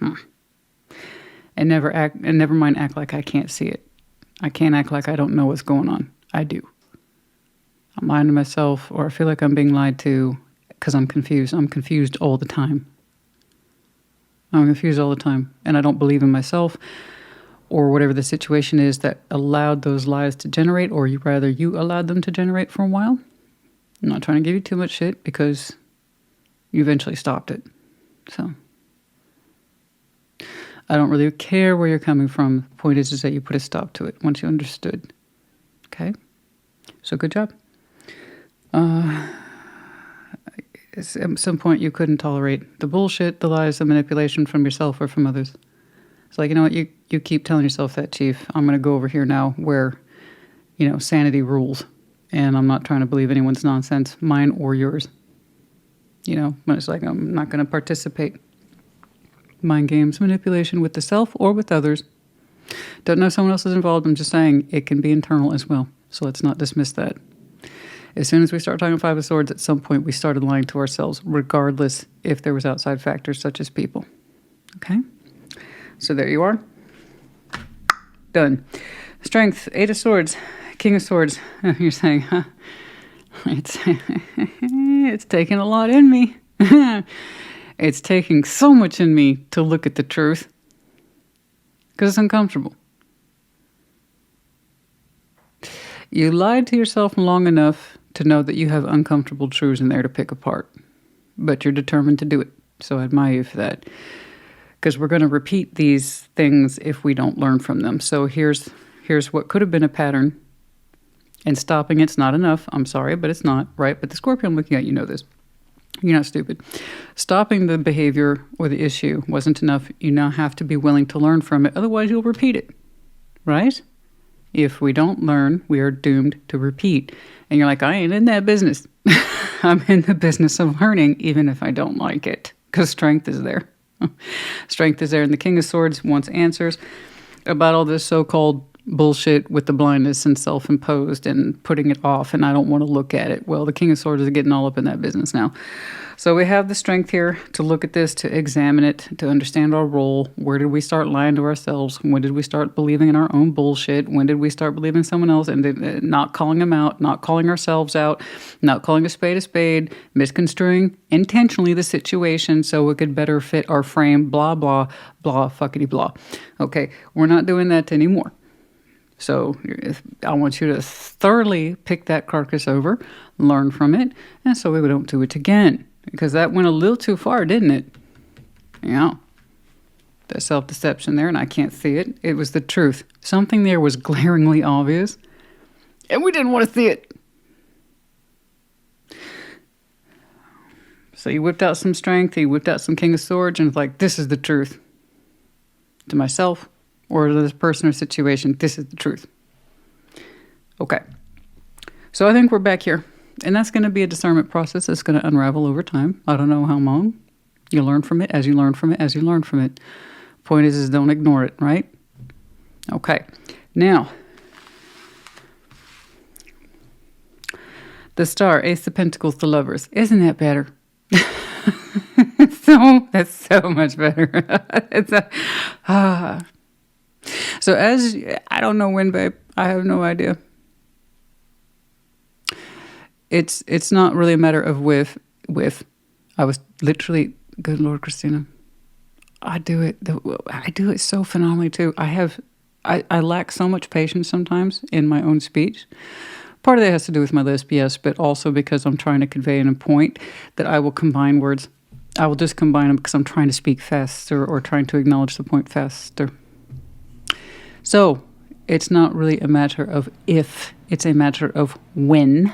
And never mind act like I can't see it. I can't act like I don't know what's going on. I do. I'm lying to myself, or I feel like I'm being lied to because I'm confused. I'm confused all the time. I'm confused all the time, and I don't believe in myself or whatever the situation is that allowed those lies to generate, or you allowed them to generate for a while. I'm not trying to give you too much shit because you eventually stopped it. So I don't really care where you're coming from. The point is that you put a stop to it once you understood. Okay? So good job. At some point you couldn't tolerate the bullshit, the lies, the manipulation from yourself or from others. It's like, you know what, you keep telling yourself that, Chief. I'm going to go over here now where, sanity rules. And I'm not trying to believe anyone's nonsense, mine or yours. When it's like, I'm not going to participate. Mind games, manipulation with the self or with others. Don't know someone else is involved. I'm just saying it can be internal as well. So let's not dismiss that. As soon as we start talking Five of Swords, at some point we started lying to ourselves, regardless if there was outside factors such as people. Okay? So there you are. Done. Strength, Eight of Swords, King of Swords. You're saying, huh? It's taking a lot in me. It's taking so much in me to look at the truth. Because it's uncomfortable. You lied to yourself long enough to know that you have uncomfortable truths in there to pick apart. But you're determined to do it. So I admire you for that. Because we're going to repeat these things if we don't learn from them. So here's what could have been a pattern. And stopping it's not enough. I'm sorry, but it's not, right? But the Scorpio I'm looking at, you know this. You're not stupid. Stopping the behavior or the issue wasn't enough. You now have to be willing to learn from it. Otherwise, you'll repeat it, right? If we don't learn, we are doomed to repeat. And you're like, I ain't in that business. I'm in the business of learning, even if I don't like it. Because strength is there. Strength is there. And the King of Swords wants answers about all this so-called bullshit with the blindness and self-imposed and putting it off. And I don't want to look at it. Well, the King of Swords is getting all up in that business now. So we have the strength here to look at this, to examine it, to understand our role. Where did we start lying to ourselves? When did we start believing in our own bullshit? When did we start believing someone else and not calling them out, not calling ourselves out, not calling a spade, misconstruing intentionally the situation so it could better fit our frame, blah, blah, blah, fuckity blah. Okay, we're not doing that anymore. So I want you to thoroughly pick that carcass over, learn from it, and so we don't do it again. Because that went a little too far, didn't it? Yeah. That self-deception there, and I can't see it. It was the truth. Something there was glaringly obvious, and we didn't want to see it. So you whipped out some strength, you whipped out some King of Swords, and it's like, this is the truth. To myself or to this person or situation, this is the truth. Okay. So I think we're back here. And that's going to be a discernment process that's going to unravel over time. I don't know how long. You learn from it as you learn from it as you learn from it. Point is don't ignore it, right? Okay. Now, the Star, Ace of Pentacles, the Lovers. Isn't that better? That's so much better. So I don't know when, babe. I have no idea. It's not really a matter of with. I was literally, good Lord, Christina. I do it so phenomenally too. I lack so much patience sometimes in my own speech. Part of that has to do with my lisp, yes, but also because I'm trying to convey in a point that I will combine words. I will just combine them because I'm trying to speak faster or trying to acknowledge the point faster. So it's not really a matter of if, it's a matter of when.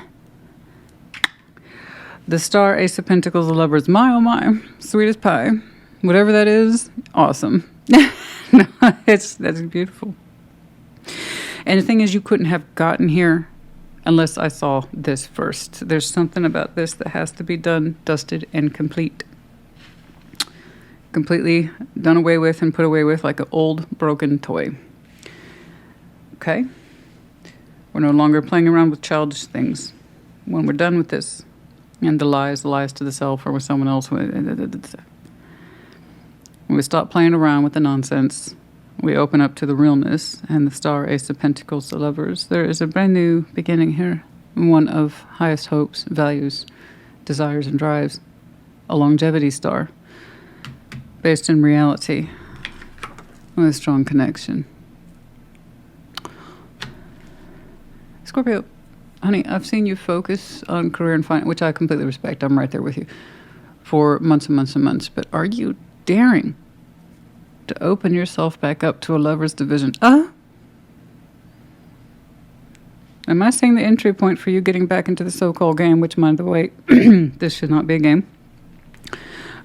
The Star, Ace of Pentacles, the Lovers, my oh my, sweet as pie. Whatever that is, awesome. No, that's beautiful. And the thing is, you couldn't have gotten here unless I saw this first. There's something about this that has to be done, dusted, and complete. Completely done away with and put away with like an old broken toy. Okay? We're no longer playing around with childish things. When we're done with this, and the lies to the self or with someone else, when we stop playing around with the nonsense, we open up to the realness, and the Star, Ace of Pentacles, the Lovers. There is a brand new beginning here. One of highest hopes, values, desires, and drives. A longevity star. Based in reality. With a strong connection. Scorpio, honey, I've seen you focus on career and finance, which I completely respect. I'm right there with you. For months and months and months. But are you daring to open yourself back up to a lover's division? Am I seeing the entry point for you getting back into the so-called game, which, by the way, this should not be a game.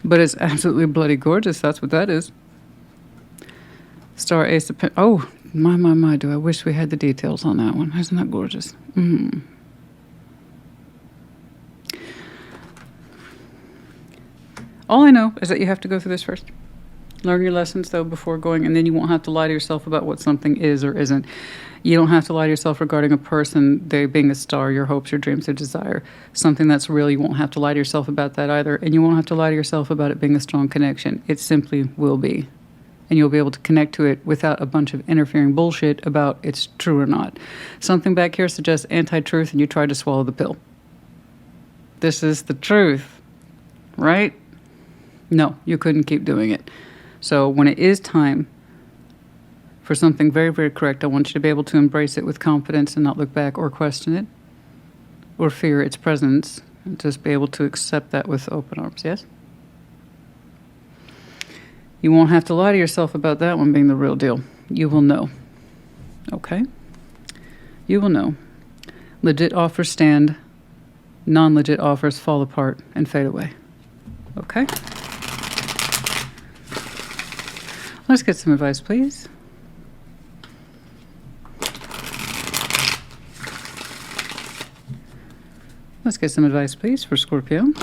But it's absolutely bloody gorgeous. That's what that is. Star, Ace of Pentacles. Oh, my, do I wish we had the details on that one. Isn't that gorgeous? All I know is that you have to go through this first. Learn your lessons, though, before going, and then you won't have to lie to yourself about what something is or isn't. You don't have to lie to yourself regarding a person, they being a star, your hopes, your dreams, your desire. Something that's real, you won't have to lie to yourself about that either, and you won't have to lie to yourself about it being a strong connection. It simply will be. And you'll be able to connect to it without a bunch of interfering bullshit about it's true or not. Something back here suggests anti-truth, and you try to swallow the pill. This is the truth, right? No, you couldn't keep doing it. So when it is time for something very, very correct, I want you to be able to embrace it with confidence and not look back or question it or fear its presence, and just be able to accept that with open arms, yes? You won't have to lie to yourself about that one being the real deal. You will know. Okay? You will know. Legit offers stand. Non-legit offers fall apart and fade away. Okay? Let's get some advice, please. Let's get some advice, please, for Scorpio.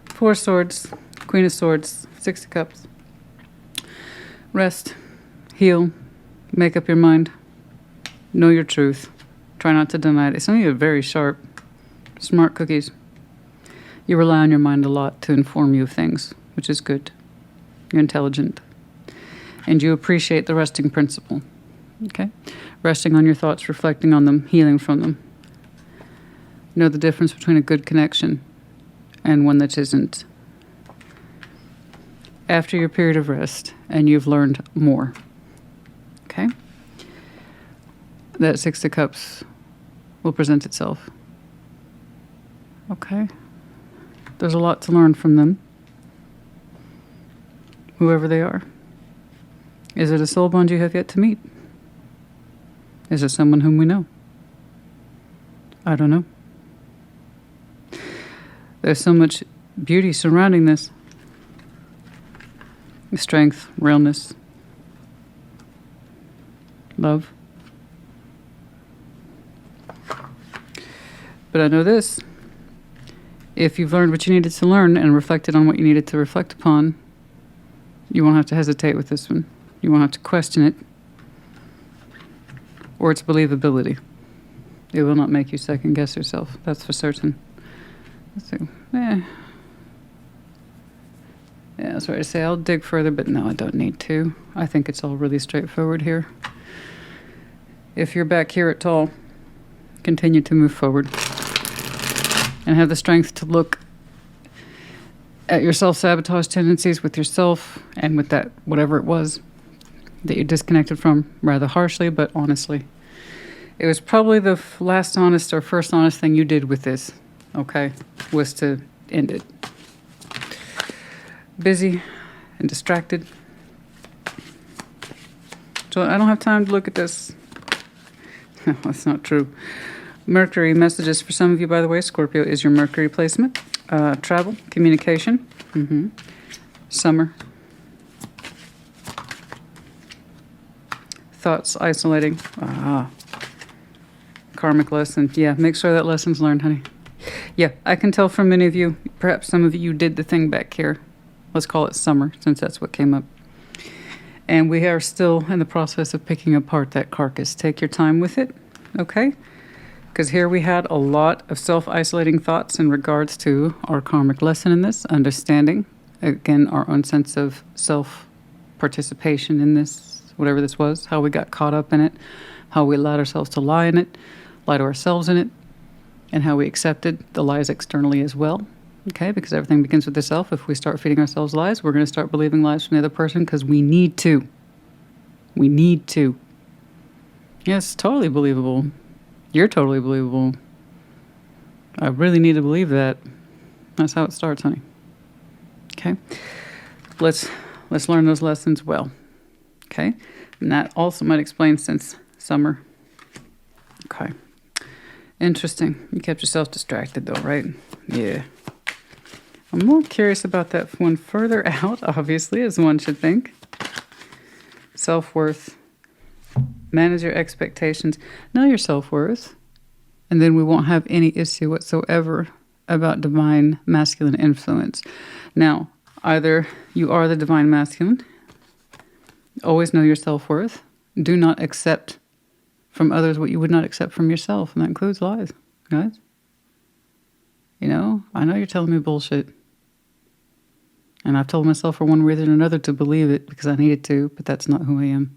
Four of Swords, Queen of Swords, Six of Cups. Rest, heal, make up your mind, know your truth. Try not to deny it. Some of you are very sharp, smart cookies. You rely on your mind a lot to inform you of things, which is good. You're intelligent. And you appreciate the resting principle. Okay? Resting on your thoughts, reflecting on them, healing from them. Know the difference between a good connection and one that isn't. After your period of rest, and you've learned more. Okay? That Six of Cups will present itself. Okay? There's a lot to learn from them. whoever they are. Is it a soul bond you have yet to meet? Is it someone whom we know? I don't know. There's so much beauty surrounding this. Strength, realness, love. But I know this. If you've learned what you needed to learn and reflected on what you needed to reflect upon, you won't have to hesitate with this one. You won't have to question it or its believability. It will not make you second guess yourself. That's for certain. Let's see. Yeah, I was ready to say I'll dig further, but no, I don't need to. I think it's all really straightforward here. If you're back here at all, continue to move forward and have the strength to look at your self-sabotage tendencies with yourself and with that, whatever it was that you disconnected from, rather harshly, but honestly. It was probably the last honest or first honest thing you did with this, okay, was to end it. Busy and distracted. So I don't have time to look at this. No, that's not true. Mercury messages for some of you, by the way. Scorpio is your Mercury placement. Travel, communication. Summer. Thoughts isolating. Karmic lesson. Yeah, make sure that lesson's learned, honey. Yeah, I can tell from many of you, perhaps some of you did the thing back here. Let's call it summer, since that's what came up. And we are still in the process of picking apart that carcass. Take your time with it, okay? Because here we had a lot of self-isolating thoughts in regards to our karmic lesson in this, understanding, again, our own sense of self-participation in this, whatever this was, how we got caught up in it, how we allowed ourselves to lie in it, lie to ourselves in it, and how we accepted the lies externally as well. Okay, because everything begins with the self. If we start feeding ourselves lies, we're going to start believing lies from the other person because we need to. We need to. Yes, totally believable. You're totally believable. I really need to believe that. That's how it starts, honey. Okay, let's learn those lessons well. Okay, and that also might explain since summer. Okay, interesting. You kept yourself distracted though, right? Yeah. I'm more curious about that one further out, obviously, as one should think. Self-worth. Manage your expectations. Know your self-worth. And then we won't have any issue whatsoever about divine masculine influence. Now, either you are the divine masculine. Always know your self-worth. Do not accept from others what you would not accept from yourself. And that includes lies, guys. You know, I know you're telling me bullshit. And I've told myself for one reason or another to believe it because I needed to, but that's not who I am.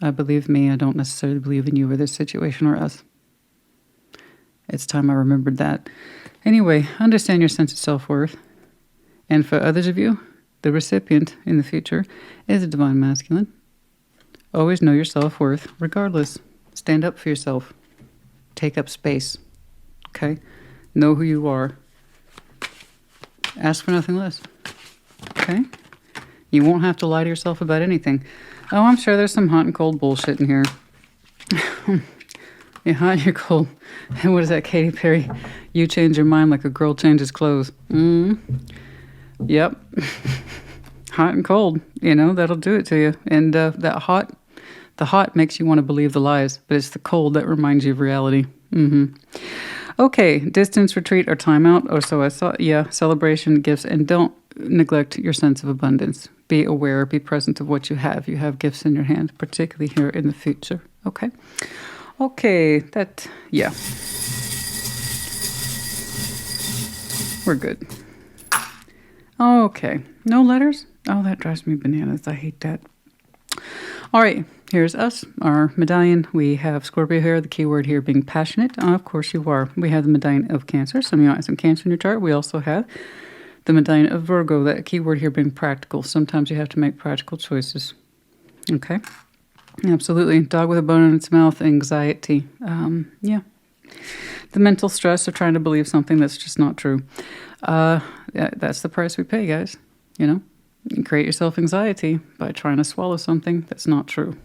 I believe me. I don't necessarily believe in you or this situation or us. It's time I remembered that. Anyway, understand your sense of self-worth. And for others of you, the recipient in the future is a divine masculine. Always know your self-worth, regardless. Stand up for yourself. Take up space. Okay? Know who you are. Ask for nothing less. Okay? You won't have to lie to yourself about anything. Oh, I'm sure there's some hot and cold bullshit in here. You're hot and you're cold. And what is that, Katy Perry? You change your mind like a girl changes clothes. Yep. Hot and cold. You know, that'll do it to you. And the hot makes you want to believe the lies, but it's the cold that reminds you of reality. Okay, distance, retreat, or timeout, or so I thought. Yeah, celebration, gifts, and don't neglect your sense of abundance. Be aware, be present of what you have. You have gifts in your hand, particularly here in the future. Okay? Okay, yeah. We're good. Okay, no letters? Oh, that drives me bananas. I hate that. All right, here's us, our medallion. We have Scorpio here, the key word here being passionate. Of course you are. We have the medallion of Cancer. Some of you might have some Cancer in your chart. We also have the medallion of Virgo, that key word here being practical. Sometimes you have to make practical choices. Okay? Absolutely. Dog with a bone in its mouth, anxiety. Yeah. The mental stress of trying to believe something that's just not true. Yeah, that's the price we pay, guys. You know? You create yourself anxiety by trying to swallow something that's not true.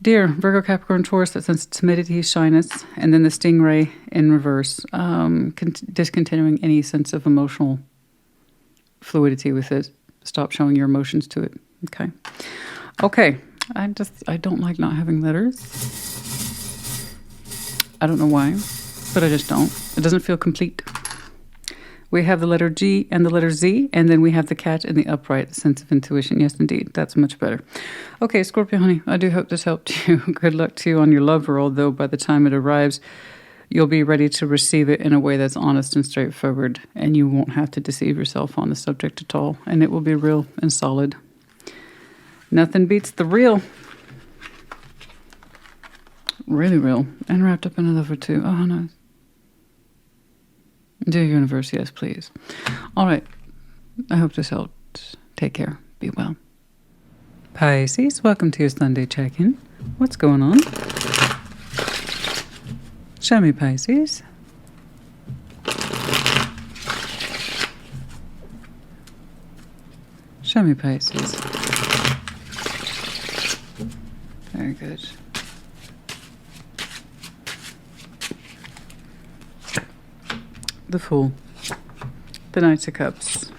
Dear Virgo, Capricorn, Taurus, that sense of timidity, shyness, and then the stingray in reverse, discontinuing any sense of emotional fluidity with it. Stop showing your emotions to it. Okay. Okay. I don't like not having letters. I don't know why, but I just don't. It doesn't feel complete. We have the letter G and the letter Z, and then we have the cat in the upright, sense of intuition. Yes, indeed. That's much better. Okay, Scorpio, honey, I do hope this helped you. Good luck to you on your love roll, though by the time it arrives, you'll be ready to receive it in a way that's honest and straightforward, and you won't have to deceive yourself on the subject at all, and it will be real and solid. Nothing beats the real. Really real. And wrapped up in a lover, too. Oh, nice. Dear universe, yes, please. All right. I hope this helped. Take care. Be well. Pisces, welcome to your Sunday check-in. What's going on? Show me, Pisces. Show me, Pisces. Very good. The Fool, the Knight of Cups,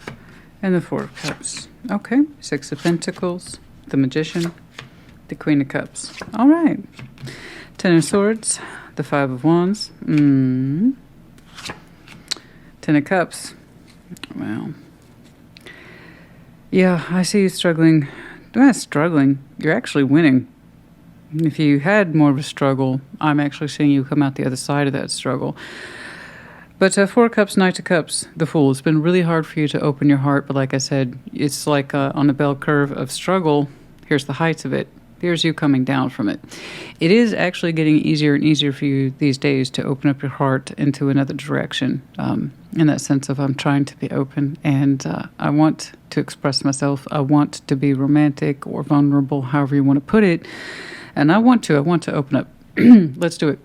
and the Four of Cups. Okay, Six of Pentacles, the Magician, the Queen of Cups. All right. Ten of Swords, the Five of Wands. Ten of Cups. Well, yeah, I see you struggling. Not struggling. You're actually winning. If you had more of a struggle, I'm actually seeing you come out the other side of that struggle. But Four Cups, Knight of Cups, the Fool. It's been really hard for you to open your heart, but like I said, it's like on a bell curve of struggle. Here's the heights of it. Here's you coming down from it. It is actually getting easier and easier for you these days to open up your heart into another direction. In that sense of I'm trying to be open and I want to express myself. I want to be romantic or vulnerable, however you want to put it. And I want to open up. Let's do it.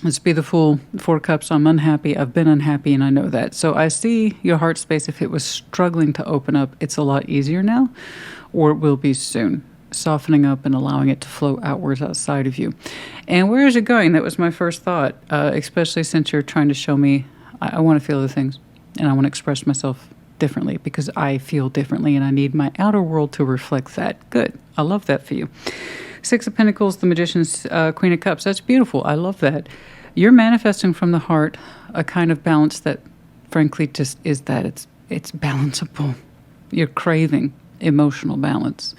Let's be the Fool. Four Cups. I'm unhappy. I've been unhappy, and I know that. So I see your heart space. If it was struggling to open up, it's a lot easier now, or it will be soon. Softening up and allowing it to flow outwards outside of you. And where is it going? That was my first thought, especially since you're trying to show me I want to feel the things, and I want to express myself differently because I feel differently, and I need my outer world to reflect that. Good. I love that for you. Six of Pentacles, the Magician's Queen of Cups. That's beautiful. I love that. You're manifesting from the heart a kind of balance that, frankly, just is that it's balanceable. You're craving emotional balance.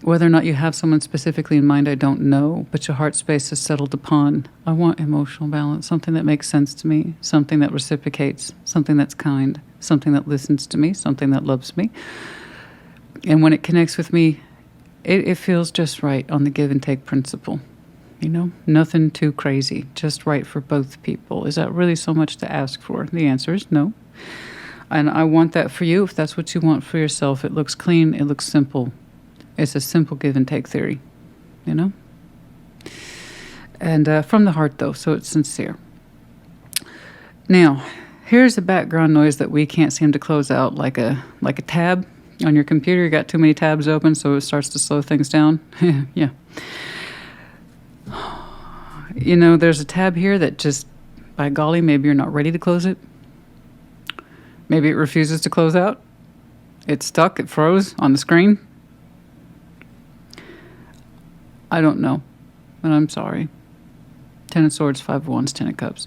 Whether or not you have someone specifically in mind, I don't know, but your heart space is settled upon, I want emotional balance, something that makes sense to me, something that reciprocates, something that's kind, something that listens to me, something that loves me. And when it connects with me, it feels just right on the give and take principle. You know, nothing too crazy, just right for both people. Is that really so much to ask for? The answer is no. And I want that for you if that's what you want for yourself. It looks clean. It looks simple. It's a simple give and take theory, you know? And from the heart, though, so it's sincere. Now, here's a background noise that we can't seem to close out like a tab on your computer. You got too many tabs open, so it starts to slow things down. Yeah. You know, there's a tab here that just, by golly, maybe you're not ready to close it. Maybe it refuses to close out. It's stuck. It froze on the screen. I don't know, but I'm sorry. Ten of Swords, Five of Wands, Ten of Cups.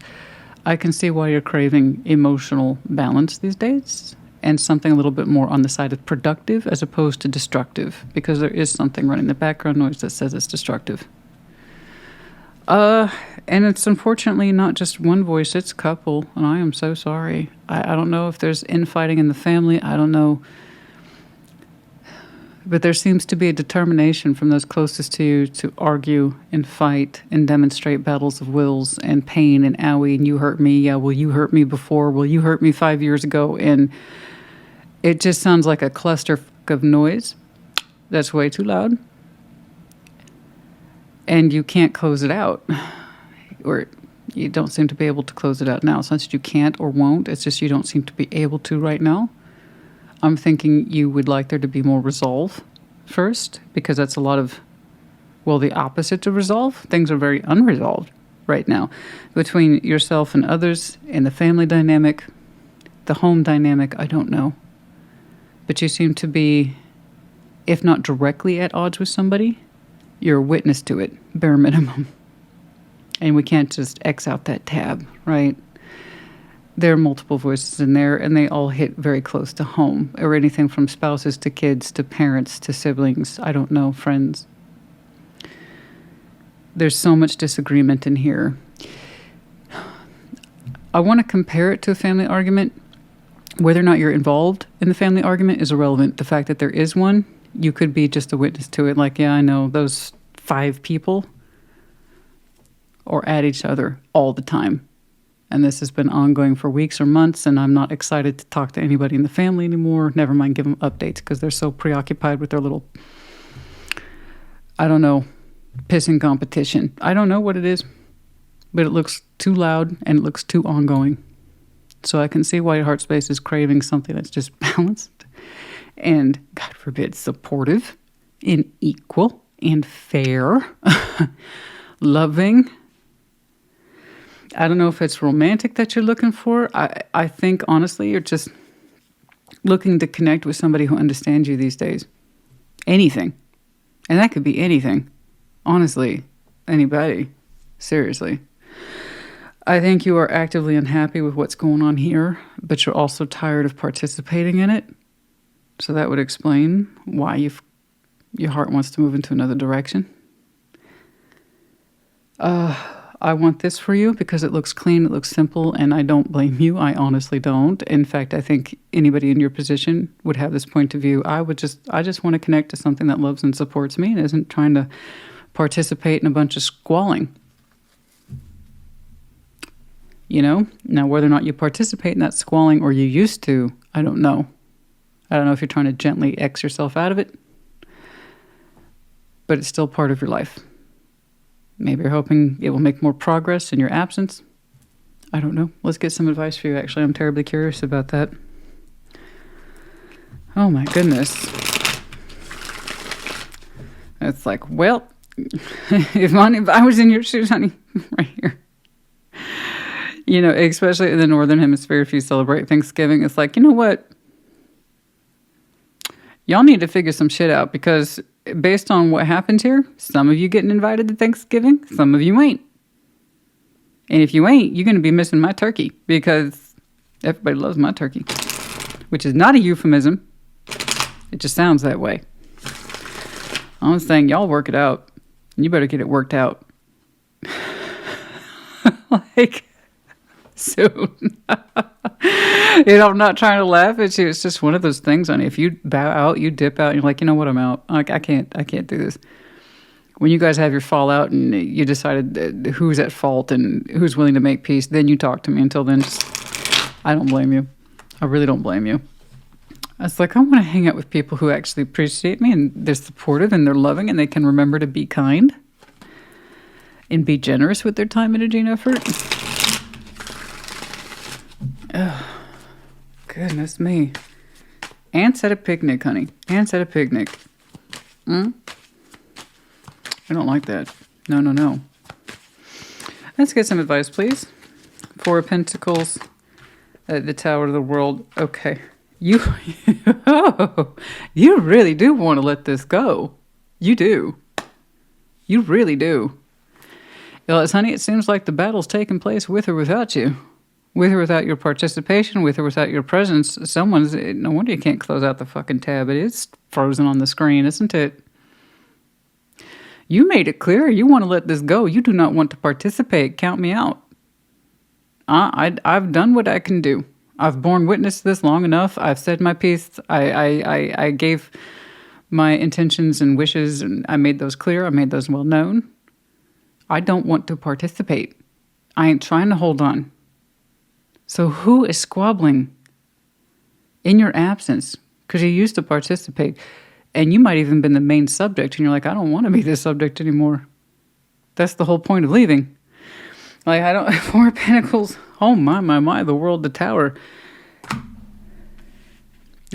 I can see why you're craving emotional balance these days and something a little bit more on the side of productive as opposed to destructive, because there is something running the background noise that says it's destructive. And it's unfortunately not just one voice, it's a couple, and I am so sorry. I don't know if there's infighting in the family, I don't know. But there seems to be a determination from those closest to you to argue and fight and demonstrate battles of wills and pain and owie and you hurt me. Yeah, well, you hurt me before. Well, you hurt me 5 years ago. And it just sounds like a cluster of noise that's way too loud. And you can't close it out. Or you don't seem to be able to close it out now. It's not that you can't or won't. It's just you don't seem to be able to right now. I'm thinking you would like there to be more resolve first, because that's a lot of, well, the opposite of resolve. Things are very unresolved right now between yourself and others, in the family dynamic, the home dynamic. I don't know. But you seem to be, if not directly at odds with somebody, you're a witness to it, bare minimum. And we can't just X out that tab, right? There are multiple voices in there, and they all hit very close to home, or anything from spouses to kids to parents to siblings, I don't know, friends. There's so much disagreement in here. I want to compare it to a family argument. Whether or not you're involved in the family argument is irrelevant. The fact that there is one, you could be just a witness to it. Like, yeah, I know those 5 people are at each other all the time. And this has been ongoing for weeks or months, and I'm not excited to talk to anybody in the family anymore. Never mind give them updates, because they're so preoccupied with their little, I don't know, pissing competition. I don't know what it is, but it looks too loud and it looks too ongoing. So I can see why your heart space is craving something that's just balanced and, God forbid, supportive and equal and fair, loving. I don't know if it's romantic that you're looking for. I think, honestly, you're just looking to connect with somebody who understands you these days. Anything. And that could be anything. Honestly, anybody. Seriously. I think you are actively unhappy with what's going on here, but you're also tired of participating in it. So that would explain why your heart wants to move into another direction. I want this for you because it looks clean, it looks simple, and I don't blame you. I honestly don't. In fact, I think anybody in your position would have this point of view. I just want to connect to something that loves and supports me and isn't trying to participate in a bunch of squalling. You know? Now, whether or not you participate in that squalling or you used to, I don't know. I don't know if you're trying to gently X yourself out of it, but it's still part of your life. Maybe you're hoping it will make more progress in your absence. I don't know. Let's get some advice for you, actually. I'm terribly curious about that. Oh, my goodness. It's like, well, if I was in your shoes, honey, right here. You know, especially in the Northern Hemisphere, if you celebrate Thanksgiving, it's like, you know what? Y'all need to figure some shit out, because based on what happened here, some of you getting invited to Thanksgiving, some of you ain't. And if you ain't, you're going to be missing my turkey, because everybody loves my turkey, which is not a euphemism. It just sounds that way. I'm saying y'all work it out. You better get it worked out. Like, soon. You know, I'm not trying to laugh at you. It's just one of those things, honey. If you bow out, you dip out, and you're like, you know what, I'm out. Like, I can't do this. When you guys have your fallout and you decided who's at fault and who's willing to make peace, then you talk to me. Until then, I don't blame you. I really don't blame you. It's like, I want to hang out with people who actually appreciate me, and they're supportive and they're loving, and they can remember to be kind and be generous with their time, energy, and effort. Oh, goodness me. Ants at a picnic, honey. Ants at a picnic. I don't like that. No. Let's get some advice, please. 4 of Pentacles at the Tower of the World. Okay. You really do want to let this go. You do. You really do. Honey, it seems like the battle's taking place with or without you. With or without your participation, with or without your presence. No wonder you can't close out the fucking tab. It is frozen on the screen, isn't it? You made it clear. You want to let this go. You do not want to participate. Count me out. I've done what I can do. I've borne witness to this long enough. I've said my piece. I gave my intentions and wishes, and I made those clear. I made those well known. I don't want to participate. I ain't trying to hold on. So who is squabbling in your absence? Because you used to participate, and you might even been the main subject, and you're like, I don't want to be the subject anymore. That's the whole point of leaving. Like, 4 of Pentacles, oh my, the world, the Tower.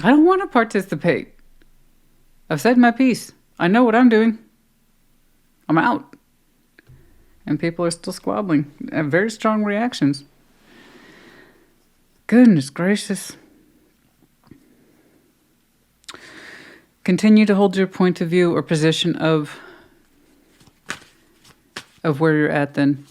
I don't want to participate. I've said my piece. I know what I'm doing. I'm out. And people are still squabbling. Have very strong reactions. Goodness gracious. Continue to hold your point of view or position of where you're at then.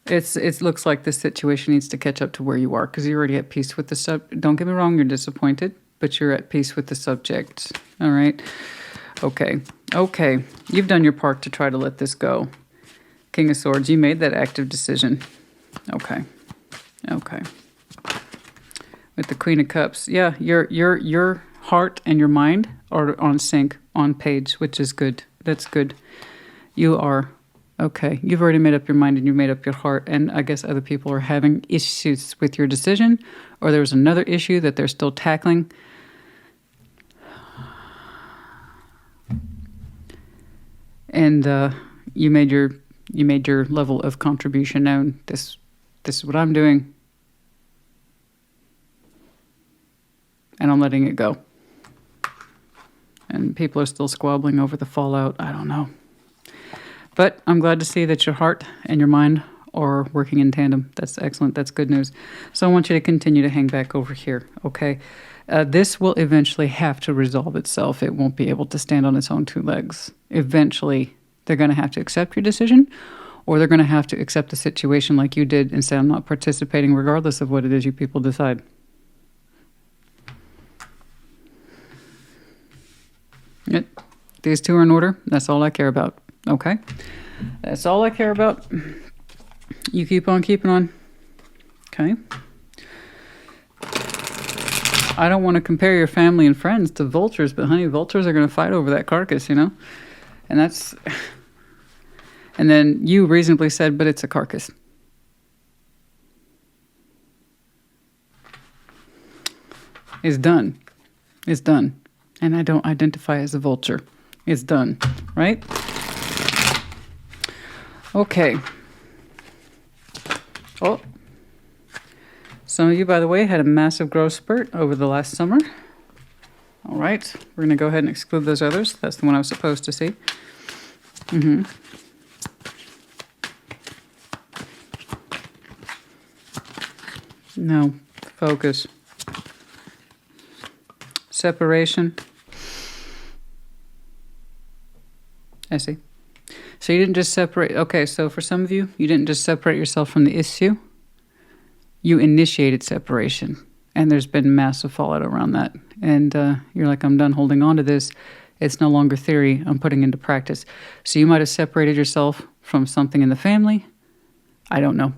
It looks like this situation needs to catch up to where you are because you're already at peace with the don't get me wrong, you're disappointed, but you're at peace with the subject. All right. Okay. Okay. You've done your part to try to let this go. King of Swords, you made that active decision. Okay. Okay. With the Queen of Cups. Yeah, your heart and your mind are on sync, on page, which is good. That's good. You are. Okay. You've already made up your mind and you've made up your heart. And I guess other people are having issues with your decision, or there was another issue that they're still tackling. And you made your level of contribution known. This is what I'm doing. And I'm letting it go. And people are still squabbling over the fallout. I don't know. But I'm glad to see that your heart and your mind are working in tandem. That's excellent. That's good news. So I want you to continue to hang back over here, okay? This will eventually have to resolve itself. It won't be able to stand on its own two legs. Eventually, they're going to have to accept your decision, or they're going to have to accept the situation like you did and say, I'm not participating regardless of what it is you people decide. Yep. These two are in order. That's all I care about. Okay? That's all I care about. You keep on keeping on. Okay? I don't want to compare your family and friends to vultures, but honey, vultures are going to fight over that carcass, you know? And that's... And then you reasonably said, but it's a carcass. It's done. It's done. And I don't identify as a vulture. It's done, right? Okay. Oh. Some of you, by the way, had a massive growth spurt over the last summer. All right. We're going to go ahead and exclude those others. That's the one I was supposed to see. No. Focus. Separation. I see. So you didn't just separate. Okay, so for some of you, you didn't just separate yourself from the issue. You initiated separation. And there's been massive fallout around that. And you're like, I'm done holding on to this. It's no longer theory. I'm putting into practice. So you might have separated yourself from something in the family. I don't know.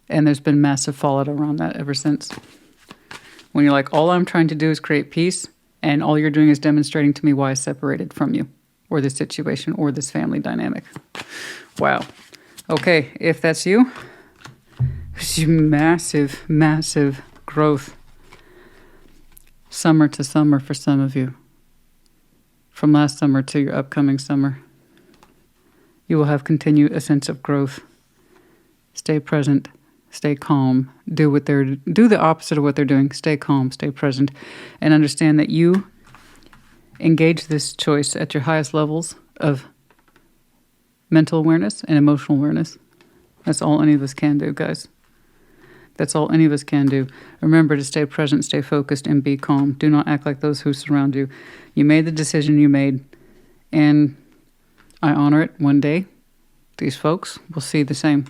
And there's been massive fallout around that ever since. When you're like, all I'm trying to do is create peace, and all you're doing is demonstrating to me why I separated from you, or this situation, or this family dynamic. Wow. Okay, if that's you, it's massive, massive growth. Summer to summer for some of you. From last summer to your upcoming summer. You will have continued a sense of growth. Stay present. Stay calm. Do the opposite of what they're doing. Stay calm. Stay present. And understand that you engage this choice at your highest levels of mental awareness and emotional awareness. That's all any of us can do, guys. That's all any of us can do. Remember to stay present, stay focused, and be calm. Do not act like those who surround you. You made the decision you made, and I honor it. One day, these folks will see the same.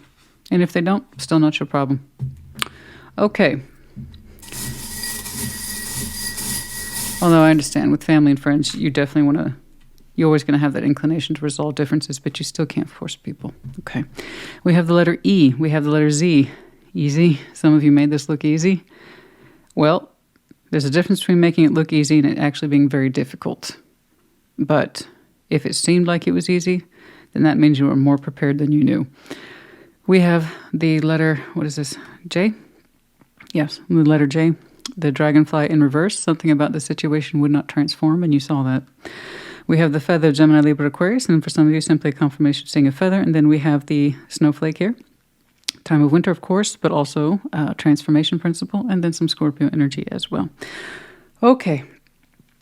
And if they don't, still not your problem. Okay. Although I understand with family and friends, you definitely you're always going to have that inclination to resolve differences, but you still can't force people. Okay. We have the letter E. We have the letter Z. Easy. Some of you made this look easy. Well, there's a difference between making it look easy and it actually being very difficult. But if it seemed like it was easy, then that means you were more prepared than you knew. We have the letter, what is this, J? Yes, the letter J. The dragonfly in reverse. Something about the situation would not transform, and you saw that. We have the feather, Gemini, Libra, Aquarius, and for some of you, simply a confirmation of seeing a feather. And then we have the snowflake here. Time of winter, of course, but also transformation principle, and then some Scorpio energy as well. Okay.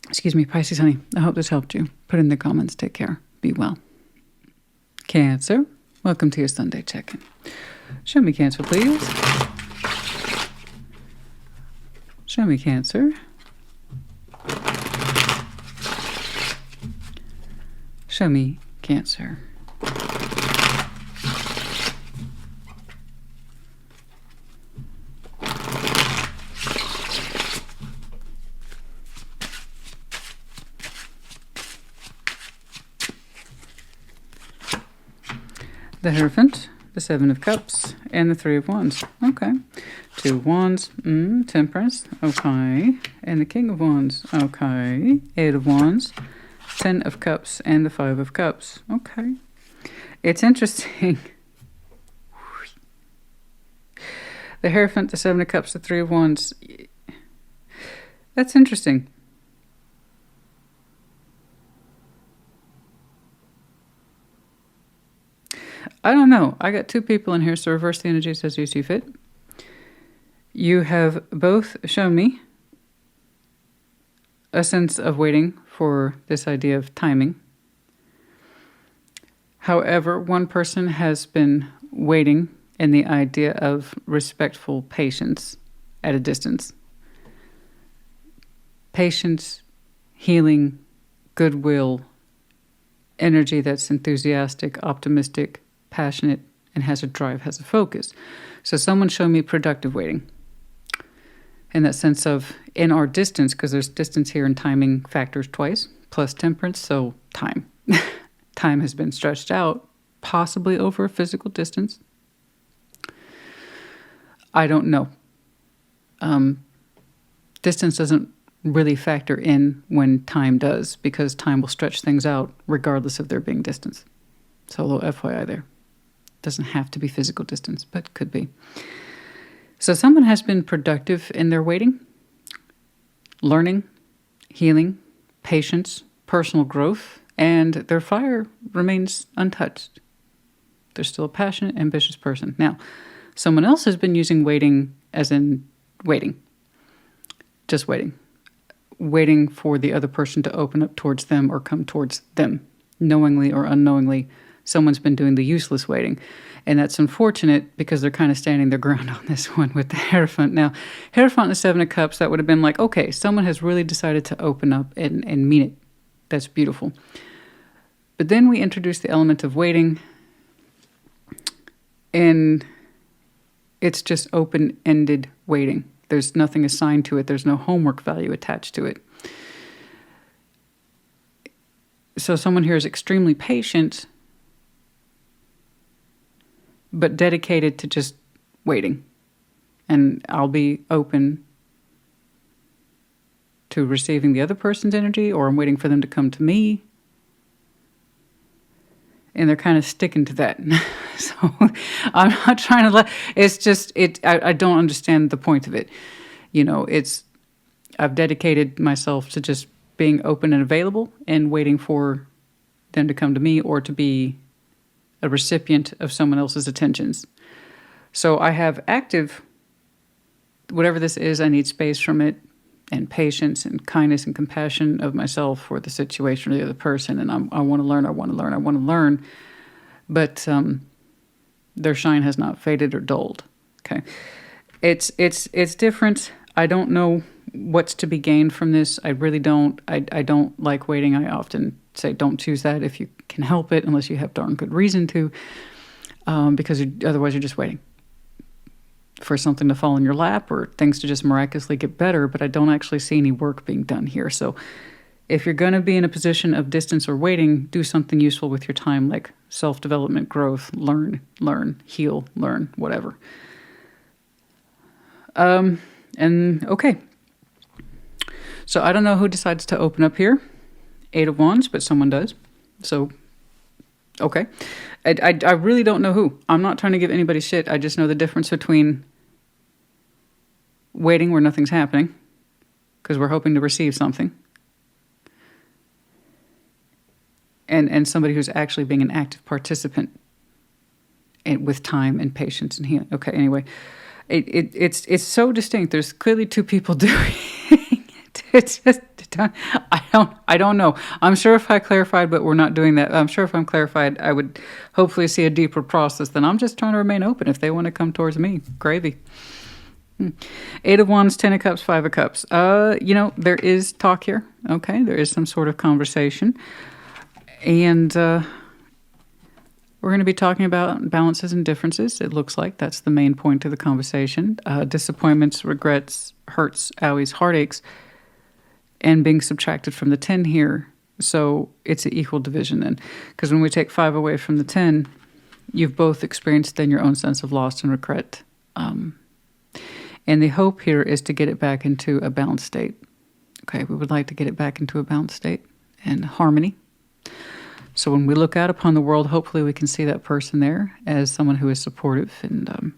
Excuse me, Pisces, honey. I hope this helped you. Put in the comments. Take care. Be well. Cancer. Welcome to your Sunday check-in. Show me Cancer, please. Show me Cancer. Show me Cancer. The Hierophant, the Seven of Cups, and the Three of Wands. Okay. Two of Wands, Temperance, okay. And the King of Wands, okay. Eight of Wands, Ten of Cups, and the Five of Cups. Okay. It's interesting. The Hierophant, the Seven of Cups, the Three of Wands. That's interesting. I don't know. I got two people in here, so reverse the energies as you see fit. You have both shown me a sense of waiting for this idea of timing. However, one person has been waiting in the idea of respectful patience at a distance. Patience, healing, goodwill, energy that's enthusiastic, optimistic, passionate, and has a drive, has a focus. So someone showed me productive waiting. In that sense of in our distance, because there's distance here and timing factors twice, plus temperance, so time. Time has been stretched out, possibly over a physical distance. I don't know. Distance doesn't really factor in when time does, because time will stretch things out regardless of there being distance. So a little FYI there. Doesn't have to be physical distance, but could be. So someone has been productive in their waiting, learning, healing, patience, personal growth, and their fire remains untouched. They're still a passionate, ambitious person. Now, someone else has been using waiting as in waiting. Just waiting. Waiting for the other person to open up towards them or come towards them. Knowingly or unknowingly, someone's been doing the useless waiting. And that's unfortunate because they're kind of standing their ground on this one with the Hierophant. Now, Hierophant and the Seven of Cups, that would have been like, okay, someone has really decided to open up and mean it. That's beautiful. But then we introduce the element of waiting, and it's just open-ended waiting. There's nothing assigned to it. There's no homework value attached to it. So someone here is extremely patient, but dedicated to just waiting. And I'll be open to receiving the other person's energy, or I'm waiting for them to come to me. And they're kind of sticking to that. So I'm not trying to it's just, I don't understand the point of it. You know, I've dedicated myself to just being open and available and waiting for them to come to me or to be a recipient of someone else's attentions. So I have active, whatever this is, I need space from it, and patience and kindness and compassion of myself for the situation or the other person. And I want to learn, but their shine has not faded or dulled. Okay. It's different. I don't know what's to be gained from this. I really don't. I don't like waiting. I often say don't choose that if you can help it, unless you have darn good reason to, because otherwise you're just waiting for something to fall in your lap or things to just miraculously get better, but I don't actually see any work being done here. So if you're going to be in a position of distance or waiting, do something useful with your time, like self-development, growth, learn, heal, learn, whatever. And okay. So I don't know who decides to open up here. Eight of Wands, but someone does. So, okay. I really don't know who. I'm not trying to give anybody shit. I just know the difference between waiting where nothing's happening because we're hoping to receive something, and somebody who's actually being an active participant and with time and patience and healing. Okay, anyway, it's so distinct. There's clearly two people doing it. It's just, I don't know. I'm sure if I clarified, but we're not doing that. I'm sure if I'm clarified, I would hopefully see a deeper process. Then I'm just trying to remain open. If they want to come towards me, gravy. 8 of Wands, 10 of Cups, 5 of Cups. There is talk here. Okay, there is some sort of conversation. And we're going to be talking about balances and differences. It looks like that's the main point of the conversation. Disappointments, regrets, hurts, owies, heartaches, and being subtracted from the 10 here. So it's an equal division then. Because when we take 5 away from the 10, you've both experienced then your own sense of loss and regret. And the hope here is to get it back into a balanced state. Okay, we would like to get it back into a balanced state and harmony. So when we look out upon the world, hopefully we can see that person there as someone who is supportive and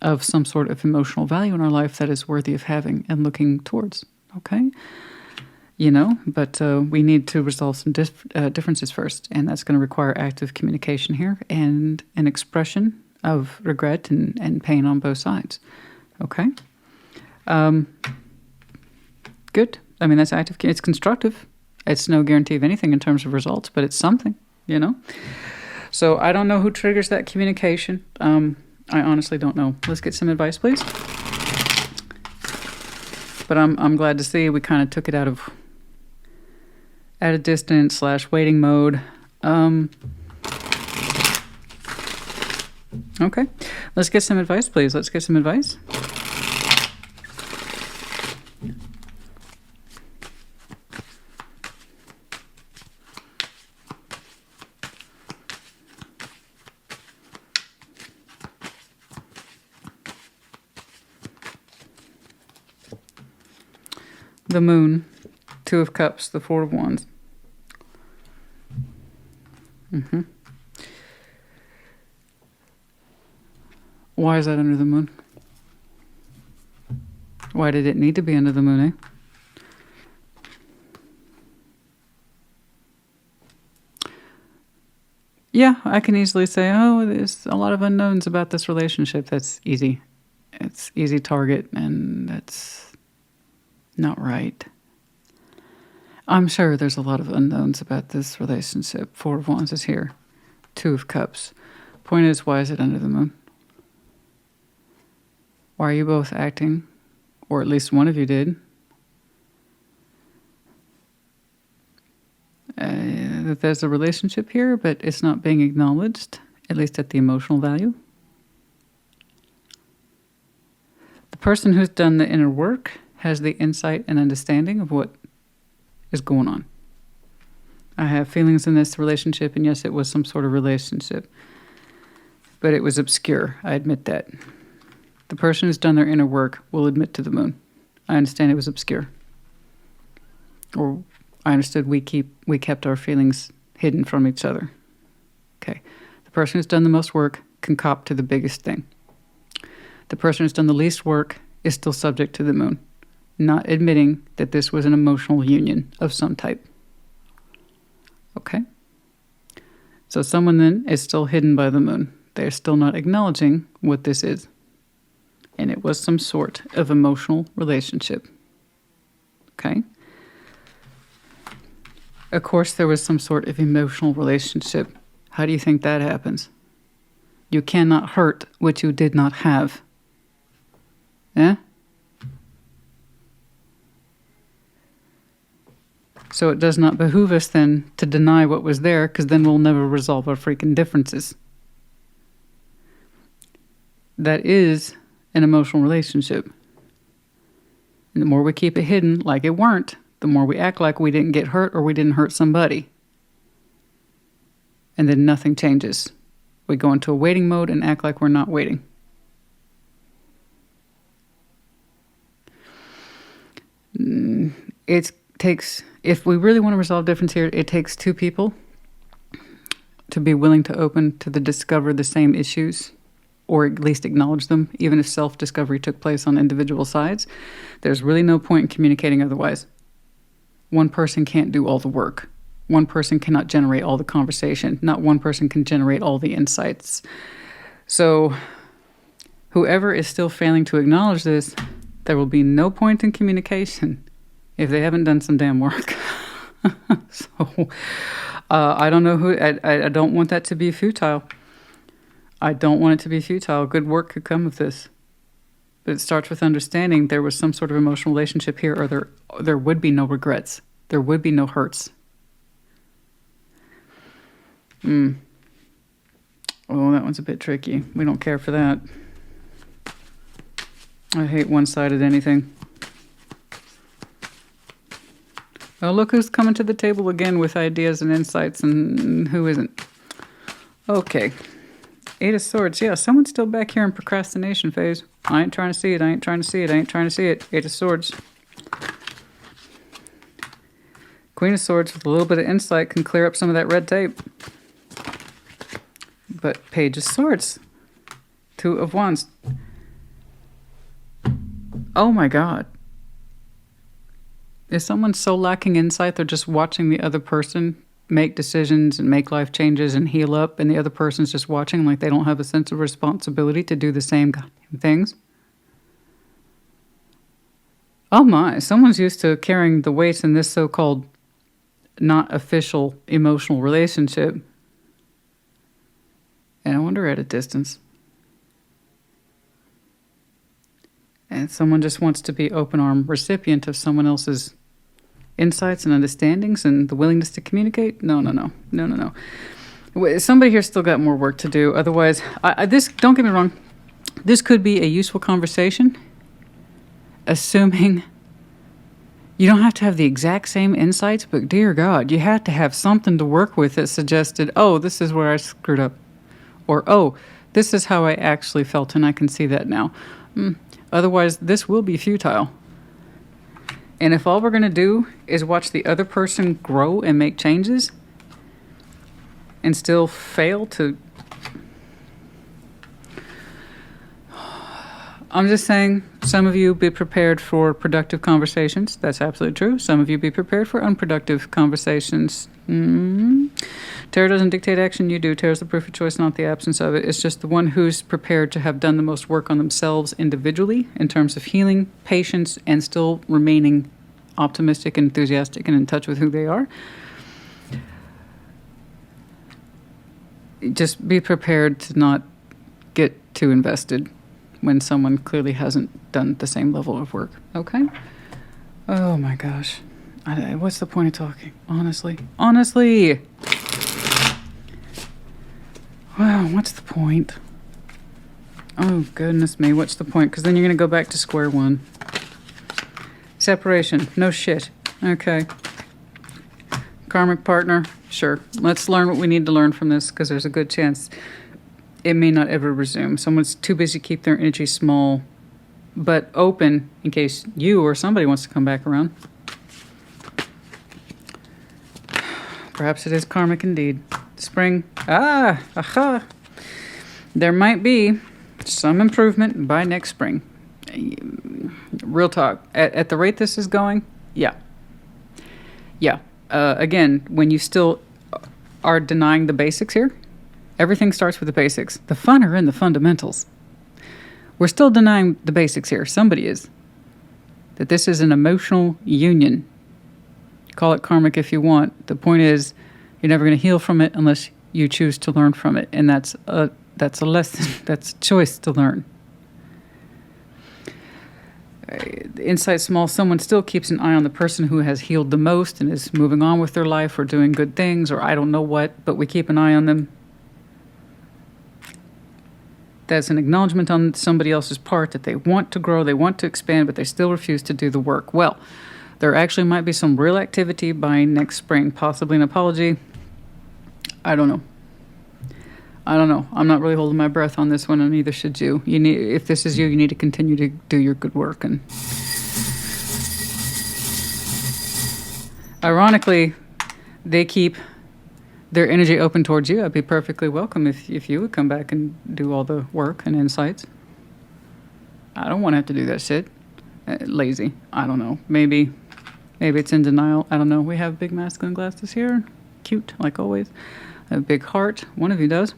of some sort of emotional value in our life that is worthy of having and looking towards. Okay? But we need to resolve some differences first, and that's going to require active communication here and an expression of regret and pain on both sides. Okay? Good. I mean, that's active. It's constructive. It's no guarantee of anything in terms of results, but it's something, So I don't know who triggers that communication. I honestly don't know. Let's get some advice, please. But I'm glad to see we kind of took it out of distance / waiting mode. Okay. Let's get some advice, please. Let's get some advice. The Moon, 2 of Cups, the 4 of Wands. Why is that under the moon? Why did it need to be under the moon, Yeah, I can easily say, there's a lot of unknowns about this relationship. That's easy. It's easy target, and that's not right. I'm sure there's a lot of unknowns about this relationship. 4 of Wands is here. 2 of Cups. Point is, why is it under the moon? Why are you both acting, or at least one of you did, that there's a relationship here, but it's not being acknowledged, at least at the emotional value? The person who's done the inner work has the insight and understanding of what is going on. I have feelings in this relationship, and yes, it was some sort of relationship, but it was obscure. I admit that. The person who's done their inner work will admit to the moon. I understand it was obscure. Or I understood we kept our feelings hidden from each other. Okay. The person who's done the most work can cop to the biggest thing. The person who's done the least work is still subject to the moon, not admitting that this was an emotional union of some type. Okay? So someone then is still hidden by the moon. They're still not acknowledging what this is. And it was some sort of emotional relationship. Okay? Of course, there was some sort of emotional relationship. How do you think that happens? You cannot hurt what you did not have. Eh? So it does not behoove us then to deny what was there, because then we'll never resolve our freaking differences. That is an emotional relationship. And the more we keep it hidden like it weren't, the more we act like we didn't get hurt or we didn't hurt somebody. And then nothing changes. We go into a waiting mode and act like we're not waiting. It takes, if we really want to resolve difference here, it takes 2 people to be willing to open to discover the same issues, or at least acknowledge them, even if self-discovery took place on individual sides. There's really no point in communicating otherwise. One person can't do all the work. One person cannot generate all the conversation. Not one person can generate all the insights. So whoever is still failing to acknowledge this, there will be no point in communication if they haven't done some damn work. So I don't know who, I don't want that to be futile. I don't want it to be futile. Good work could come of this. But it starts with understanding there was some sort of emotional relationship here, or there would be no regrets. There would be no hurts. Oh, that one's a bit tricky. We don't care for that. I hate one-sided anything. Oh, look who's coming to the table again with ideas and insights, and who isn't. Okay. 8 of Swords. Yeah, someone's still back here in procrastination phase. I ain't trying to see it. I ain't trying to see it. I ain't trying to see it. 8 of Swords. Queen of Swords with a little bit of insight can clear up some of that red tape. But Page of Swords. 2 of Wands. Oh my God. Is someone so lacking insight they're just watching the other person make decisions and make life changes and heal up, and the other person's just watching like they don't have a sense of responsibility to do the same things? Oh my, someone's used to carrying the weight in this so-called not official emotional relationship. And I wonder at a distance. And someone just wants to be open-arm recipient of someone else's insights and understandings and the willingness to communicate? No. Somebody here still got more work to do. Otherwise, this, don't get me wrong, this could be a useful conversation, assuming you don't have to have the exact same insights, but dear God, you have to have something to work with that suggested, oh, this is where I screwed up. Or, oh, this is how I actually felt, and I can see that now. Otherwise, this will be futile. And if all we're going to do is watch the other person grow and make changes and still fail to... I'm just saying, some of you be prepared for productive conversations. That's absolutely true. Some of you be prepared for unproductive conversations. Tarot doesn't dictate action, you do. Tarot's the proof of choice, not the absence of it. It's just the one who's prepared to have done the most work on themselves individually in terms of healing, patience, and still remaining optimistic and enthusiastic and in touch with who they are. Just be prepared to not get too invested when someone clearly hasn't done the same level of work. Okay? Oh my gosh. What's the point of talking? Honestly. Wow, what's the point? Oh, goodness me, what's the point? Because then you're going to go back to square one. Separation. No shit. Okay. Karmic partner. Sure. Let's learn what we need to learn from this, because there's a good chance it may not ever resume. Someone's too busy to keep their energy small, but open in case you or somebody wants to come back around. Perhaps it is karmic indeed. Spring. Aha. There might be some improvement by next spring. Real talk. At the rate this is going, yeah. Again, when you still are denying the basics here, everything starts with the basics. The fun are in the fundamentals. We're still denying the basics here. Somebody is. That this is an emotional union. Call it karmic if you want. The point is, you're never going to heal from it unless you choose to learn from it. And that's a lesson. That's a choice to learn. Insight small, someone still keeps an eye on the person who has healed the most and is moving on with their life or doing good things or I don't know what, but we keep an eye on them. That's an acknowledgement on somebody else's part that they want to grow, they want to expand, but they still refuse to do the work. Well, there actually might be some real activity by next spring, possibly an apology. I don't know. I'm not really holding my breath on this one, and neither should you. If this is you, you need to continue to do your good work. And ironically, they keep their energy open towards you. I'd be perfectly welcome if you would come back and do all the work and insights. I don't want to have to do that shit. Lazy. I don't know. Maybe it's in denial. I don't know. We have big masculine glasses here. Cute, like always. A big heart. One of you does.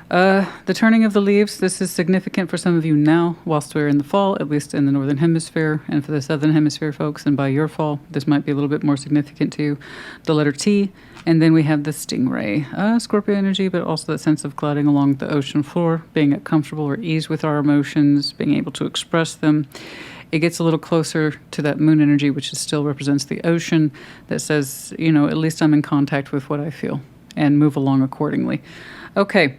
The turning of the leaves, this is significant for some of you now, whilst we're in the fall, at least in the Northern Hemisphere, and for the Southern Hemisphere folks, and by your fall, this might be a little bit more significant to you. The letter T, and then we have the stingray, Scorpio energy, but also that sense of gliding along the ocean floor, being at comfortable or ease with our emotions, being able to express them. It gets a little closer to that moon energy, which still represents the ocean, that says, you know, at least I'm in contact with what I feel, and move along accordingly. Okay.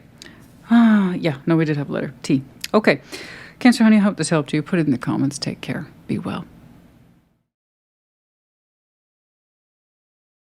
Yeah, no, we did have a letter T. Okay. Cancer, honey, I hope this helped you. Put it in the comments. Take care. Be well.